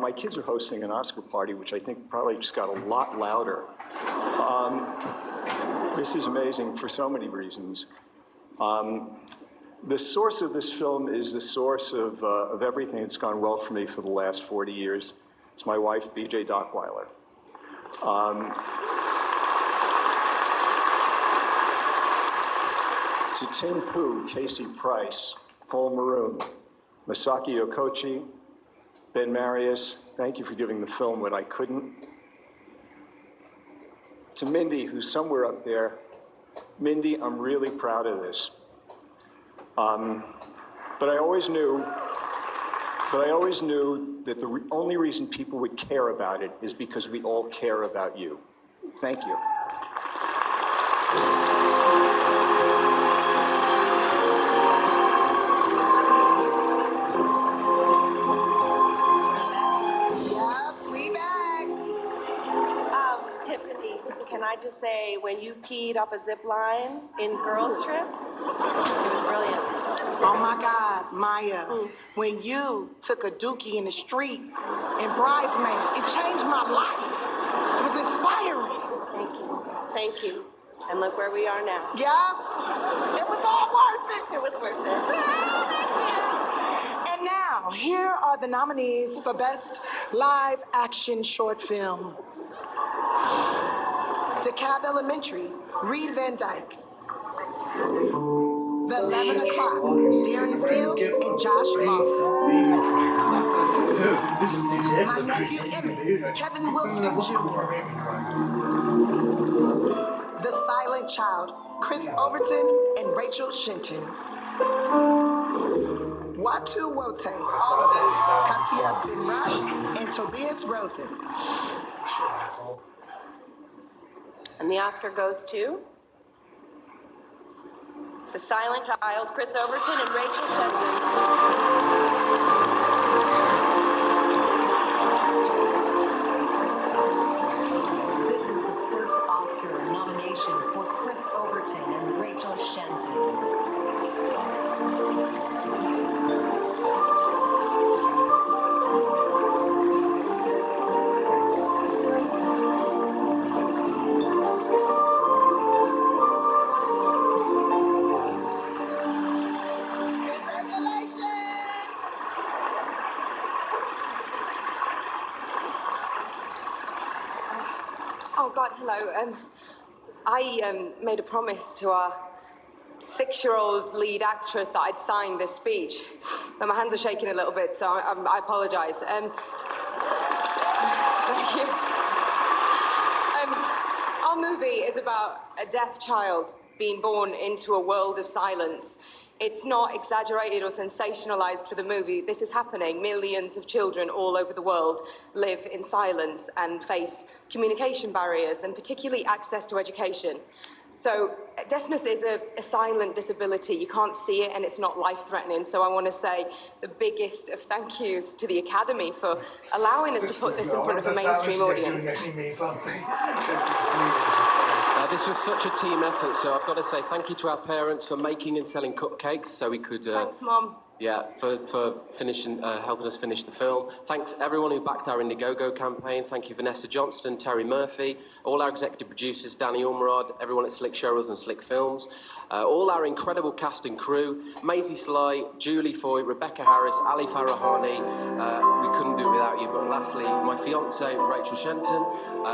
My kids are hosting an Oscar party, which I think probably just got a lot louder. This is amazing for so many reasons. The source of this film is the source of everything that's gone well for me for the last 40 years. It's my wife, B.J. Dockweiler. To Tim Pooh, Casey Price, Paul Maroon, Masaki Okochi, Ben Marius, thank you for giving the film what I couldn't. To Mindy, who's somewhere up there, Mindy, I'm really proud of this. But I always knew that the only reason people would care about it is because we all care about you. Thank you. Can I just say, when you keyed off a zip line in Girls Trip, it was brilliant. Oh my God, Maya, when you took a dookie in the street in Bridesmaid, it changed my life. It was inspiring. Thank you. Thank you. And look where we are now. Yeah, it was all worth it. It was worth it. And now, here are the nominees for Best Live Action Short Film. DeKalb Elementary, Reed Van Dyke. The 11 O'Clock, Darren Field and Josh Lawson. My Nephew Emmett, Kevin Wilson Jr. The Silent Child, Chris Overton and Rachel Shenton. Watu Wote, all of us, Katia Benrai and Tobias Rosen. And the Oscar goes to The Silent Child, Chris Overton and Rachel Shenton. This is the first Oscar nomination for Chris Overton and Rachel Shenton. Oh, God, hello. I made a promise to our 6-year-old lead actress that I'd sign this speech. But my hands are shaking a little bit, so I apologize. Thank you. Our movie is about a deaf child being born into a world of silence. It's not exaggerated or sensationalized for the movie. This is happening. Millions of children all over the world live in silence and face communication barriers, and particularly access to education. So deafness is a silent disability. You can't see it and it's not life-threatening. So I want to say the biggest of thank yous to the Academy for allowing us to put this in front of a mainstream audience. This was such a team effort, so I've got to say thank you to our parents for making and selling cupcakes so we could... Thanks, Mum. Yeah, for finishing, helping us finish the film. Thanks everyone who backed our Indiegogo campaign. Thank you Vanessa Johnston, Terry Murphy, all our executive producers, Danny Ormerod, everyone at Slick Showers and Slick Films, all our incredible cast and crew, Maisie Sly, Julie Foy, Rebecca Harris, Ali Farahani. We couldn't do it without you. But lastly, my fiance Rachel Shenton.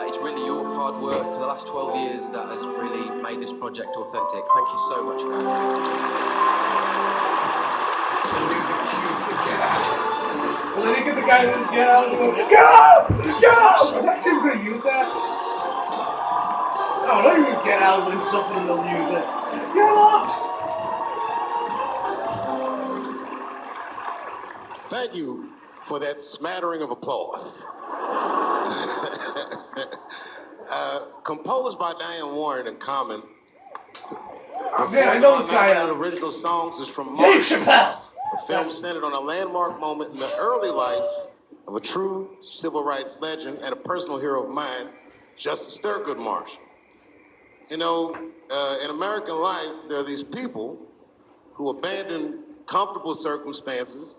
It's really your hard work for the last 12 years that has really made this project authentic. Thank you so much, guys. Well, they didn't get the guy to get out. Get out! Get out! I'm not even gonna use that. No, don't even get out when something they'll use it. Get out! Thank you for that smattering of applause. Composed by Diane Warren and Common. Man, I know this guy. The original songs is from Dave Chappelle. A film centered on a landmark moment in the early life of a true civil rights legend and a personal hero of mine, Justice Thurgood Marshall. You know, in American life, there are these people who abandon comfortable circumstances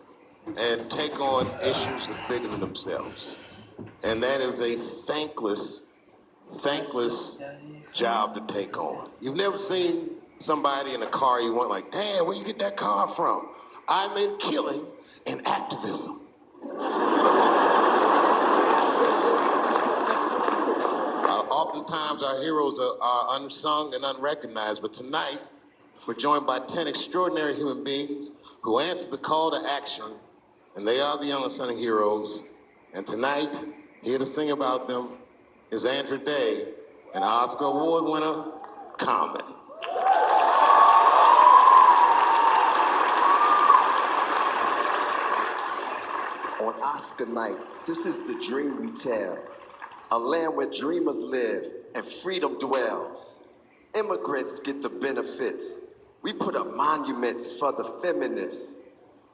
and take on issues that are bigger than themselves. And that is a thankless job to take on. You've never seen somebody in a car you want like, damn, where you get that car from? I made killing in activism. Oftentimes our heroes are unsung and unrecognized, but tonight we're joined by 10 extraordinary human beings who answered the call to action, and they are the unsung heroes. And tonight, here to sing about them is Andra Day, an Oscar Award winner, Common. On Oscar night, this is the dream we tell. A land where dreamers live and freedom dwells. Immigrants get the benefits. We put up monuments for the feminists.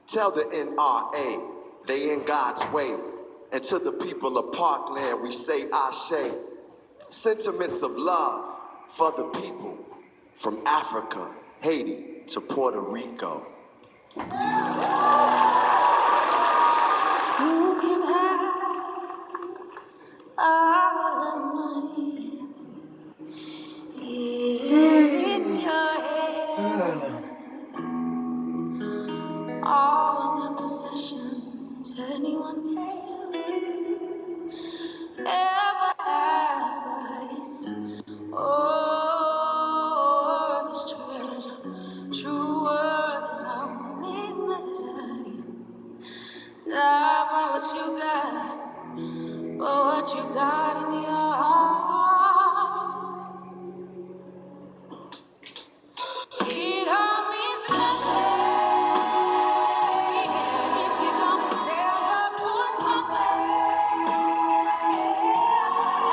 Tell the NRA they in God's way. And to the people of Parkland, we say Ashe. Sentiments of love for the people from Africa, Haiti to Puerto Rico. You can have all the money in your head, all the possessions anyone can ever have is this treasure. True worth is only measured not by what you got, but what you got in your heart. It all means nothing if you don't stand up for something.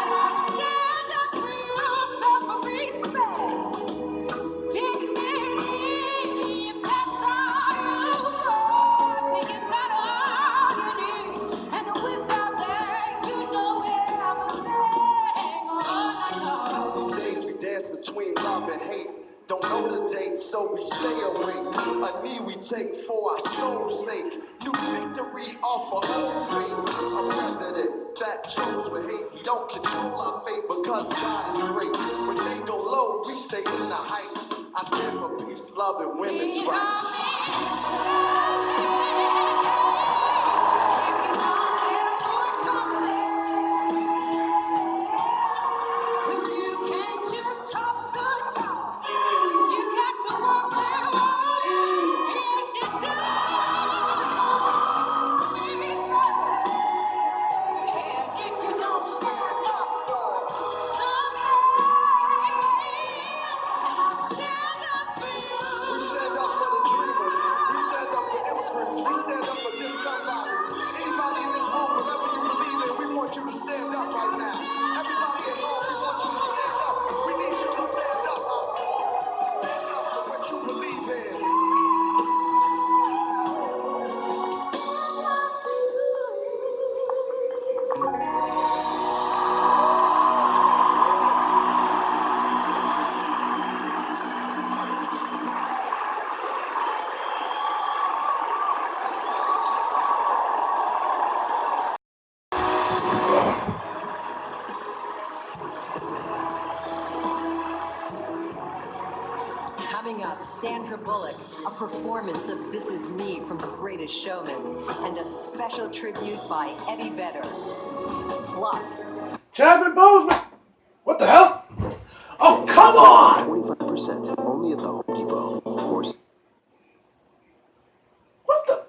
And I stand up for you, self-respect, dignity, if that's all you want. You got all you need, and without that, you know everything. These days we dance between love and hate. Don't know the date, so we stay awake. A knee we take for our soul's sake. New victory off our own faith. A president that chose with hate. He don't control our fate because God is great. When they go low, we stay in the heights. I stand for peace, love, and women's rights. We stand up for the dreamers. We stand up for immigrants. We Sandra Bullock, a performance of This Is Me from The Greatest Showman, and a special tribute by Eddie Vedder. Plus, Chadwick Boseman! What the hell? Oh, come on! 25% only at the Home Depot. Or What the?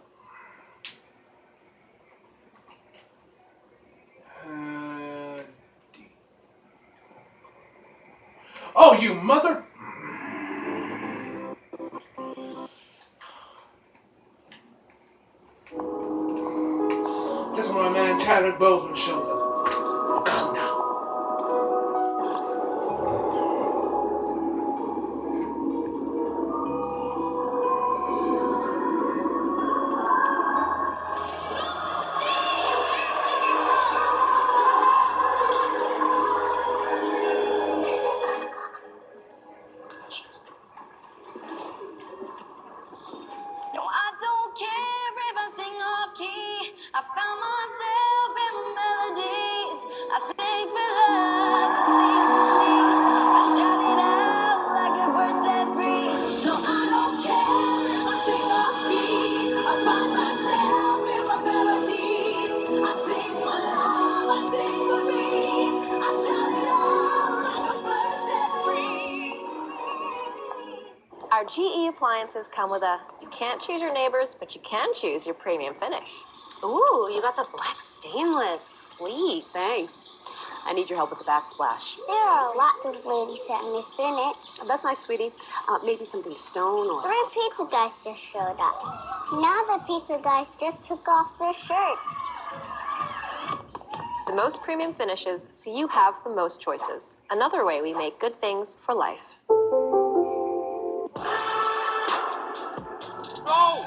Oh, you mother! Just when my man Chadwick Boseman shows up. Oh, come now. No, I don't care if I sing off key. I found myself in my melodies. I sing for love, the symphony. I shout it out like a bird set free. No, I don't care if I sing off key. I find myself in my melodies. I sing for love, I sing for me. I shout it out like a bird set free. Our GE appliances come with a, you can't choose your neighbors, but you can choose your premium finish. Ooh, you got the black stainless. Sweet, thanks. I need your help with the backsplash. There are lots of ladies that miss minutes. That's nice, sweetie. Maybe something stone or... 3 pizza guys just showed up. Now the pizza guys just took off their shirts. The most premium finishes, so you have the most choices. Another way we make good things for life. Go!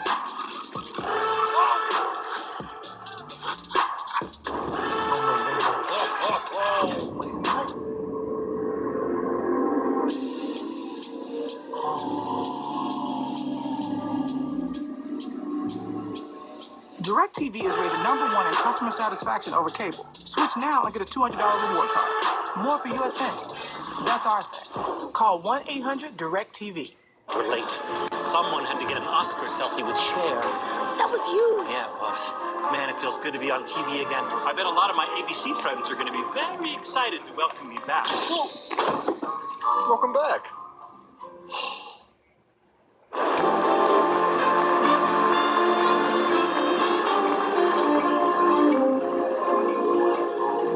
DirecTV is rated #1 in customer satisfaction over cable. Switch now and get a $200 reward card. More for you at thing. That's our thing. Call 1-800-DirecTV. We're late. Someone had to get an Oscar selfie with Cher. That was you. Yeah, it was. Man, it feels good to be on TV again. I bet a lot of my ABC friends are going to be very excited to welcome me back. welcome back.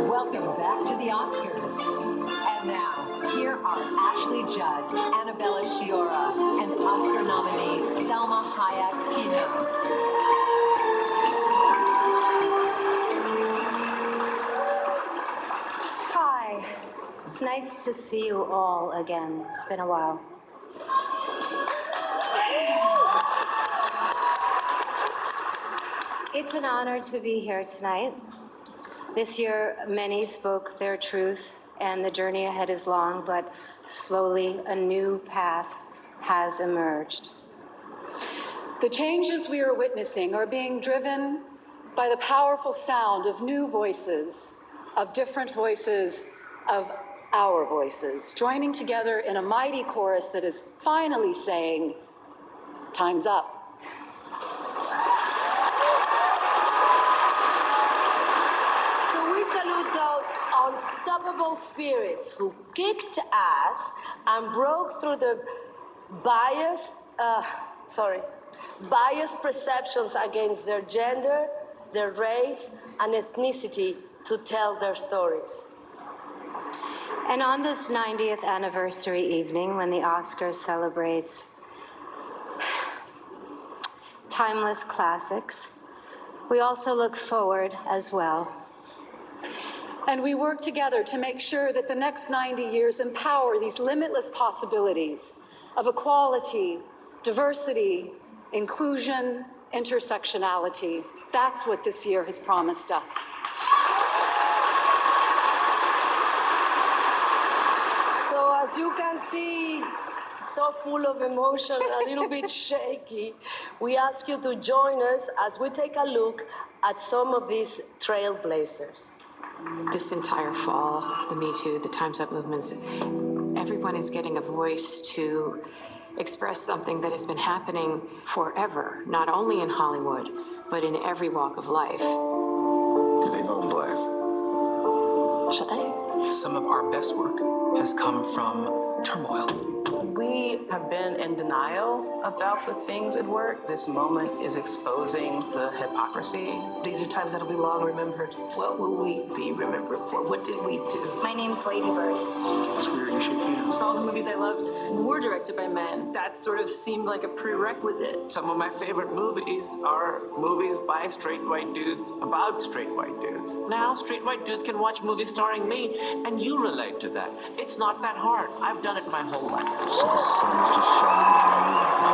welcome back to the Oscars. And now, here are Ashley Judd, Annabella Sciorra, and Oscar nominee Selma Hayek Pino. Hi. It's nice to see you all again. It's been a while. It's an honor to be here tonight. This year, many spoke their truth, and the journey ahead is long, but slowly a new path has emerged. The changes we are witnessing are being driven by the powerful sound of new voices, of different voices, of our voices, joining together in a mighty chorus that is finally saying, time's up. So we salute those unstoppable spirits who kicked ass and broke through the biased perceptions against their gender, their race, and ethnicity to tell their stories. And on this 90th anniversary evening, when the Oscars celebrates timeless classics, we also look forward as well. And we work together to make sure that the next 90 years empower these limitless possibilities of equality, diversity, inclusion, intersectionality. That's what this year has promised us. So as you can see, so full of emotion, a little bit shaky, we ask you to join us as we take a look at some of these trailblazers. This entire fall, the Me Too, the Time's Up movements, everyone is getting a voice to express something that has been happening forever, not only in Hollywood, but in every walk of life. Do they go black? Should they? Some of our best work has come from turmoil. We have been in denial about the things at work. This moment is exposing the hypocrisy. These are times that'll be long remembered. What will we be remembered for? What did we do? My name's Lady Bird. It's weird you shake hands. All the movies I loved were directed by men. That sort of seemed like a prerequisite. Some of my favorite movies are movies by straight white dudes about straight white dudes. Now straight white dudes can watch movies starring me, and you relate to that. It's not that hard. I've done it my whole life. So the sun is just shining on you.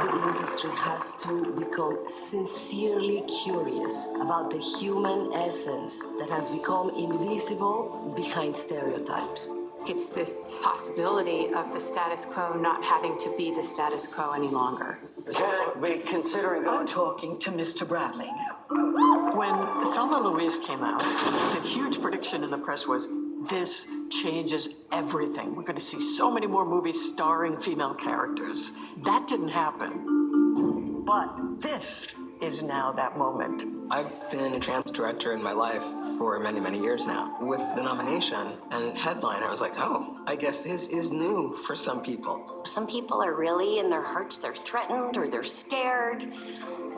The industry has to become sincerely curious about the human essence that has become invisible behind stereotypes. It's this possibility of the status quo not having to be the status quo any longer. Can we considering I'm talking to Mr. Bradley now. When Thelma and Louise came out, the huge prediction in the press was, this changes everything. We're going to see so many more movies starring female characters. That didn't happen. But this is now that moment. I've been a trans director in my life for many, many years now. With the nomination and headline, I was like, oh, I guess this is new for some people. Some people are really in their hearts, they're threatened or they're scared.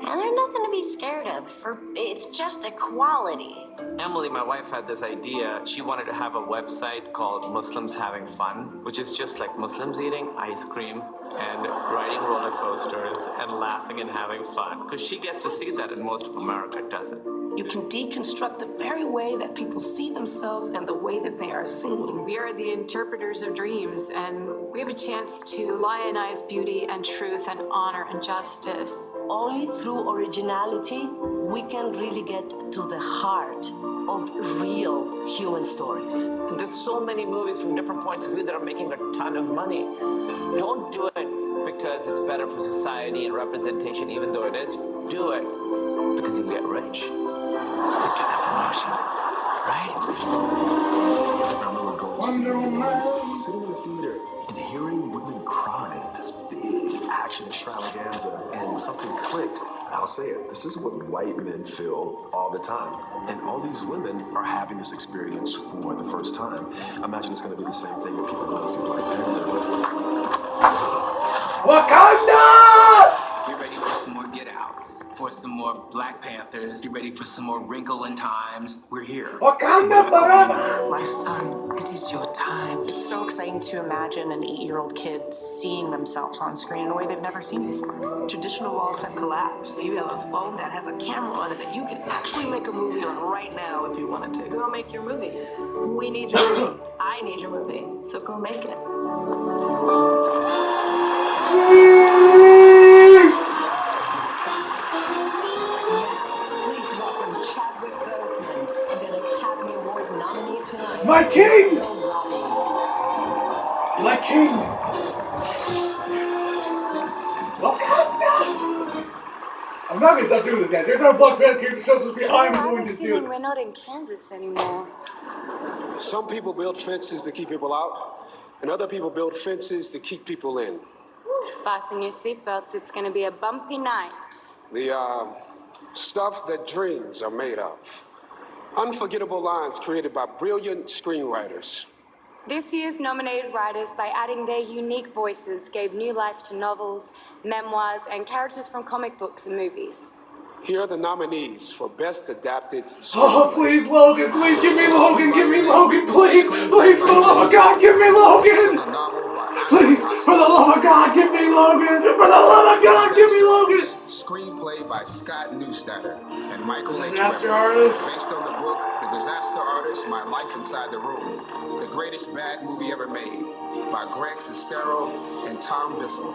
And there's nothing to be scared of. It's just equality. Emily, my wife, had this idea. She wanted to have a website called Muslims Having Fun, which is just like Muslims eating ice cream and riding roller coasters and laughing and having fun. Because she gets to see that and most of America doesn't. You can deconstruct the very way that people see themselves and the way that they are seen. We are the interpreters of dreams, and we have a chance to lionize beauty and truth and honor and justice. Only through originality, we can really get to the heart of real human stories. There's so many movies from different points of view that are making a ton of money. Don't do it because it's better for society and representation, even though it is. Do it because you'll get rich. You get that promotion, right? I remember going sitting in the theater and hearing women cry in this big action extravaganza, and something clicked. I'll say it. This is what white men feel all the time. And all these women are having this experience for the first time. I imagine it's going to be the same thing when people go and see Black Panther. Wakanda! Get ready for some more Get Outs, for some more Black Panthers. Get ready for some more Wrinkle in Times. We're here. Wakanda forever! My son, it is your time. It's so exciting to imagine an 8-year-old kid seeing themselves on screen in a way they've never seen before. Traditional walls have collapsed. You have a phone that has a camera on it that you can actually make a movie on right now if you wanted to. Go make your movie. We need your movie. I need your movie. So go make it. Please welcome Chadwick Boseman, and an Academy Award nominee tonight. My king! Robbie. My king! Wakanda! I'm not gonna stop doing this, guys. Every time Black Panther character shows up, I'm going to do We're this. not in Kansas anymore. Some people build fences to keep people out, and other people build fences to keep people in. Fasten your seatbelts. It's going to be a bumpy night. The stuff that dreams are made of. Unforgettable lines created by brilliant screenwriters. This year's nominated writers, by adding their unique voices, gave new life to novels, memoirs, and characters from comic books and movies. Here are the nominees for Best Adapted Oh, please, Logan, please give me Logan, please, please, for the love of God, give me Logan! Please, for the love of God, give me Logan! For the love of God, give me Logan! Screenplay by Scott Neustadter and Michael H. Disaster Weber, Artist. based on the book The Disaster Artist, My Life Inside the Room, the greatest bad movie ever made, by Greg Sestero and Tom Bissell.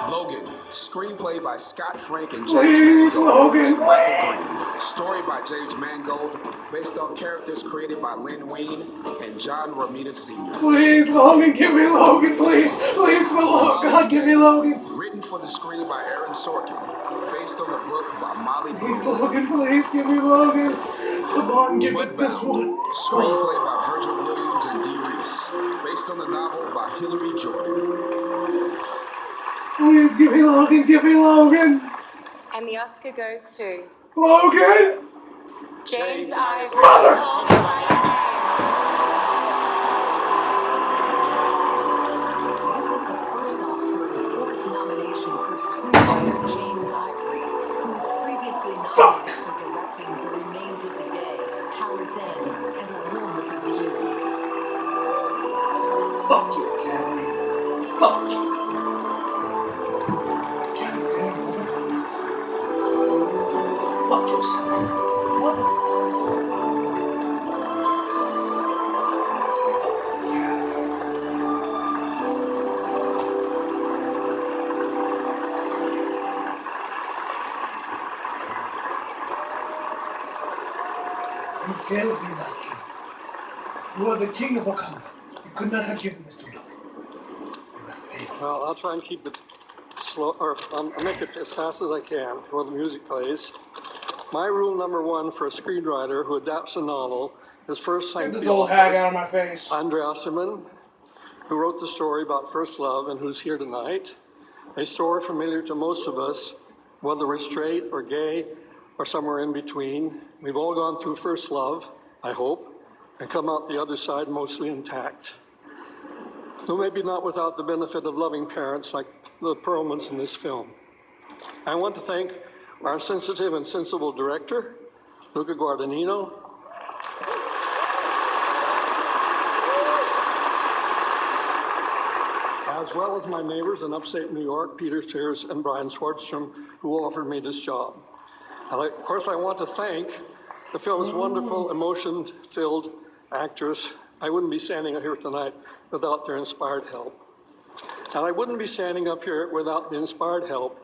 Logan, screenplay by Scott Frank and James Please, Mangold. Logan, please! Story by James Mangold, based on characters created by Lynn Wein and John Romita Sr. Please, Logan, give me Logan, please! Please, for the love of God, give me Logan! Written for the screen by Aaron Sorkin, based on the book by Molly Please, Bloom. Logan, please, give me Logan! Come on, give me this one! Screenplay by Virgil Williams and Dee Reese, based on the novel by Hilary Jordan. Please give me Logan, give me Logan. And the Oscar goes to Logan! James Ivory. This is the first Oscar and fourth nomination for screenwriter James Ivory, who was previously nominated for directing The Remains of the Day, Howard's End, and A Room with a View. Fuck you, Academy. Fuck you. Goddamn motherfuckers. Fuck yourself. You failed me, my king. You are the king of Wakanda. You could not have given this to me. Well, I'll try and keep it slow, or I'll make it as fast as I can while the music plays. My rule number one for a screenwriter who adapts a novel is first thank Get this the old author, hag out of my face. Andre Osserman, who wrote the story about first love and who's here tonight. A story familiar to most of us, whether we're straight or gay or somewhere in between. We've all gone through first love, I hope, and come out the other side mostly intact. Though maybe not without the benefit of loving parents like the Perlmans in this film. I want to thank our sensitive and sensible director, Luca Guadagnino, as well as my neighbors in upstate New York, Peter Sears and Brian Schwartzstrom, who offered me this job. And of course, I want to thank the film's wonderful, emotion-filled actors. I wouldn't be standing up here tonight without their inspired help. And I wouldn't be standing up here without the inspired help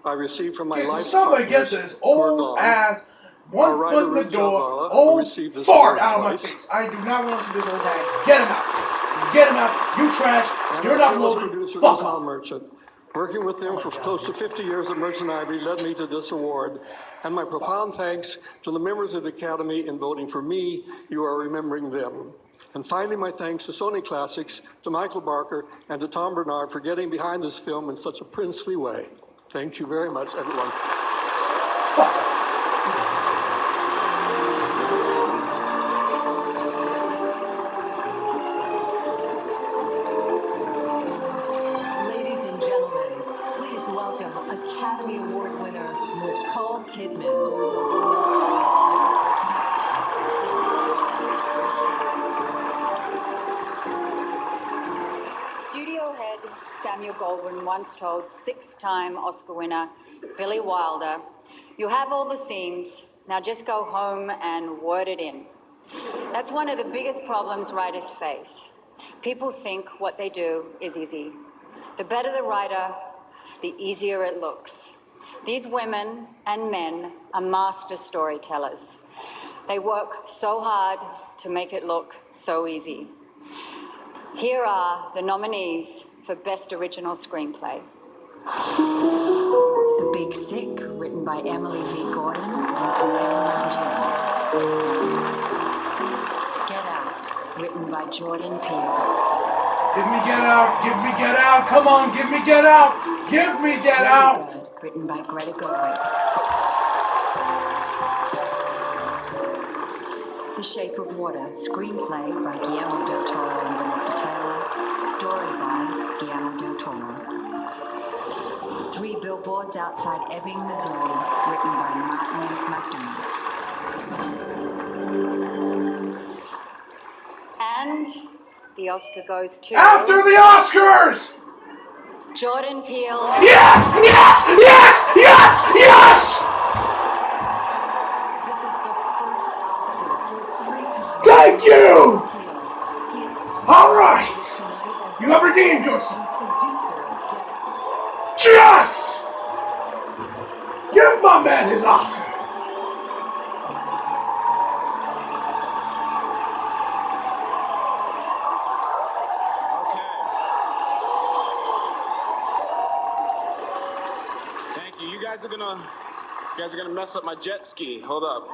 I received from my life somebody get this old ass, one foot in the door, old fart out of my face. I do not want to see this old man. Get him out. Get him out. You trash. You're not loaded. Fuck off. Merchant. Working with them for close to 50 years at Merchant Ivory led me to this award. And my profound thanks to the members of the Academy in voting for me. You are remembering them. And finally, my thanks to Sony Classics, to Michael Barker, and to Tom Bernard for getting behind this film in such a princely way. Thank you very much, everyone. Ladies and gentlemen, please welcome Academy Award winner Nicole Kidman. Studio head Samuel Goldwyn once told six-time Oscar winner Billy Wilder, "You have all the scenes, now just go home and word it in." That's one of the biggest problems writers face. People think what they do is easy. The better the writer, the easier it looks. These women and men are master storytellers. They work so hard to make it look so easy. Here are the nominees for Best Original Screenplay. The Big Sick, written by Emily V. Gordon and Kumail Nanjiani. Get Out, written by Jordan Peele. Give me Get Out. Give me Get Out. Come on, give me Get Out. Give me Get Out. Written by Greta Gerwig. The Shape of Water, screenplay by Guillermo del Toro and Vanessa Taylor, story by Guillermo del Toro. 3 Billboards Outside Ebbing, Missouri, written by Martin McDonald. And the Oscar goes to... After the Oscars! Jordan Peele. Yes! Yes! Yes! Yes! Yes! Thank you! All right! You have redeemed yourself. Yes! Give my man his Oscar. Thank you. You guys are gonna mess up my jet ski. Hold up.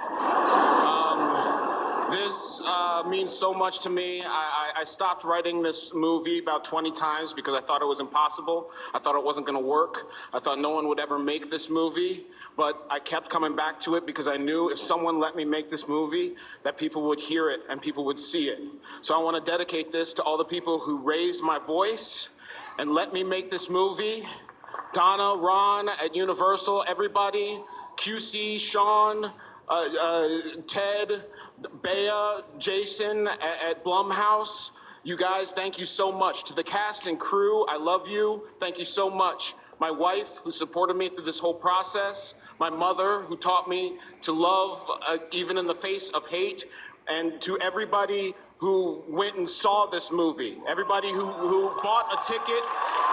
This means so much to me. I I stopped writing this movie about 20 times because I thought it was impossible. I thought it wasn't going to work. I thought no one would ever make this movie. But I kept coming back to it because I knew if someone let me make this movie, that people would hear it and people would see it. So I want to dedicate this to all the people who raised my voice and let me make this movie. Donna, Ron at Universal, everybody, QC, Sean, Ted, Bea, Jason at Blumhouse. You guys, thank you so much. To the cast and crew, I love you. Thank you so much. My wife, who supported me through this whole process. My mother, who taught me to love even in the face of hate. And to everybody who went and saw this movie. Everybody who bought a ticket,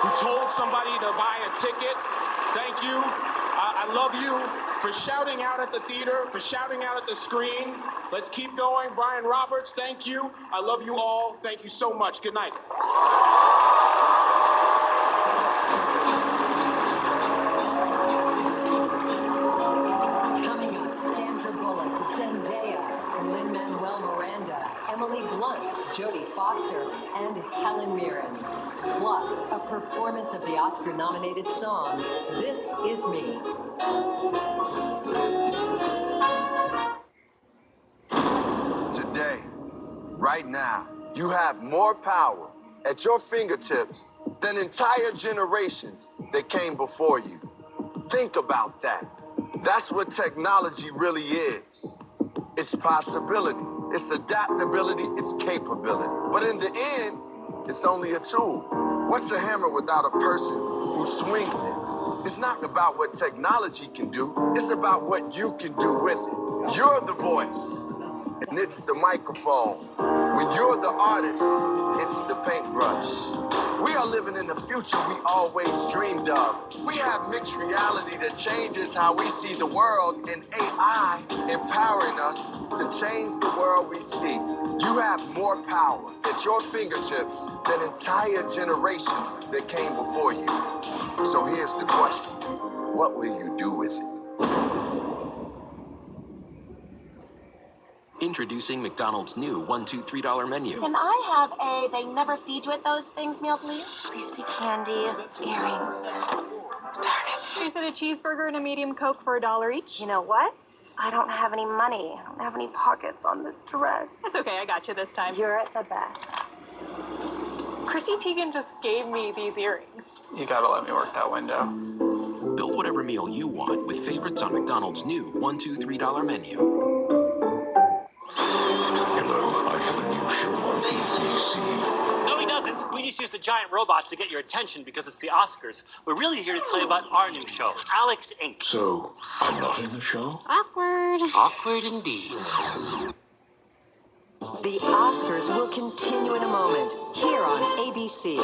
who told somebody to buy a ticket. Thank you. I love you for shouting out at the theater, for shouting out at the screen. Let's keep going. Brian Roberts, thank you. I love you all. Thank you so much. Good night. Coming up, Sandra Bullock, Zendaya, Lin-Manuel Miranda, Emily Blunt, Jodie Foster, and Helen Mirren. Plus, a performance of the Oscar-nominated song, This Is Me. Today, right now, you have more power at your fingertips than entire generations that came before you. Think about that. That's what technology really is. It's possibility, it's adaptability, it's capability. But in the end, it's only a tool. What's a hammer without a person who swings it? It's not about what technology can do, it's about what you can do with it. You're the voice, and it's the microphone. When you're the artist, it's the paintbrush. We are living in the future we always dreamed of. We have mixed reality that changes how we see the world, and AI empowering us to change the world we see. You have more power at your fingertips than entire generations that came before you. So here's the question. What will you do with it? Introducing McDonald's new $1, $2, $3 menu. Can I have a they never feed you at those things meal, please? Please be candy, earrings. Darn it. Is it a cheeseburger and a medium Coke for $1 each? You know what? I don't have any money. I don't have any pockets on this dress. It's okay, I got you this time. You're the best. Chrissy Teigen just gave me these earrings. You gotta let me work that window. Build whatever meal you want with favorites on McDonald's new $1, $2, $3 menu. Hello, I have a new show on ABC. No, he doesn't. We just use the giant robots to get your attention because it's the Oscars. We're really here to tell you about our new show, Alex Inc. So, I'm not in the show? Awkward. Awkward indeed. The Oscars will continue in a moment here on ABC.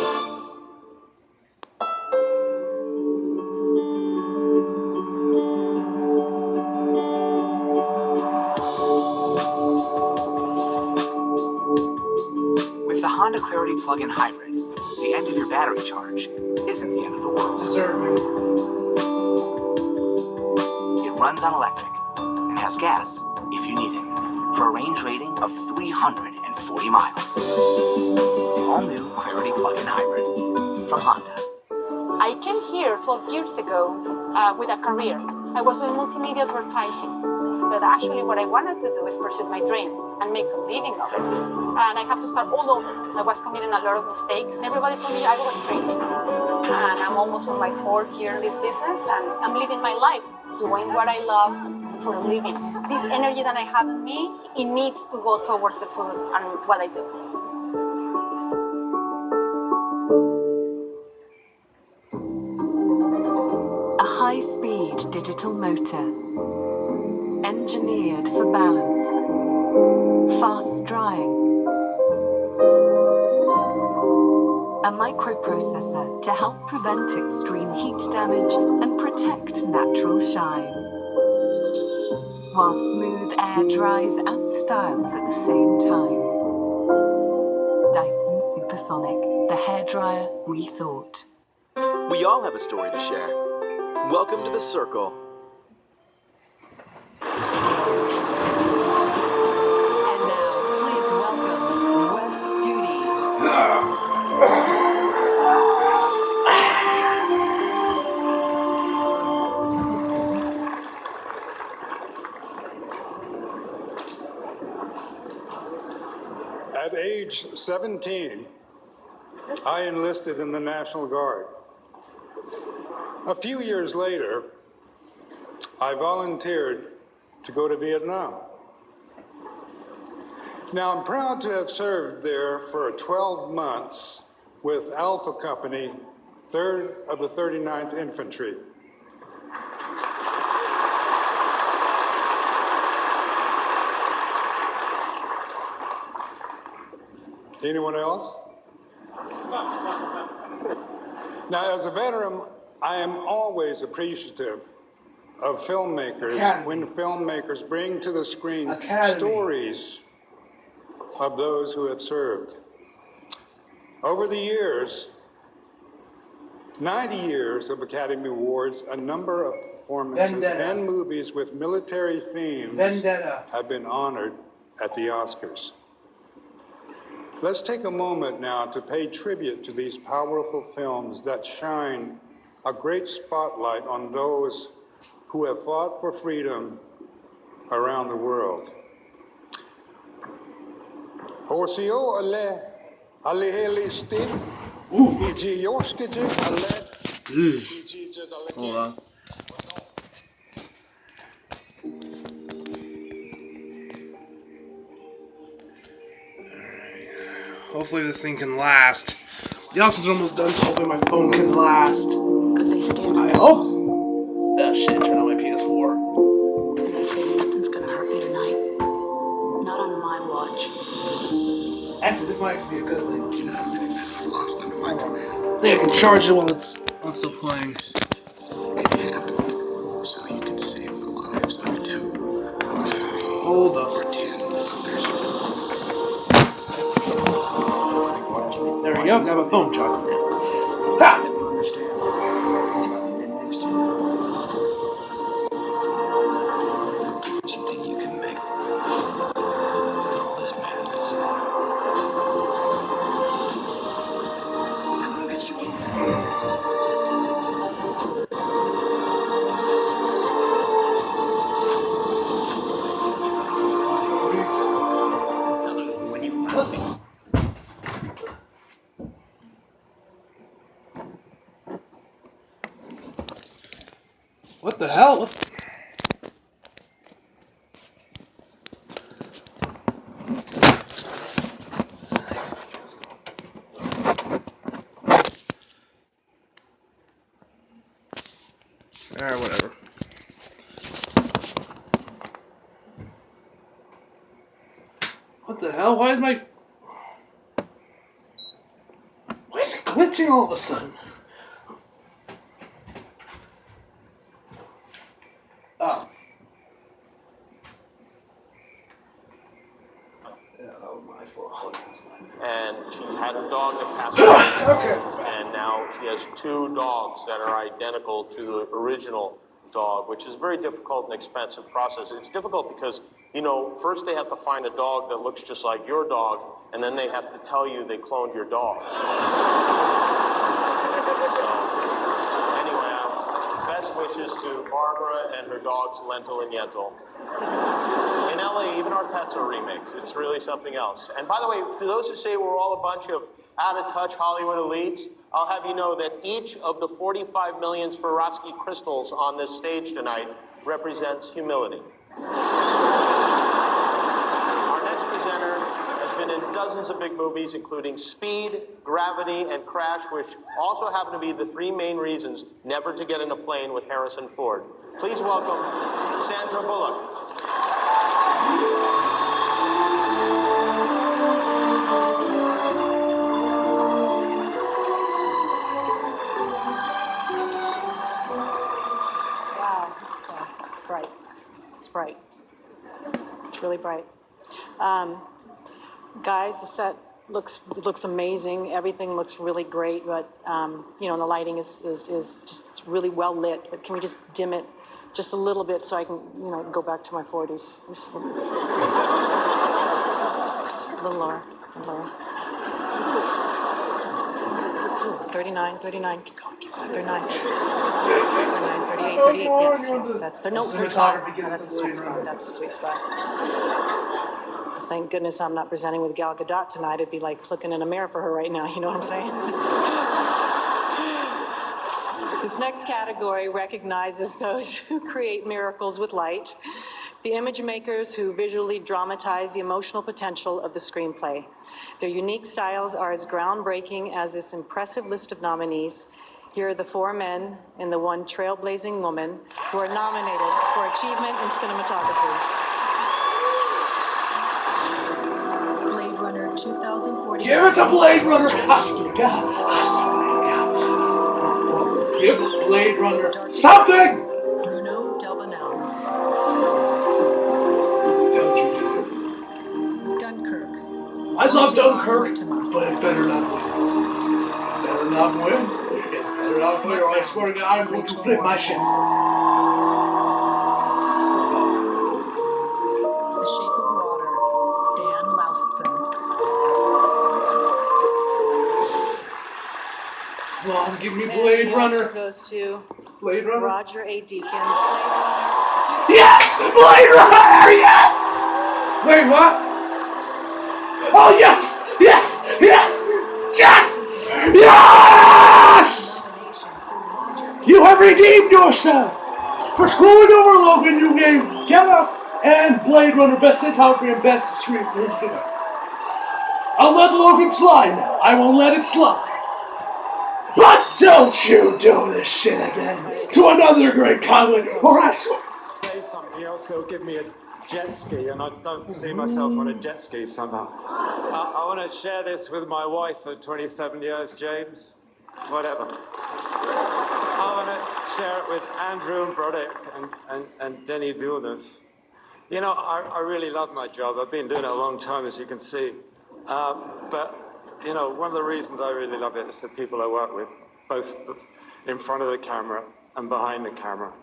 With the Honda Clarity plug-in hybrid, the end of your battery charge isn't the end of the world. It runs on electric and has gas if you need it for a range rating of 340 miles. The all-new Clarity plug-in hybrid from Honda. I came here 12 years ago with a career. I was doing multimedia advertising. But actually what I wanted to do is pursue my dream and make a living of it. And I have to start all over. I was committing a lot of mistakes. Everybody told me I was crazy. And I'm almost on my 4th year in this business, and I'm living my life, doing what I love for a living. This energy that I have in me, it needs to go towards the food and what I do. A high-speed digital motor, engineered for balance, fast drying, a microprocessor to help prevent extreme heat damage and protect natural shine, while smooth air dries and styles at the same time. Dyson Supersonic, the hairdryer rethought. We all have a story to share. Welcome to The Circle. And now, please welcome Wes Studi. At age 17, I enlisted in the National Guard. A few years later, I volunteered to go to Vietnam. Now, I'm proud to have served there for 12 months with Alpha Company, 3rd of the 39th Infantry. Anyone else? Now, as a veteran, I am always appreciative of filmmakers when filmmakers bring to the screen stories of those who have served. Over the years, 90 years of Academy Awards, a number of performances and movies with military themes have been honored at the Oscars. Let's take a moment now to pay tribute to these powerful films that shine a great spotlight on those who have fought for freedom around the world. Horsio ale helistin, iji yoskiji ale. Hold on. Hopefully this thing can last. The Oscars are almost done, so hopefully my phone can last. I hope. Oh shit, turn on my PS4. They say nothing's gonna hurt you tonight. Not on my watch. Actually, this might actually be a good thing. I think I can charge it while it's still playing. So you can save the lives of 2 or 3 Hold up. or 10 others. There we go, got my phone charged. Ha! Something you can make with all this madness. Look at you. When you found me. What the hell? Alright, whatever. What the hell? Why is it glitching all of a sudden? Oh. Yeah, that was my fault. And she had a dog that passed away. Okay. And now she has 2 dogs that are identical to the original dog, which is a very difficult and expensive process. It's difficult because, you know, first they have to find a dog that looks just like your dog, and then they have to tell you they cloned your dog. So, anyway, best wishes to Barbara and her dogs, Lentil and Yentl. In LA, even our pets are remakes. It's really something else. And by the way, to those who say we're all a bunch of out-of-touch Hollywood elites, I'll have you know that each of the 45 million Swarovski crystals on this stage tonight represents humility. Our next presenter has been in dozens of big movies, including Speed, Gravity, and Crash, which also happen to be the 3 main reasons never to get in a plane with Harrison Ford. Please welcome Sandra Bullock. Wow, it's bright. It's bright. It's really bright. Guys, the set looks amazing. Everything looks really great, but you know, the lighting is just it's really well lit. But can we just dim it just a little bit so I can, you know, go back to my 40s? Just a little lower. A little lower. 39, keep going, 39. 39, 38, yes, that's, no, 35, that's a sweet spot, Thank goodness I'm not presenting with Gal Gadot tonight. It'd be like looking in a mirror for her right now, you know what I'm saying? This next category recognizes those who create miracles with light, the image makers who visually dramatize the emotional potential of the screenplay. Their unique styles are as groundbreaking as this impressive list of nominees. Here are the 4 men and the 1 trailblazing woman who are nominated for achievement in cinematography. Blade Runner 2049. Give it to Blade Runner! I swear to God. I swear to God. Give Blade Runner something! Bruno Delbonnel. Don't you do it. Dunkirk. I love Dunkirk, but it better not win. It better not win. It better not win, or I swear to God, I'm going to flip my shit. The Shape of Water. Dan Laustsen. Come on, give me And Blade the Runner. Oscar goes to Blade Runner. Roger A. Deakins. Blade Runner. Yes! Blade Runner! Yes! Wait, what? Oh, yes! Yes! Yes! Yes! Yes! You have redeemed yourself! For scrolling over Logan, you gave Get Out and Blade Runner Best Cinematography and Best Screen. I'll let Logan slide now. I will let it slide. But don't you do this shit again to another great comic, or I swear. Say something else, they'll give me a jet ski, and I don't see myself on a jet ski somehow. I want to share this with my wife for 27 years, James. Whatever. I want to share it with Andrew Broderick and Denis Villeneuve. You know, I really love my job. I've been doing it a long time, as you can see. But, you know, one of the reasons I really love it is the people I work with, both in front of the camera and behind the camera.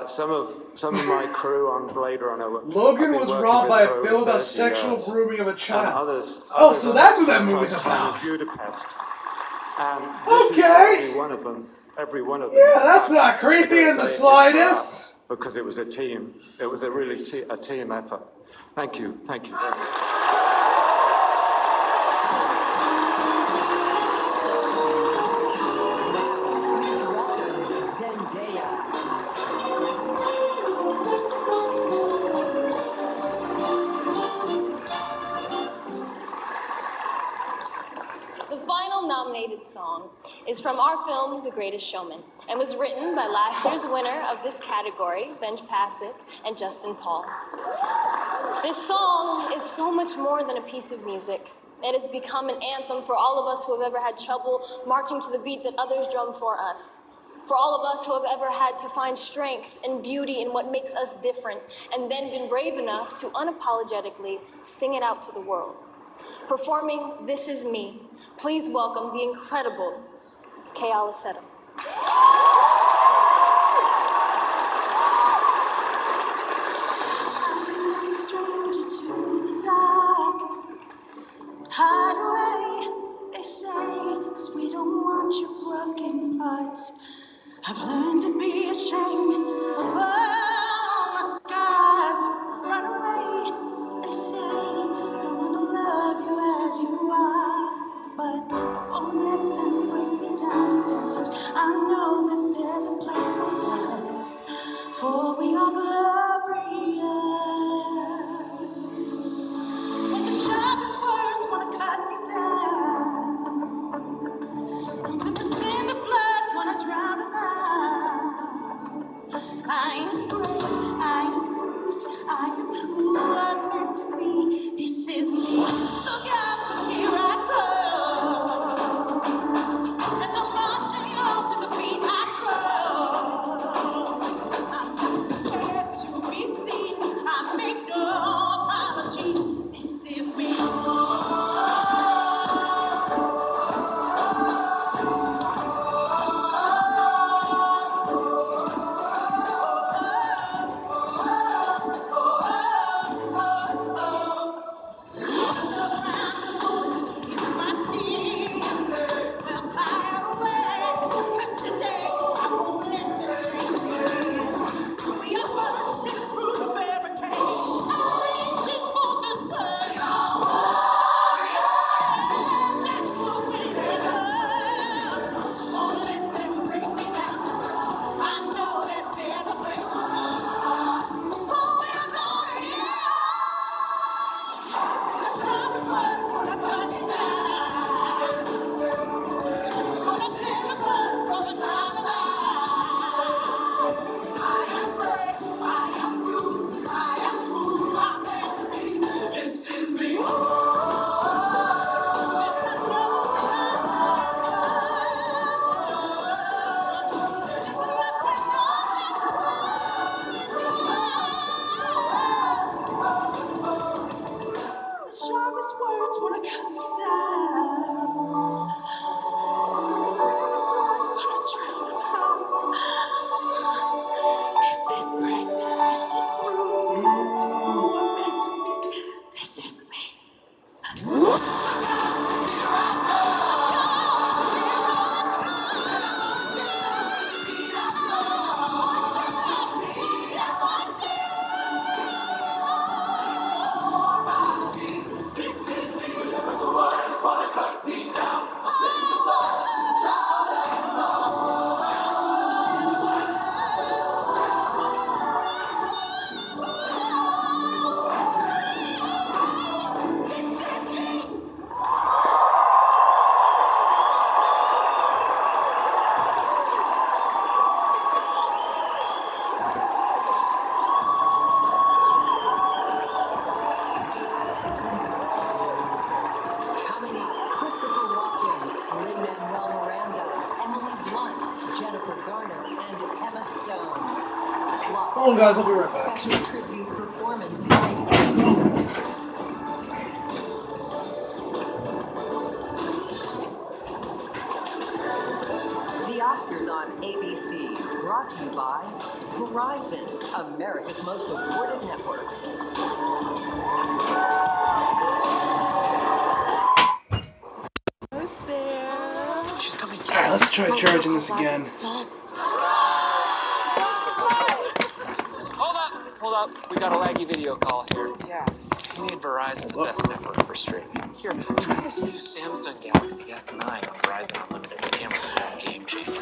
Some of my crew on Blade Runner. Logan was robbed by a film about sexual grooming of a child. Oh, so that's what that movie's about. Budapest. Okay. Every one of them. Yeah, that's not creepy in the slightest. Because it was a team. It was a really a team effort. Thank you. Thank you very much. Please welcome Zendaya. The final nominated song is from our film, The Greatest Showman, and was written by last year's winner of this category, Benj Pasek and Justin Paul. This song is so much more than a piece of music. It has become an anthem for all of us who have ever had trouble marching to the beat that others drum for us. For all of us who have ever had to find strength and beauty in what makes us different, and then been brave enough to unapologetically sing it out to the world. Performing This Is Me, please welcome the incredible Kay Aliceto. Stranger to the dark, hide away, they say, 'cause we don't want your broken parts. I've learned to be ashamed of all my scars. Run away, they say, I wanna love you as you are, but I won't let them break me down to dust. I know that there's a place for us, for we are glorious. When the sharpest words wanna cut me down, and when the sin of blood gonna drown them out. I am brave, I am bruised, I am who I'm meant to be. This is me. Look out, 'cause here I come. And I'm marching on to the beat I drum. I'm not scared to guys. I'll be right back. Special tribute performance. The Oscars on ABC, brought to you by Verizon, America's most awarded network. Who's there? She's coming down. Alright, let's try charging this again. Hold up. We got a laggy video call here. Yeah. We made Verizon the best network for streaming. Here, try this new Samsung Galaxy S9 on Verizon Unlimited. Damn, it's a game changer.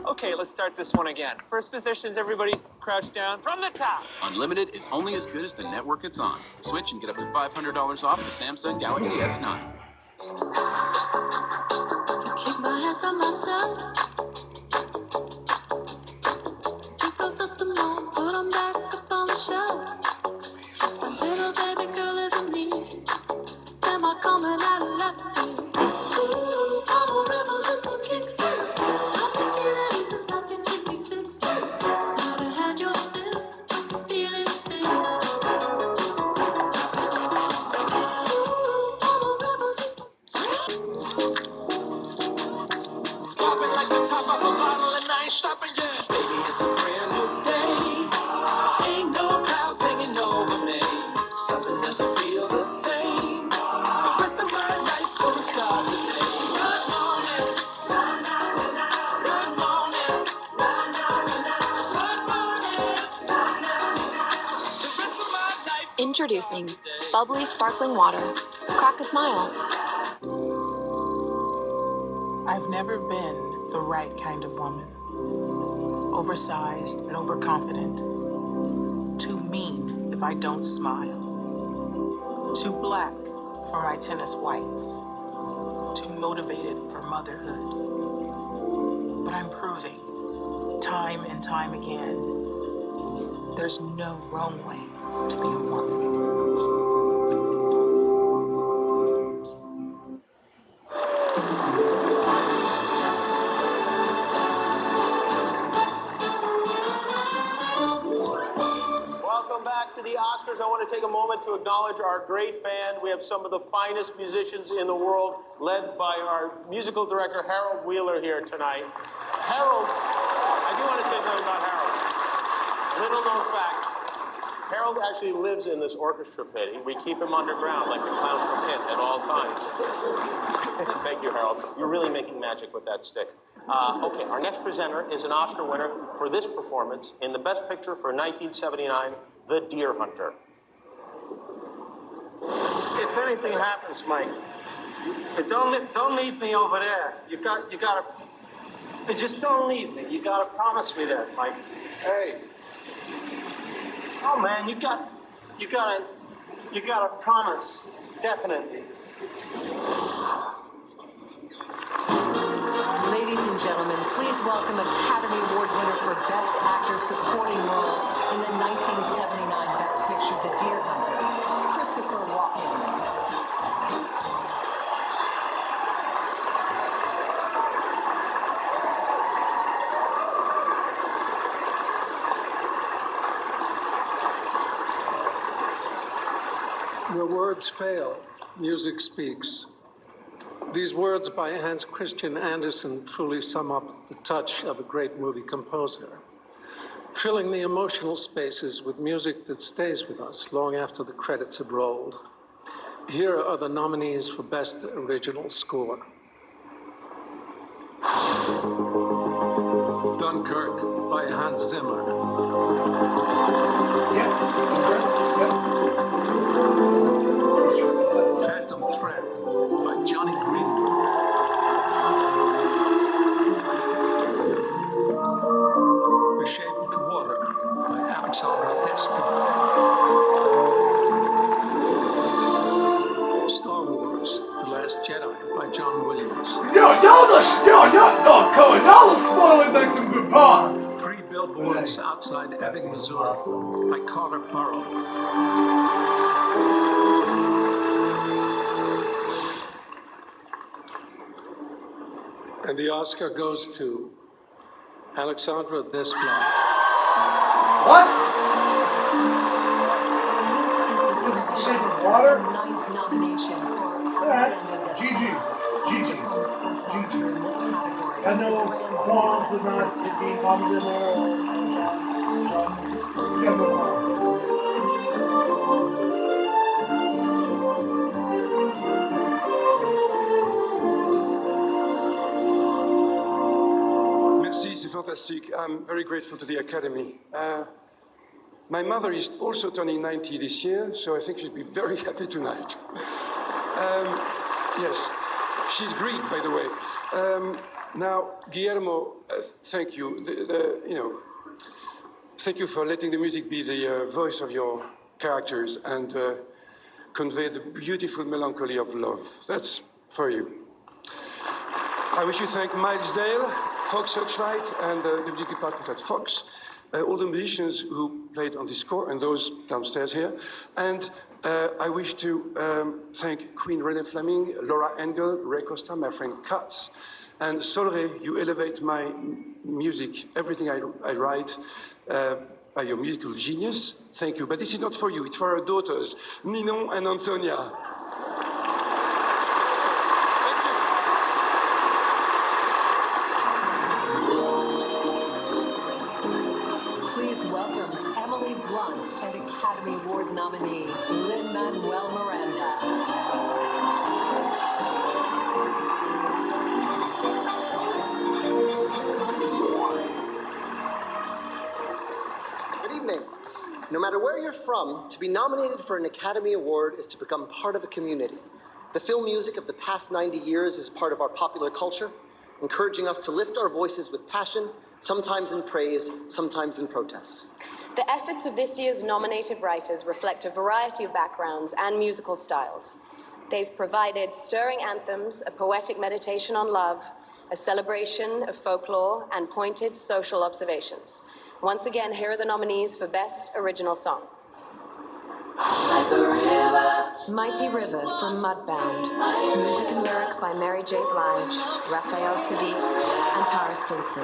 Okay, let's start this one again. First positions, everybody crouch down from the top. Unlimited is only as good as the network it's on. Switch and get up to $500 off the Samsung Galaxy S9. To keep my hands on myself. Think of just a moment, put 'em back up on the shelf. Just my little baby girl isn't me. Am I coming out of left field? Ooh, I'm a rebel just for kicks. I've been feeling it since 1966. Never had your fill, I can feel it still. Ooh, I'm a rebel just for Stopping like the top of a bottle and I ain't stopping yet. Baby, it's a brand new day. Ain't no clouds hanging over me. Something doesn't feel the same. The rest of my life gonna start today. Good morning. Good morning. Good morning. The rest of my life. Introducing bubbly sparkling water. Crack a smile. I've never been the right kind of woman. Oversized and overconfident. Too mean if I don't smile. Too black for my tennis whites. Too motivated for motherhood. But I'm proving, time and time again, there's no wrong way to be a woman. Welcome back to the Oscars. I want to take a moment to acknowledge our great band. We have some of the finest musicians in the world, led by our musical director, Harold Wheeler, here tonight. Harold, I do want to say something about Harold. Little known fact, Harold actually lives in this orchestra pit. We keep him underground like the clown from It at all times. Thank you, Harold. You're really making magic with that stick. Okay, our next presenter is an Oscar winner for this performance in the Best Picture for 1979, The Deer Hunter. If anything happens, Mike, don't leave me over there. You gotta, just don't leave me. You gotta promise me that, Mike. Hey. Oh man, you gotta promise, definitely. Ladies and gentlemen, please welcome Academy Award winner for Best Actor Supporting Role in the 1979 Best Picture, The Deer Hunter, Christopher Walken. Where words fail, music speaks. These words by Hans Christian Andersen truly sum up the touch of a great movie composer, filling the emotional spaces with music that stays with us long after the credits have rolled. Here are the nominees for Best Original Score. Dunkirk by Hans Zimmer. Phantom Thread by Johnny Greenwood. The Shape of Water by Alexandre Desplat. Star Wars: The Last Jedi by John Williams. Y'all are spoiling like some good parts. Three Billboards Outside Ebbing, Missouri by Carter Burrow. And the Oscar goes to Alexandre Desplat. What? This is the Shape of Water? ninth nomination for Yeah. Gigi. in this category. I know qualms was not being bombs in there. We got no qualms. Merci, c'est fantastique. I'm very grateful to the Academy. My mother is also turning 90 this year, so I think she'd be very happy tonight. Yes, she's Greek, by the way. Now, Guillermo, thank you. Thank you for letting the music be the voice of your characters and convey the beautiful melancholy of love. That's for you. I wish to thank Miles Dale, Fox Searchlight, and the music department at Fox, all the musicians who played on this score and those downstairs here. And I wish to thank Queen Renee Fleming, Laura Engel, Ray Costa, my friend Katz, and Solre. You elevate my music, everything I write, by your musical genius. Thank you. But this is not for you, it's for our daughters, Ninon and Antonia. Please welcome Emily Blunt and Academy Award nominee Lin-Manuel Miranda. Good evening. No matter where you're from, to be nominated for an Academy Award is to become part of a community. The film music of the past 90 years is part of our popular culture, encouraging us to lift our voices with passion, sometimes in praise, sometimes in protest. The efforts of this year's nominated writers reflect a variety of backgrounds and musical styles. They've provided stirring anthems, a poetic meditation on love, a celebration of folklore, and pointed social observations. Once again, here are the nominees for Best Original Song. Mighty River from Mudbound. Music and lyric by Mary J. Blige, Raphael Sadiq, and Tara Stinson.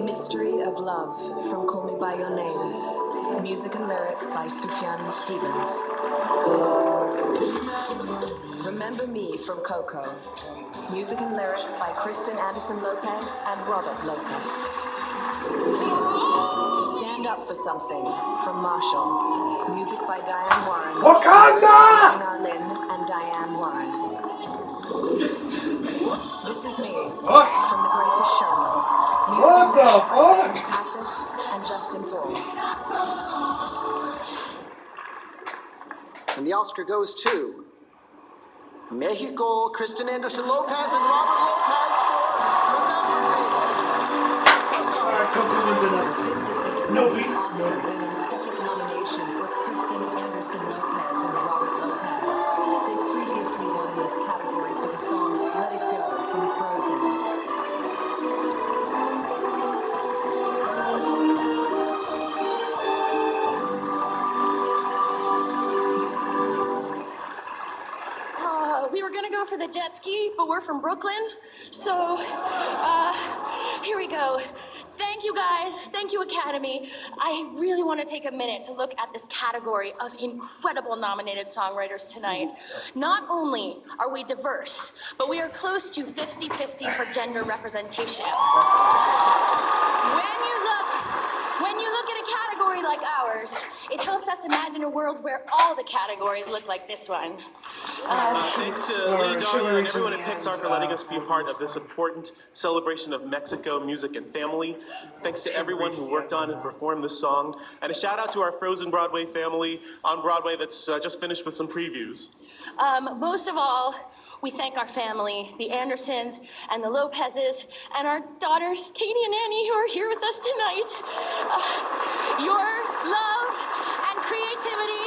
Mystery of Love from Call Me By Your Name. Music and lyric by Sufjan Stevens. Remember Me from Coco. Music and lyric by Kristen Anderson Lopez and Robert Lopez. Stand Up For Something from Marshall. Music by Diane Warren. Wakanda! Lynn and Diane Warren. This Is Me Fuck. from The Greatest Showman. What the fuck? Passive and Justin Paul. And the Oscar goes to Mexico, Kristen Anderson Lopez and Robert Lopez for Alright, Coco wins another. No beat. Oscar-winning second nomination for Kristen Anderson Lopez and Robert Lopez. They previously won in this category for the song Let It Go from Frozen. We were gonna go for the jet ski, but we're from Brooklyn. So, here we go. Thank you guys, thank you Academy. I really wanna take a minute to look at this category of incredible nominated songwriters tonight. Not only are we diverse, but we are close to 50-50 for gender representation. When you look at a category like ours, it helps us imagine a world where all the categories look like this one. Thanks to Lee Dahlia and everyone at Pixar for letting us be a part of this important celebration of Mexico music and family. Thanks to everyone who worked on and performed this song. And a shout out to our Frozen Broadway family on Broadway that's just finished with some previews. Most of all, we thank our family, the Andersons and the Lopezes, and our daughters, Katie and Annie, who are here with us tonight. Your love and creativity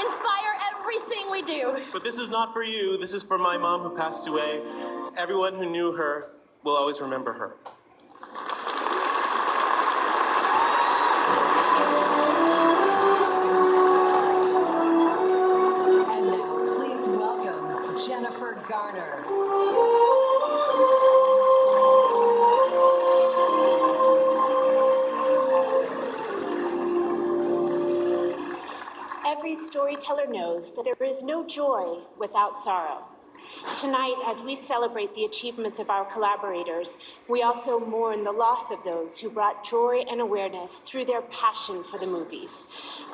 inspire everything we do. But this is not for you. This is for my mom who passed away. Everyone who knew her will always remember her. And now, please welcome Jennifer Garner. every storyteller knows that there is no joy without sorrow. Tonight, as we celebrate the achievements of our collaborators, we also mourn the loss of those who brought joy and awareness through their passion for the movies.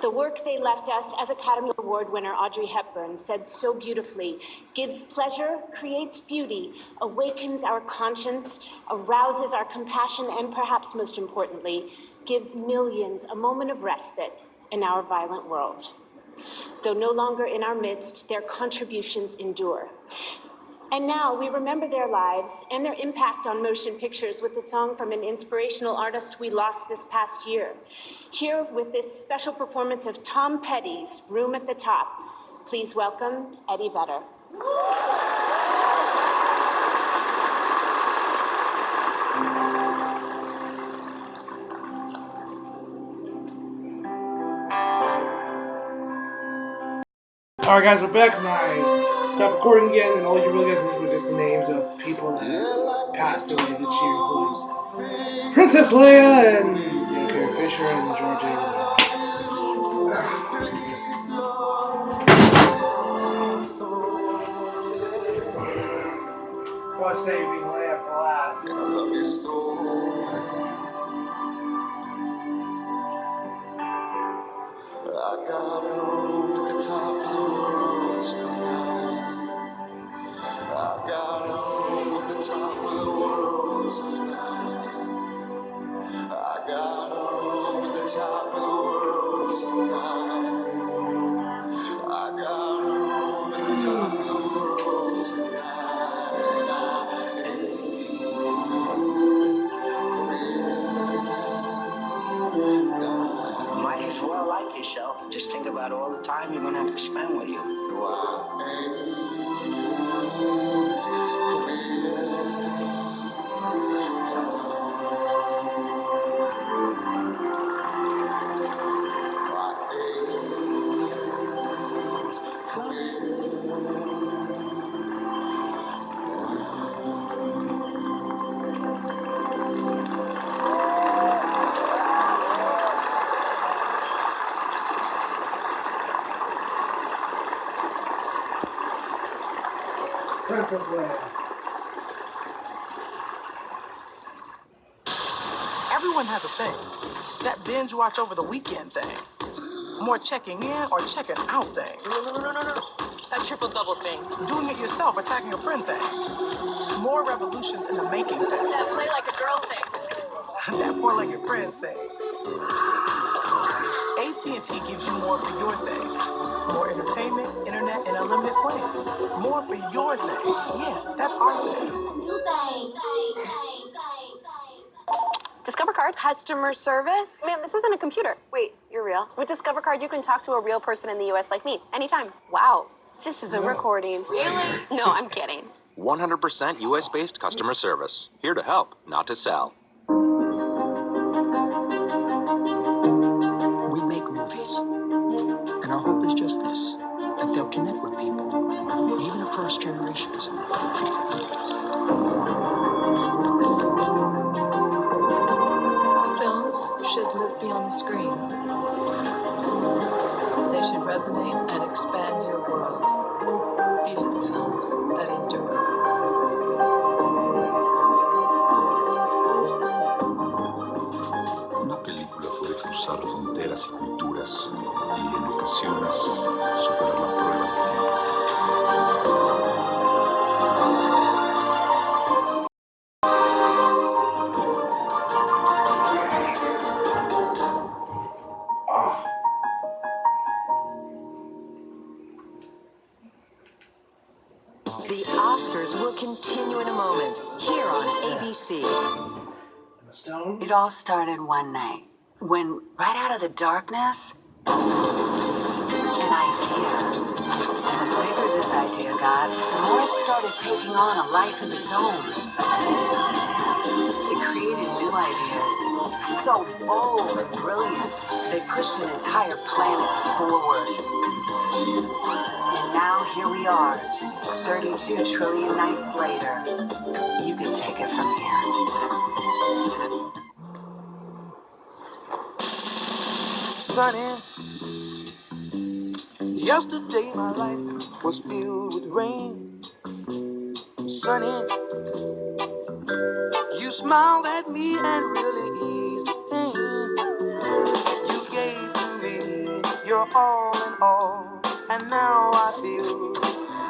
The work they left us, as Academy Award winner Audrey Hepburn said so beautifully, gives pleasure, creates beauty, awakens our conscience, arouses our compassion, and perhaps most importantly, gives millions a moment of respite in our violent world. Though no longer in our midst, their contributions endure. And now we remember their lives and their impact on motion pictures with a song from an inspirational artist we lost this past year. Here with this special performance of Tom Petty's Room at the Top, please welcome Eddie Vedder. Alright guys, we're back and I stopped recording again, and all you really guys need were just the names of people that passed away this year, including Princess Leia and Carrie Fisher and George A. What's saving Leia for last? And I love you so. I got a room at the top of the world tonight. I got a room at the top of the world tonight. I got a room at the top of the world tonight. I got a room at the top of the world tonight. And might as well like yourself. Just think about all the time you're gonna have to spend with you. Princess Leia. Everyone has a thing. That binge watch over the weekend thing. More checking in or checking out thing. No. That triple-double thing. Doing it yourself, attacking a friend thing. More revolutions in the making thing. That play like a girl thing. That four-legged friends thing. AT&T gives you more for your thing. More entertainment, internet, and unlimited plans. More for your thing. Yeah, that's our thing. Discover Card customer service? Ma'am, this isn't a computer. Wait, you're real? With Discover Card, you can talk to a real person in the U.S. like me, anytime. Wow, this is a recording. Really? No, I'm kidding. 100% US-based customer service. Here to help, not to sell. We make movies, and our hope is just this, that they'll connect with people, even across generations. Films should live beyond the screen. They should resonate and expand your world. These are the films that endure. Una película puede cruzar fronteras y culturas y en ocasiones superar la prueba del tiempo. The Oscars will continue in a moment here on ABC. Stone? It all started one night when, right out of the darkness, an idea. And the bigger this idea got, the more it started taking on a life of its own. It created new ideas, so bold and brilliant, they pushed an entire planet forward. And now here we are, 32 trillion nights later. You can take it from here. Sunny, Yesterday my life was filled with rain. Sunny, you smiled at me and really eased the pain. You gave to me your all in all, and now I feel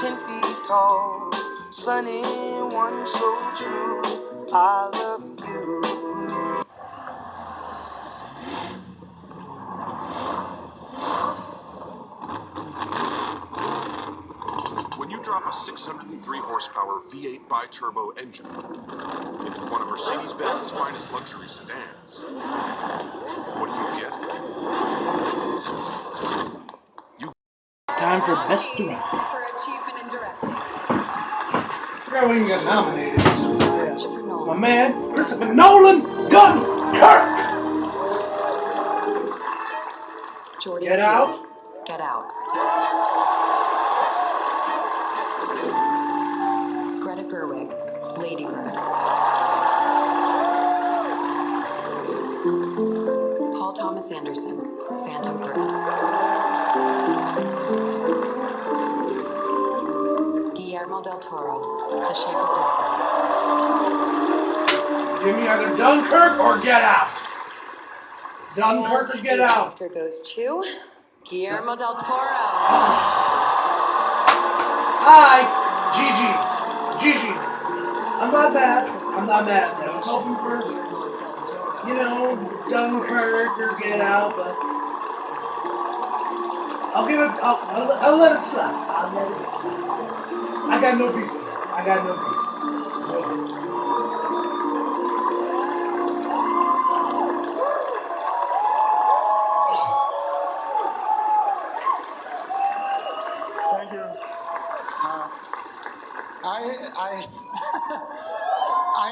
10 feet tall. Sunny, one so true, I love you. When you drop a 603 horsepower V8 bi-turbo engine into one of Mercedes-Benz finest luxury sedans, what do you get? Time for Best Director. For achievement in directing. I forgot when you got nominated. Yeah. My man, Christopher Nolan, Dunkirk! Jordan Get Peele, Out. Get Out. Greta Gerwig, Lady Bird. Paul Thomas Anderson, Phantom Thread. Guillermo del Toro, The Shape of Water. Give me either Dunkirk or Get Out. Dunkirk or Get The Out. Oscar goes to Guillermo del Toro. Hi, Gigi. Gigi. I'm not mad. I'm not mad. I was hoping for, Dunkirk or Get Out, but I'll give it. I'll let it slap. I'll let it slap. I got no beef with that. I got no beef. No beef. Thank you. I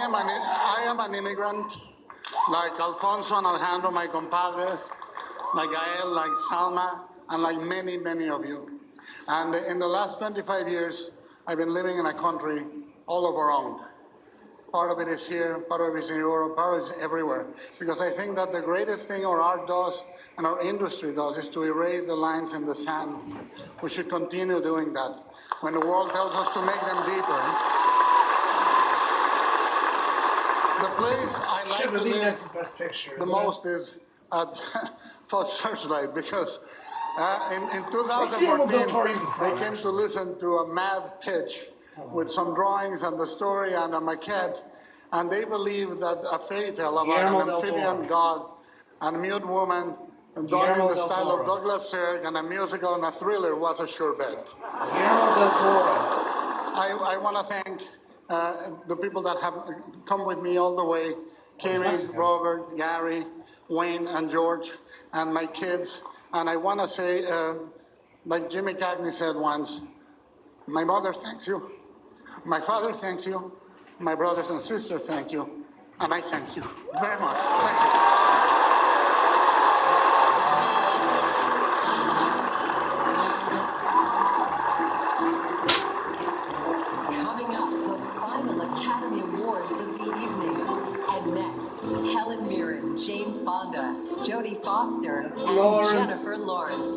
am an immigrant, like Alfonso and Alejandro, my compadres, like Gael, like Salma, and like many, many of you. And in the last 25 years, I've been living in a country all of our own. Part of it is here, part of it is in Europe, part of it is everywhere. Because I think that the greatest thing our art does and our industry does is to erase the lines in the sand. We should continue doing that. When the world tells us to make them deeper. The place I like to live Best Picture, the most is at Fox Searchlight because in 2014 they came to listen to a mad pitch with some drawings and the story and a maquette, and they believed that a fairy tale about Guillermo an del amphibian Toro. god and a mute woman done Guillermo in the del style Toro. of Douglas Sirk and a musical and a thriller was a sure bet. Guillermo del Toro. I want to thank the people that have come with me all the way, Kimmy, Robert, Gary, Wayne, and George, and my kids. And I want to say, like Jimmy Cagney said once, my mother thanks you, my father thanks you, my brothers and sisters thank you, and I thank you very much. Thank you. Coming up, the final Academy Awards of the evening. And next, Helen Mirren, Jane Fonda, Jodie Foster, and Lawrence. Jennifer Lawrence.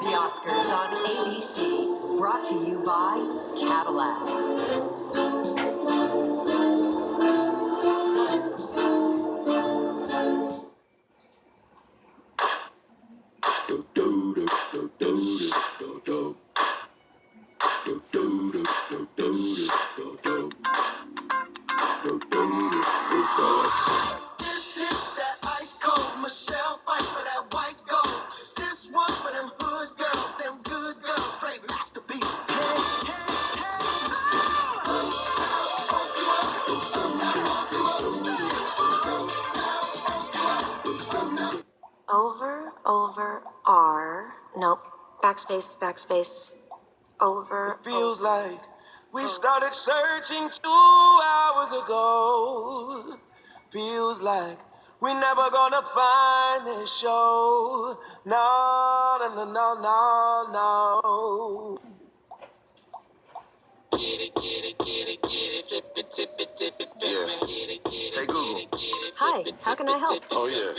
The Oscars on ABC, brought to you by Cadillac. This is that ice cold Michelle fight for that white gold. This one for them hood girls, them good girls, straight masterpieces. Hey, hey, Over, R. Nope. Backspace, backspace. Over. feels like we started searching 2 hours ago. Feels like we never gonna find this show. No, no, no, no, no, no. Get it, get it, get it, get it, flip it, tip it, tip it, flip it, get it, get it. Hey, Google. Hi, how can I help? Oh, yeah.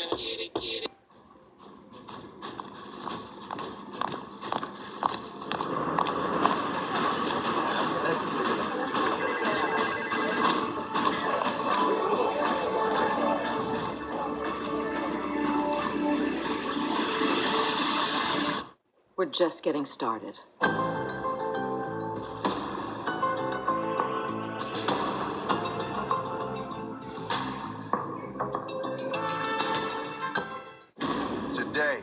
We're just getting started. Today,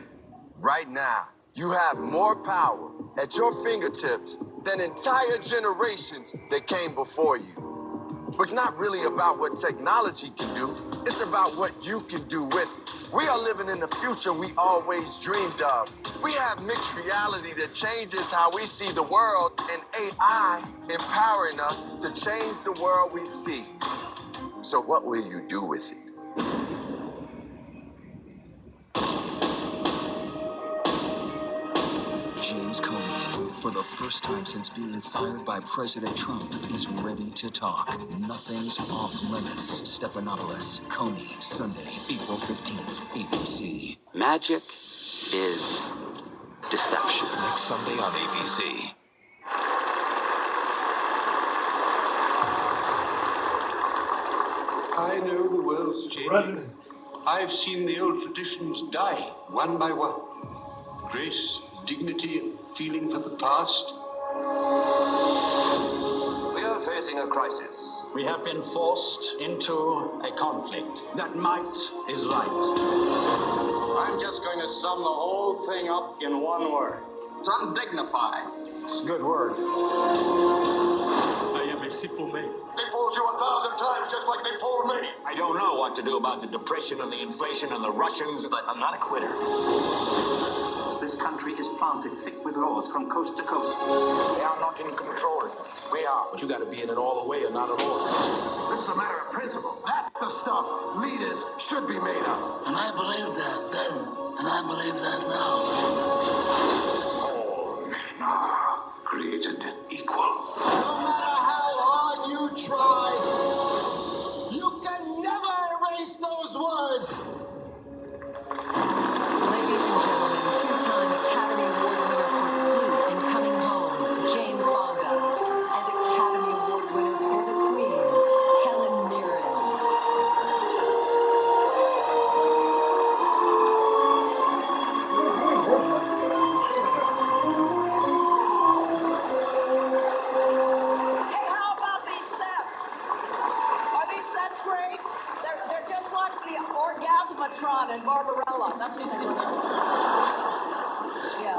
right now, you have more power at your fingertips than entire generations that came before you. But it's not really about what technology can do, it's about what you can do with it. We are living in the future we always dreamed of. We have mixed reality that changes how we see the world, and AI empowering us to change the world we see. So what will you do with it? James Comey, for the first time since being fired by President Trump, is ready to talk. Nothing's off limits. Stephanopoulos, Comey, Sunday, April 15th, ABC. Magic is deception. Next Sunday on ABC. I know the world's changing. I've seen the old traditions die, one by one. Grace, dignity, and feeling for the past. We are facing a crisis. We have been forced into a conflict. That might is right. I'm just going to sum the whole thing up in one word. It's undignified. It's a good word. I am a simple man. They fooled you 1,000 times just like they fooled me. I don't know what to do about the depression and the inflation and the Russians, but I'm not a quitter. This country is planted thick with laws from coast to coast. They are not in control. We are. But you gotta be in it all the way or not at all. This is a matter of principle. That's the stuff leaders should be made of. And I believed that then, and I believe that now. All men are created equal. No matter how hard you try, you can never erase those words. Ladies and gentlemen, two-time Academy Award winner for Clue and Coming Home, Jane Fonda, and Academy Award winner for The Queen, Helen Mirren. Hey, how about these sets? Are these sets great? They're just like the Orgasmatron in Barbarella. That's what they look like. Yeah.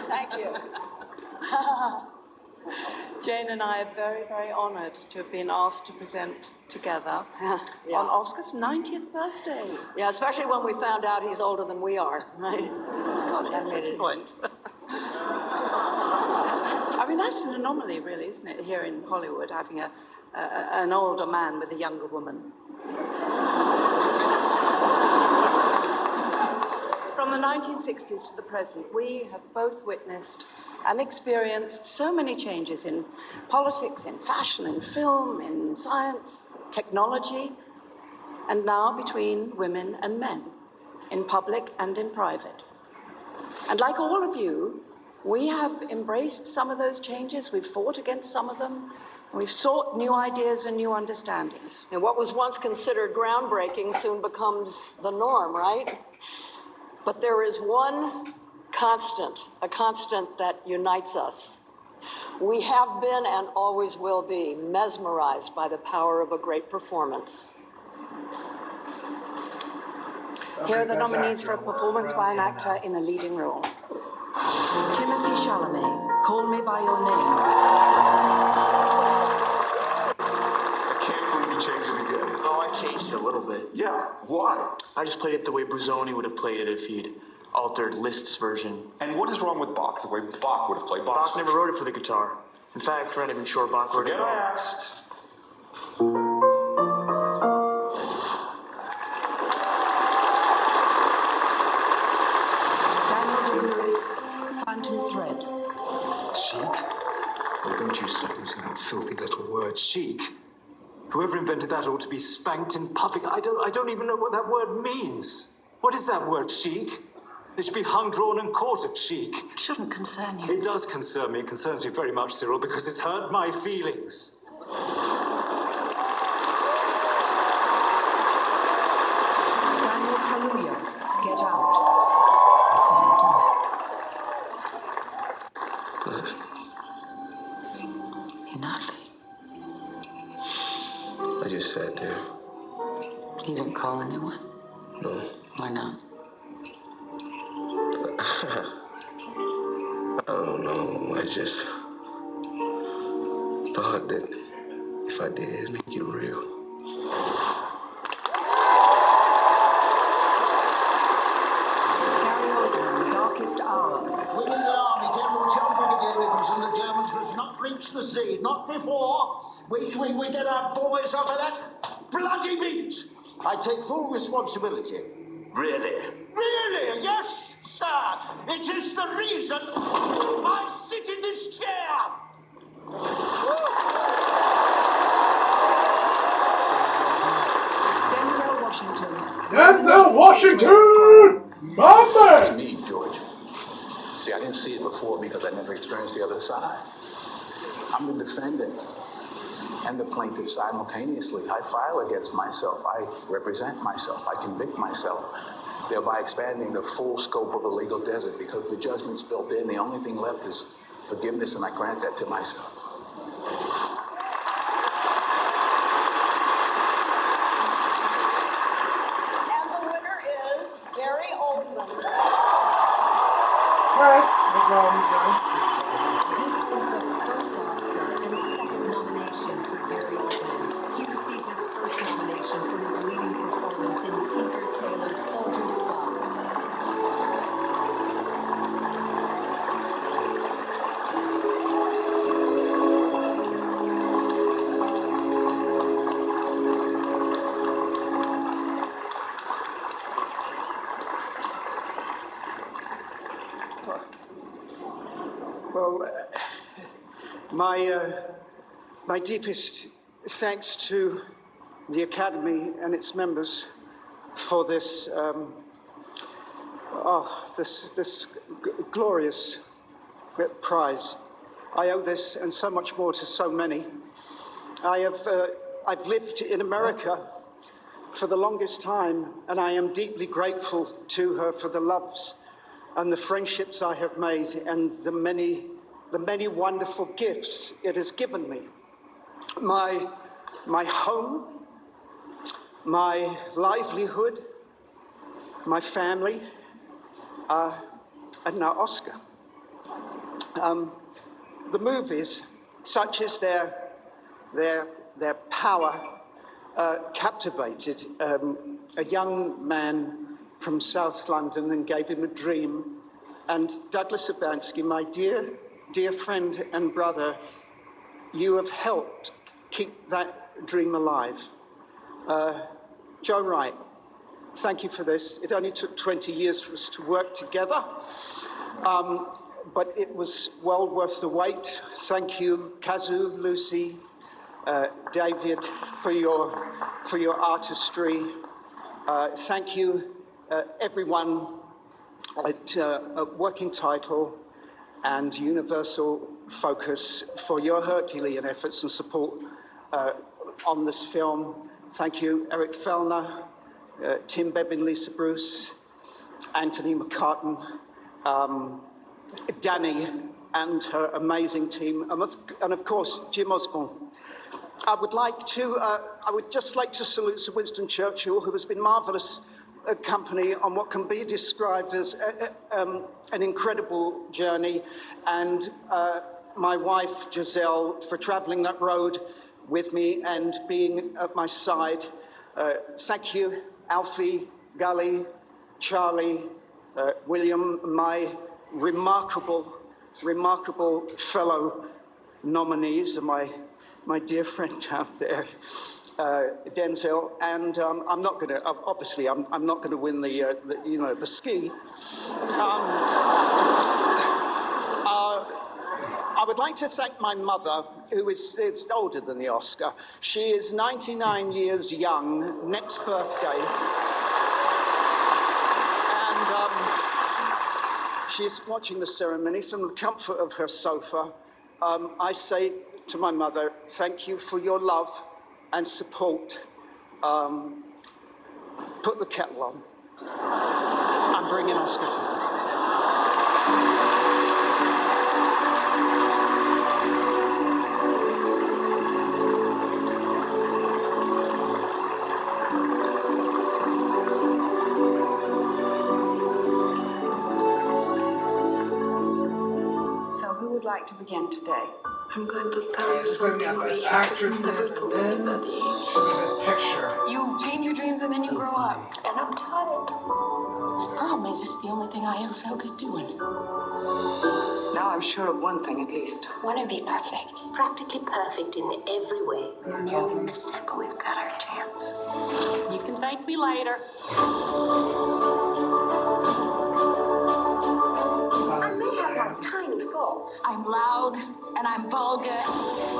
Thank you. Jane and I are very, very honored to have been asked to present together Yeah. on Oscar's 90th birthday. Yeah, especially when we found out he's older than we are, right? At this point. I mean, that's an anomaly, really, isn't it, here in Hollywood, having an older man with a younger woman. From the 1960s to the present, we have both witnessed and experienced so many changes in politics, in fashion, in film, in science, technology, and now between women and men, in public and in private. And like all of you, we have embraced some of those changes, we've fought against some of them, we've sought new ideas and new understandings. And what was once considered groundbreaking soon becomes the norm, right? But there is one constant, a constant that unites us. We have been and always will be mesmerized by the power of a great performance. Here are the nominees for a performance by an actor in a leading role. Timothée Chalamet, Call Me By Your Name. I can't believe you changed it again. Oh, I changed it a little bit. Yeah, why? I just played it the way Bruzoni would have played it if he'd altered Liszt's version. And what is wrong with Bach, the way Bach would have played Bach? Bach never wrote it for the guitar. In fact, we're not even sure Bach wrote it. Forget I asked. Daniel Day-Lewis, Phantom Thread. Chic? Oh, don't you stop using that filthy little word, chic. Whoever invented that ought to be spanked in public. I don't even know what that word means. What is that word, chic? They should be hung, drawn, and quartered, chic. It shouldn't concern you. It does concern me. It concerns me very much, Cyril, because it's hurt my feelings. Daniel Kaluuya, Get Out. call a new one? No. Why not? I don't know. I just thought that if I did, it'd make it real. Gary Oldman, Darkest Hour. We need an army, General. Tell Brigadier Nicholson the Germans must not reach the sea. Not before we get our boys out of that bloody beach. I take full responsibility. Really? Really? Yes, sir. It is the reason I sit in this chair. Denzel Washington. Denzel Washington! My man! It's me, George. See, I didn't see it before because I never experienced the other side. I'm the defendant and the plaintiff simultaneously. I file against myself. I represent myself. I convict myself, thereby expanding the full scope of the legal desert because the judgment's built in. The only thing left is forgiveness, and I grant that to myself. And the winner is Gary Oldman. Alright, no problem, John. This is the first Oscar and second nomination for Gary Oldman. He received his first nomination for his leading performance in Tinker Tailor Soldier Spy. Well, my deepest thanks to the Academy and its members for this glorious prize. I owe this and so much more to so many. I've lived in America for the longest time, and I am deeply grateful to her for the loves and the friendships I have made and the many wonderful gifts it has given me. My home, my livelihood, my family, and now Oscar. The movies, such as their power, captivated a young man from South London and gave him a dream. And Douglas Urbanski, my dear friend and brother, you have helped keep that dream alive. Joe Wright, thank you for this. It only took 20 years for us to work together, but it was well worth the wait. Thank you, Kazu, Lucy, David, for your artistry. Thank you, everyone at Working Title and Universal Focus for your Herculean efforts and support on this film. Thank you, Eric Fellner, Tim Bevan, Lisa Bruce, Anthony McCartan, Danny and her amazing team, and of course, Jim Osborne. I would just like to salute Sir Winston Churchill, who has been marvelous company on what can be described as an incredible journey, and my wife, Giselle, for traveling that road with me and being at my side. Thank you, Alfie, Gully, Charlie, William, my remarkable fellow nominees, and my dear friend out there, Denzel. And I'm not going to, obviously, I'm not going to win the ski. I would like to thank my mother, who is older than the Oscar. She is 99 years young, next birthday. And she's watching the ceremony from the comfort of her sofa. I say to my mother, thank you for your love and support. Put the kettle on. I'm bringing Oscar home. like to begin today? I'm going to tell Alright, you so we got something Best we Actress, never and told then anybody. Best Picture. You dream your dreams and then you grow up. And I'm tired. The problem is, it's the only thing I ever felt good doing. Now I'm sure of one thing at least. Want to be perfect. Practically perfect in every way. We're nearly missed it, but we've got our chance. You can thank me later. I may have my tiny faults. I'm loud and I'm vulgar.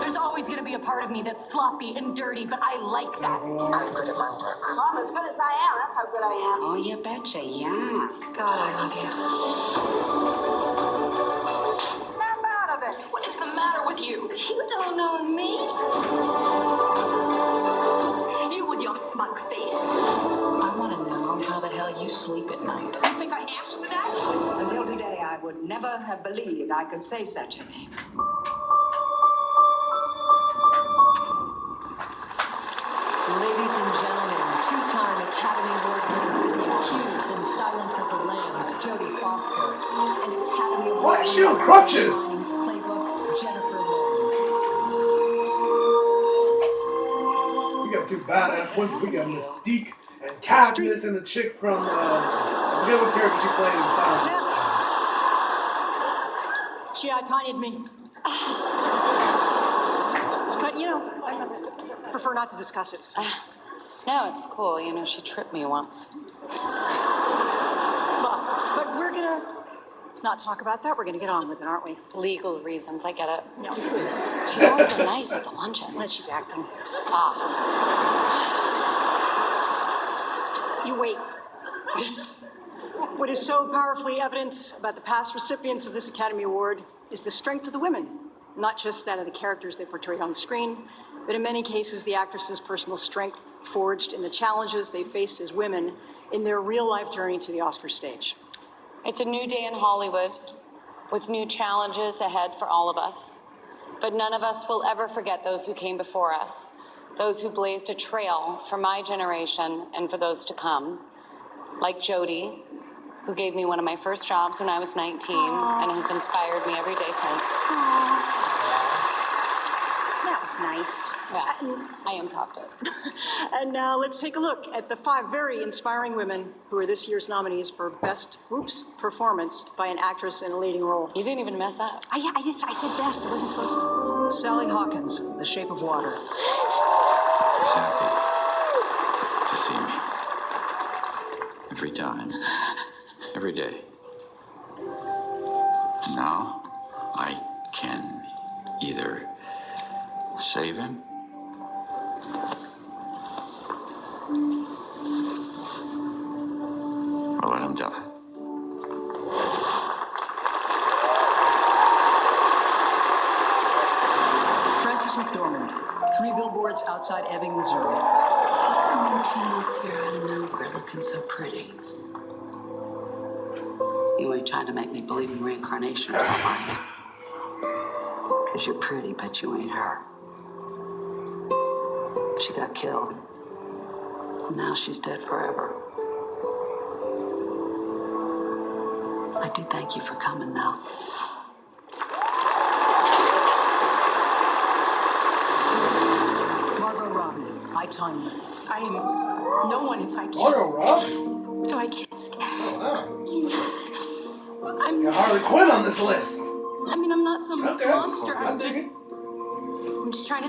There's always going to be a part of me that's sloppy and dirty, but I like that. I'm good at my work. I'm as good as I am. That's how good I am. Oh, you betcha, yeah. God, I love you. Snap out of it. What is the matter with you? You don't know me. You with your smug face. I want to know how the hell you sleep at night. You think I asked for that? Until today, I would never have believed I could say such a thing. Ladies and gentlemen, two-time Academy Award winner for The Accused and Silence of the Lambs, Jodie Foster, and Academy Award Why is she on crutches? Linings Playbook, Jennifer Lawrence. We got two badass women. We got Mystique and Katniss and the chick from, I forget what character she played in Silence of the Lambs. She out-Tanya'd me. But, you know, I prefer not to discuss it. So. No, it's cool. You know, she tripped me once. But we're gonna not talk about that. We're gonna get on with it, aren't we? Legal reasons, I get it. No. She's always so nice at the luncheon. Unless she's acting. Ah. You wait. What is so powerfully evident about the past recipients of this Academy Award is the strength of the women, not just that of the characters they portrayed on screen, but in many cases, the actresses' personal strength forged in the challenges they faced as women in their real-life journey to the Oscar stage. It's a new day in Hollywood with new challenges ahead for all of us. But none of us will ever forget those who came before us, those who blazed a trail for my generation and for those to come, like Jodie, who gave me one of my first jobs when I was 19 and has inspired me every day since. That was nice. Yeah, I improv it. And now let's take a look at the 5 very inspiring women who are this year's nominees for Best Performance by an Actress in a Leading Role. You didn't even mess up. I said best. I wasn't supposed to. Sally Hawkins, The Shape of Water. She's happy to see me. Every time. Every day. And now I can either save him or let him die. Frances McDormand, 3 Billboards Outside Ebbing, Missouri. Come came up here out of nowhere looking so pretty. You ain't trying to make me believe in reincarnation or something. Because you're pretty, but you ain't her. She got killed. And now she's dead forever. I do thank you for coming now. Margot Robbie, I, Tanya. I'm no one if I can't. Margot Robbie? No, I can't. You got Harley Quinn on this list. I mean, I'm not some monster. I'm just trying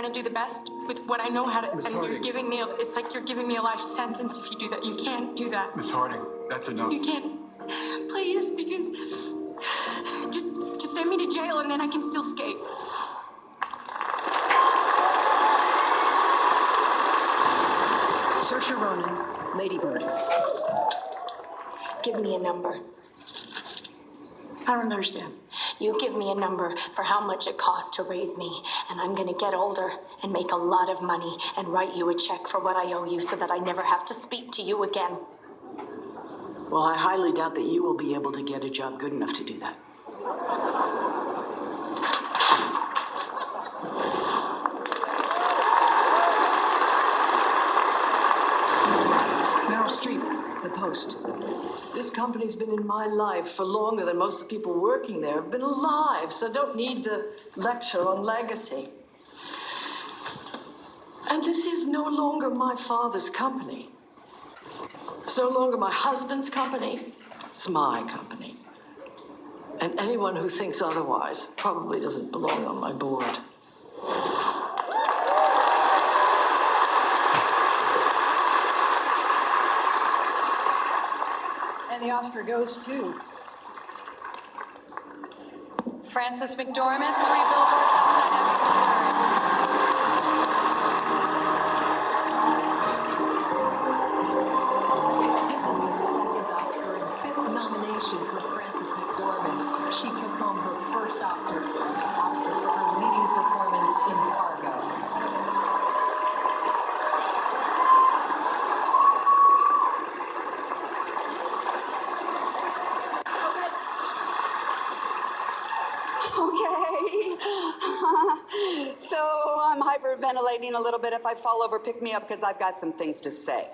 to do the best with what I know how to. Miss and Harding. you're giving me. It's like you're giving me a life sentence if you do that. You can't do that. Miss Harding, that's enough. You can't. Please, because just send me to jail and then I can still skate. Saoirse Ronan, Lady Bird. Give me a number. I don't understand. You give me a number for how much it costs to raise me, and I'm gonna get older and make a lot of money and write you a check for what I owe you so that I never have to speak to you again. Well, I highly doubt that you will be able to get a job good enough to do that. Meryl Streep, The the Post. This company's been in my life for longer than most of the people working there have been alive, so I don't need the lecture on legacy. And this is no longer my father's company. It's no longer my husband's company. It's my company. And anyone who thinks otherwise probably doesn't belong on my board. And the Oscar goes to Frances McDormand, 3 Billboards Outside Ebbing, Nomination for Frances McDormand. She took home her first Oscar for her leading performance in Fargo. Okay. So I'm hyperventilating a little bit. If I fall over, pick me up because I've got some things to say.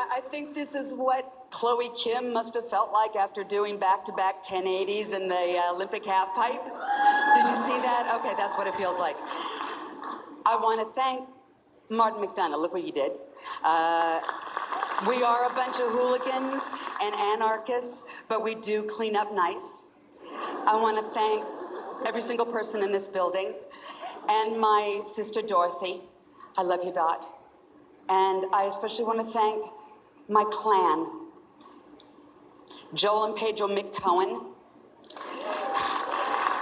I think this is what Chloe Kim must have felt like after doing back-to-back 1080s in the Olympic halfpipe. Did you see that? Okay, that's what it feels like. I want to thank Martin McDonough. Look what you did. We are a bunch of hooligans and anarchists, but we do clean up nice. I want to thank every single person in this building and my sister Dorothy. I love you, Dot. And I especially want to thank my clan, Joel and Pedro McCohen.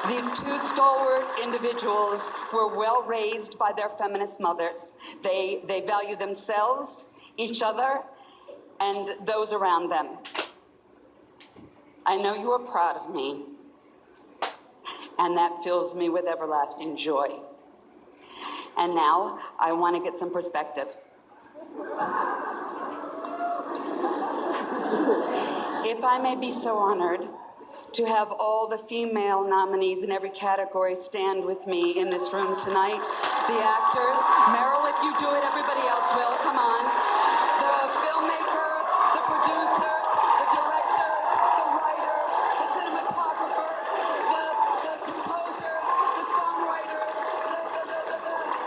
These 2 stalwart individuals were well raised by their feminist mothers. They value themselves, each other, and those around them. I know you are proud of me, and that fills me with everlasting joy. And now I want to get some perspective. If I may be so honored to have all the female nominees in every category stand with me in this room tonight. The actors, Meryl, if you do it, everybody else will, come on. The filmmakers, the producers, the directors, the writers, the cinematographers, the composers, the songwriters, the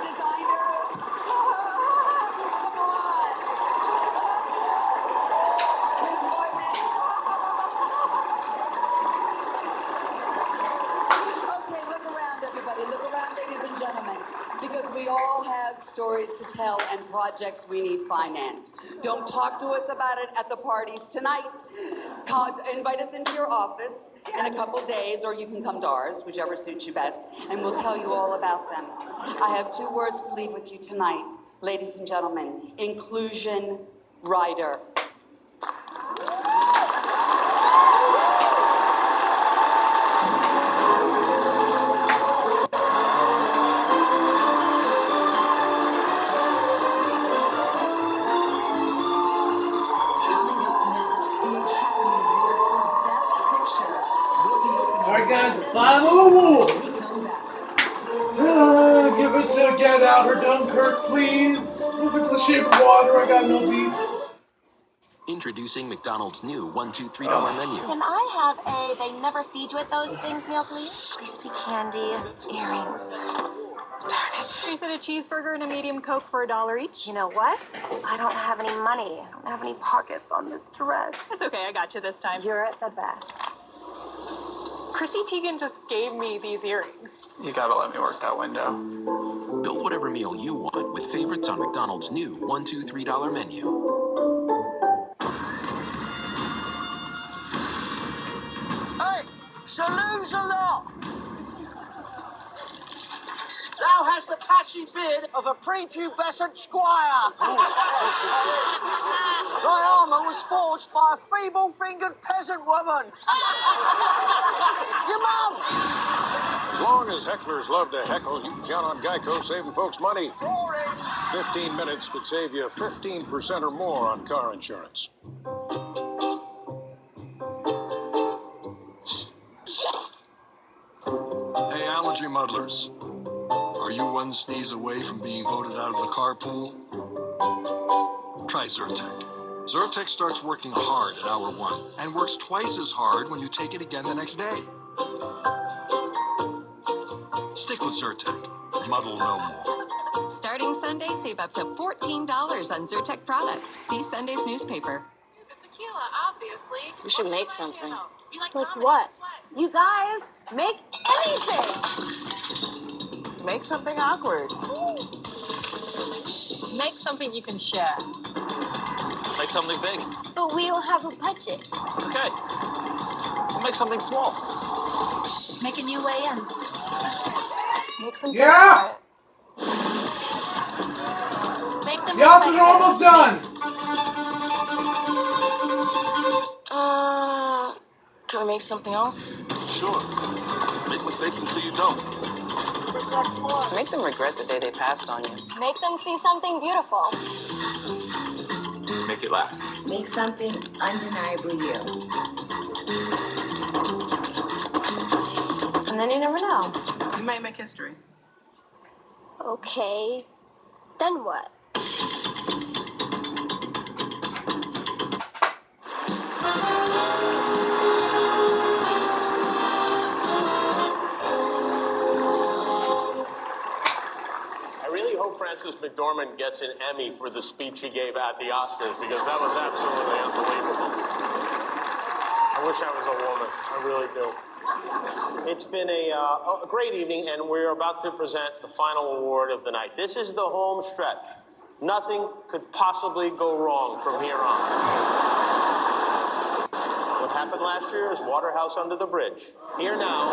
designers. Come on. Miss Boyman. Okay, look around, everybody. Look around, ladies and gentlemen, because we all have stories to tell and projects we need finance. Don't talk to us about it at the parties tonight. Invite us into your office in a couple days, or you can come to ours, whichever suits you best, and we'll tell you all about them. I have 2 words to leave with you tonight, ladies and gentlemen. Inclusion rider. Alright guys, final award! Give it to Get Out or Dunkirk, please. If it's The Shape of Water, I got no beef. Introducing McDonald's new $1, $2, $3 menu. Can I have a they never feed you at those things meal, please? Crispy candy, earrings. Darn it. You said a cheeseburger and a medium Coke for $1 each? You know what? I don't have any money. I don't have any pockets on this dress. It's okay, I got you this time. You're the best. Chrissy Teigen just gave me these earrings. You gotta let me work that window. Build whatever meal you want with favorites on McDonald's new $1, $2, $3 menu. Hey, salutes a lot! Thou hast the patchy beard of a prepubescent squire. Thy armour was forged by a feeble-fingered peasant woman. Your mum! As long as hecklers love to heckle, you can count on Geico saving folks money. 15 minutes could save you 15% or more on car insurance. Hey, allergy muddlers. Are you one sneeze away from being voted out of the carpool? Try Zyrtec. Zyrtec starts working hard at hour 1 and works twice as hard when you take it again the next day. Stick with Zyrtec. Muddle no more. Starting Sunday, save up to $14 on Zyrtec products. See Sunday's newspaper. Tequila, obviously. We should make something. Like what? You guys, make anything! Make something awkward. Make something you can share. Make something big. But we don't have a budget. Okay. We'll make something small. Make a new way in. Make something. Yeah! Make them The Oscars are almost done! Can we make something else? Sure. Make mistakes until you don't. Make them regret the day they passed on you. Make them see something beautiful. Make it last. Make something undeniably you. And then you never know. You might make history. Okay. Then what? I really hope Frances McDormand gets an Emmy for the speech she gave at the Oscars, because that was absolutely unbelievable. I wish I was a woman. I really do. It's been a great evening, and we're about to present the final award of the night. This is the home stretch. Nothing could possibly go wrong from here on. What happened last year is Waterhouse Under the Bridge. Here now,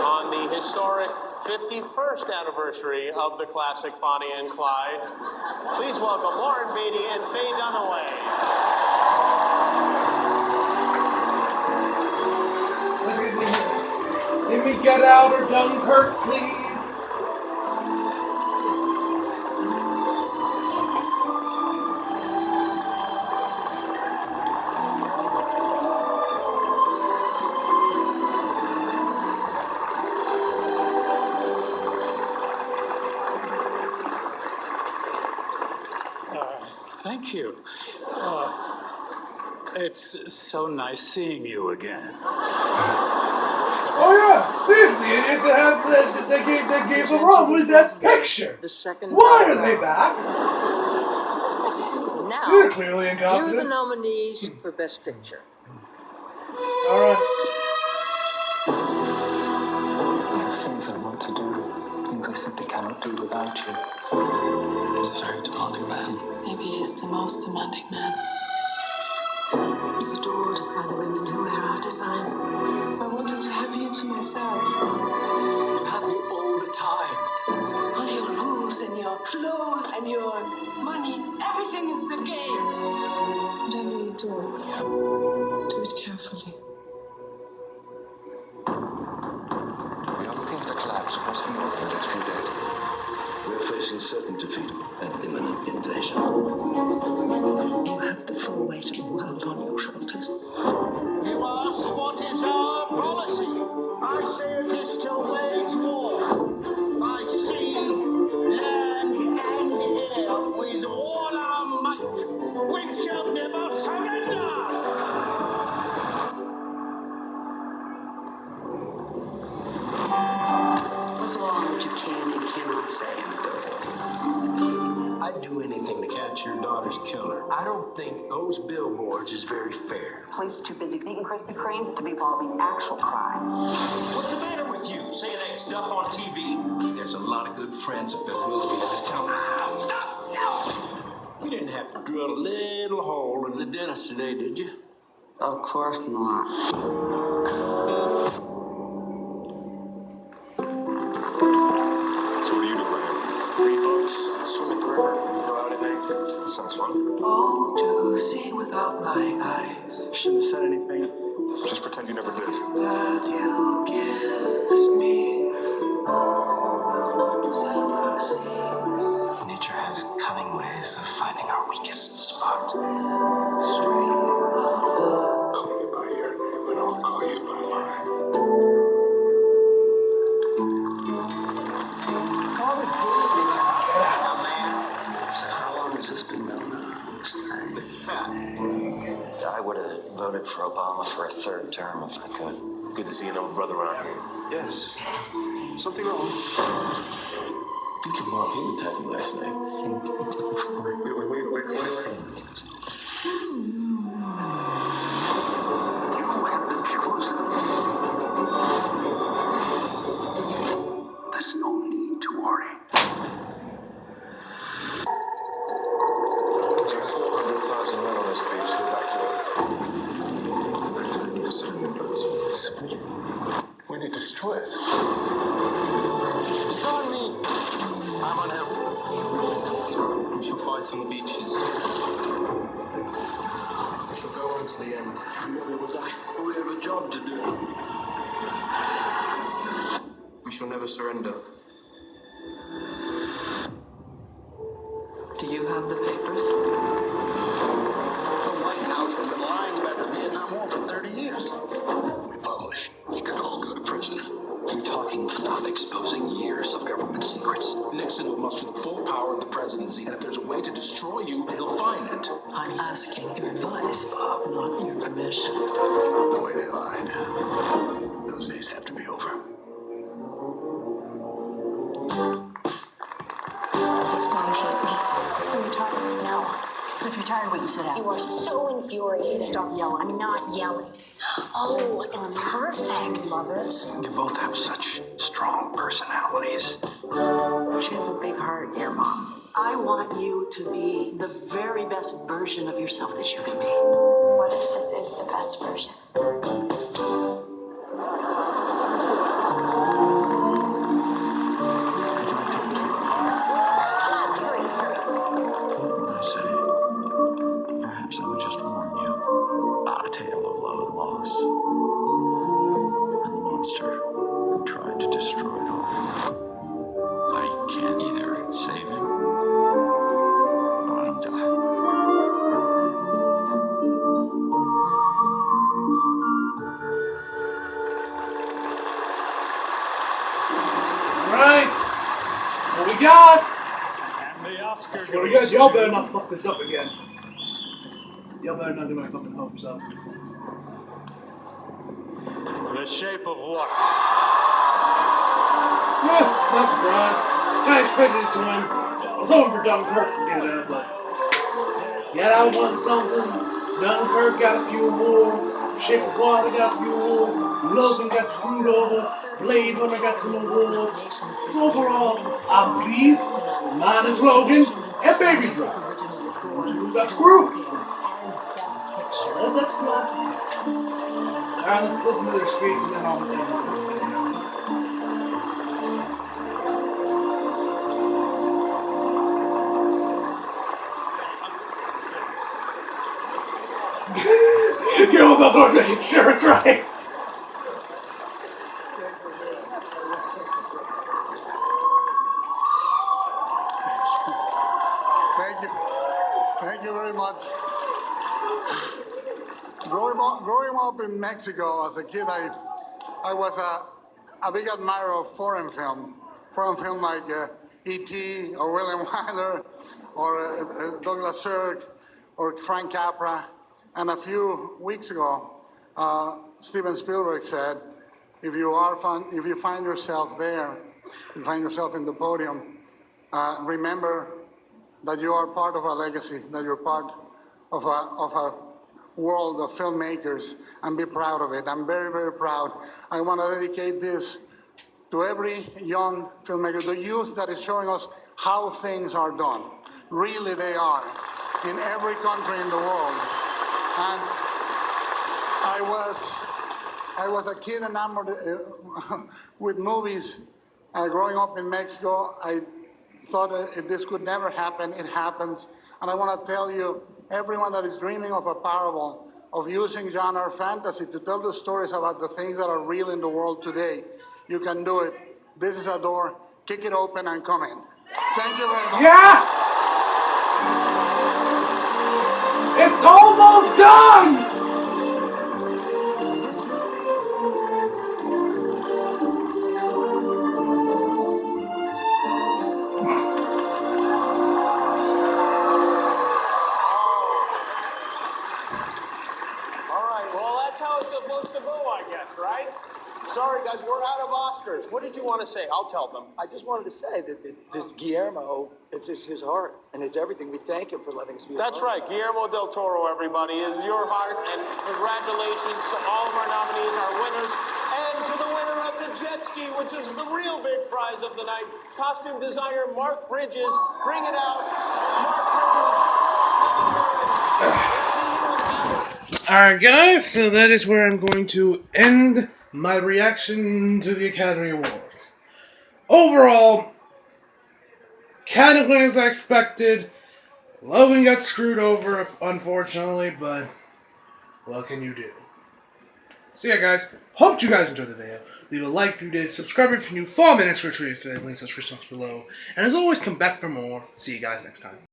on the historic 51st anniversary of the classic Bonnie and Clyde, please welcome Lauren Beatty and Faye Dunaway. Let me Get Out or Dunkirk, please. Thank you. It's so nice seeing you again. Oh yeah, these the idiots that have they gave the Roman Best Picture. Why are they back? Now, They're clearly here are the incompetent. nominees for Best Picture. All right. I have things I want to do, things I simply cannot do without you. He's a very demanding man. Maybe he's the most demanding man. He's adored by the women who wear our design. I wanted to have you to myself. To have you all the time. All your rules and your clothes and your money, everything is a game. Whatever you do it carefully. We are looking at a collapse across the north in the next few days. We're facing certain defeat and imminent invasion. You have the full weight of the world on your shoulders. You ask what is our policy? I say it is to wage war by sea, land, and air with all our might. We shall never surrender. What's wrong what you can and cannot say in a billboard? I'd do anything to catch your daughter's killer. I don't think those billboards is very fair. Police are too busy eating Krispy Kremes to be solving actual crime. What's the matter with you? Saying that stuff on TV? There's a lot of good friends up at Willoughby in this town. Stop! No! You didn't have to drill a little hole in the dentist today, did you? Of course not. So what do you do right now? Read books, swim at the river, go out at night. Sounds fun. Oh, to see without my eyes. Shouldn't have said anything. Just pretend you never did. That you kissed me. Nature has cunning ways of finding our weakest spot. Call me by your name and I'll call you by mine. I would have voted for Obama for a third term if I could. Good to see another brother around here. Yes. Something wrong? I think your mom hypnotized me last night. Sink into the floor. Wait. Sink. You have been chosen. There's no need to worry. There are 400,000 men on this beach to evacuate. We need to destroy it. It's on me. I'm on him. We shall fight on the beaches. We shall go on to the end. Together we'll die. But we have a job to do. We shall never surrender. Do you have the papers? The White House has been lying about the Vietnam War for 30 years. We publish. We could all go to prison. We're talking about exposing years of government secrets. Nixon will muster the full power of the presidency, and if there's a way to destroy you, he'll find it. I'm asking your advice, Bob, not your permission. The way they lied. Those days have to be over. Please manage me. Are you tired? No. So if you're tired, wait and sit down. You are so infuriated. Stop yelling. I'm not yelling. Oh, it's perfect. Love it. You both have such strong personalities. She has a big heart, your mom. I want you to be the very best version of yourself that you can be. What if this is the best version? I say, perhaps I would just warn you. A tale of love and loss. And the monster who tried to destroy it all. I can't either save him or let him die. Alright. What we got? And the Oscar So what we got? Y'all better not fuck this up again. Y'all better not get my fucking hopes up. The Shape of Water. Yeah, not surprised. I expected it to win. I was hoping for Dunkirk to get it, but Get Out won something. Dunkirk got a few awards. Shape of Water got a few awards. Logan got screwed over. Blade Runner got some awards. So overall, I'm pleased. Minus Logan and Baby Driver. Who got screwed? And that's not. Alright, let's listen to their speech and then I'll end this video. You hold up towards making sure it's right. Thank you. Thank you very much. Growing up in Mexico as a kid, I was a big admirer of foreign film like E.T. or William Wyler or Douglas Sirk or Frank Capra. And a few weeks ago, Steven Spielberg said, if you find yourself there, you find yourself in the podium, remember that you are part of a legacy, that you're part of a world of filmmakers, and be proud of it. I'm very, very proud. I want to dedicate this to every young filmmaker, the youth that is showing us how things are done. Really, they are, in every country in the world. And I was a kid enamored with movies. Growing up in Mexico, I thought this could never happen. It happens. And I want to tell you, everyone that is dreaming of a parable, of using genre fantasy to tell the stories about the things that are real in the world today, you can do it. This is a door. Kick it open and come in. Thank you very much. Yeah! It's almost done! you want to say? I'll tell them. I just wanted to say that this Guillermo, it's his heart, and it's everything. We thank him for letting us be. That's right. Guillermo del Toro, everybody, is your heart. And congratulations to all of our nominees, our winners, and to the winner of the jet ski, which is the real big prize of the night, costume designer Mark Bridges. Bring it out. Mark Bridges. Alright guys, so that is where I'm going to end my reaction to the Academy Awards. Overall, kind of went as I expected. Logan got screwed over, unfortunately, but what can you do? So yeah guys, hope you guys enjoyed the video. Leave a like if you did, subscribe if you're new, follow me on Instagram, links in the description below. And as always, come back for more. See you guys next time.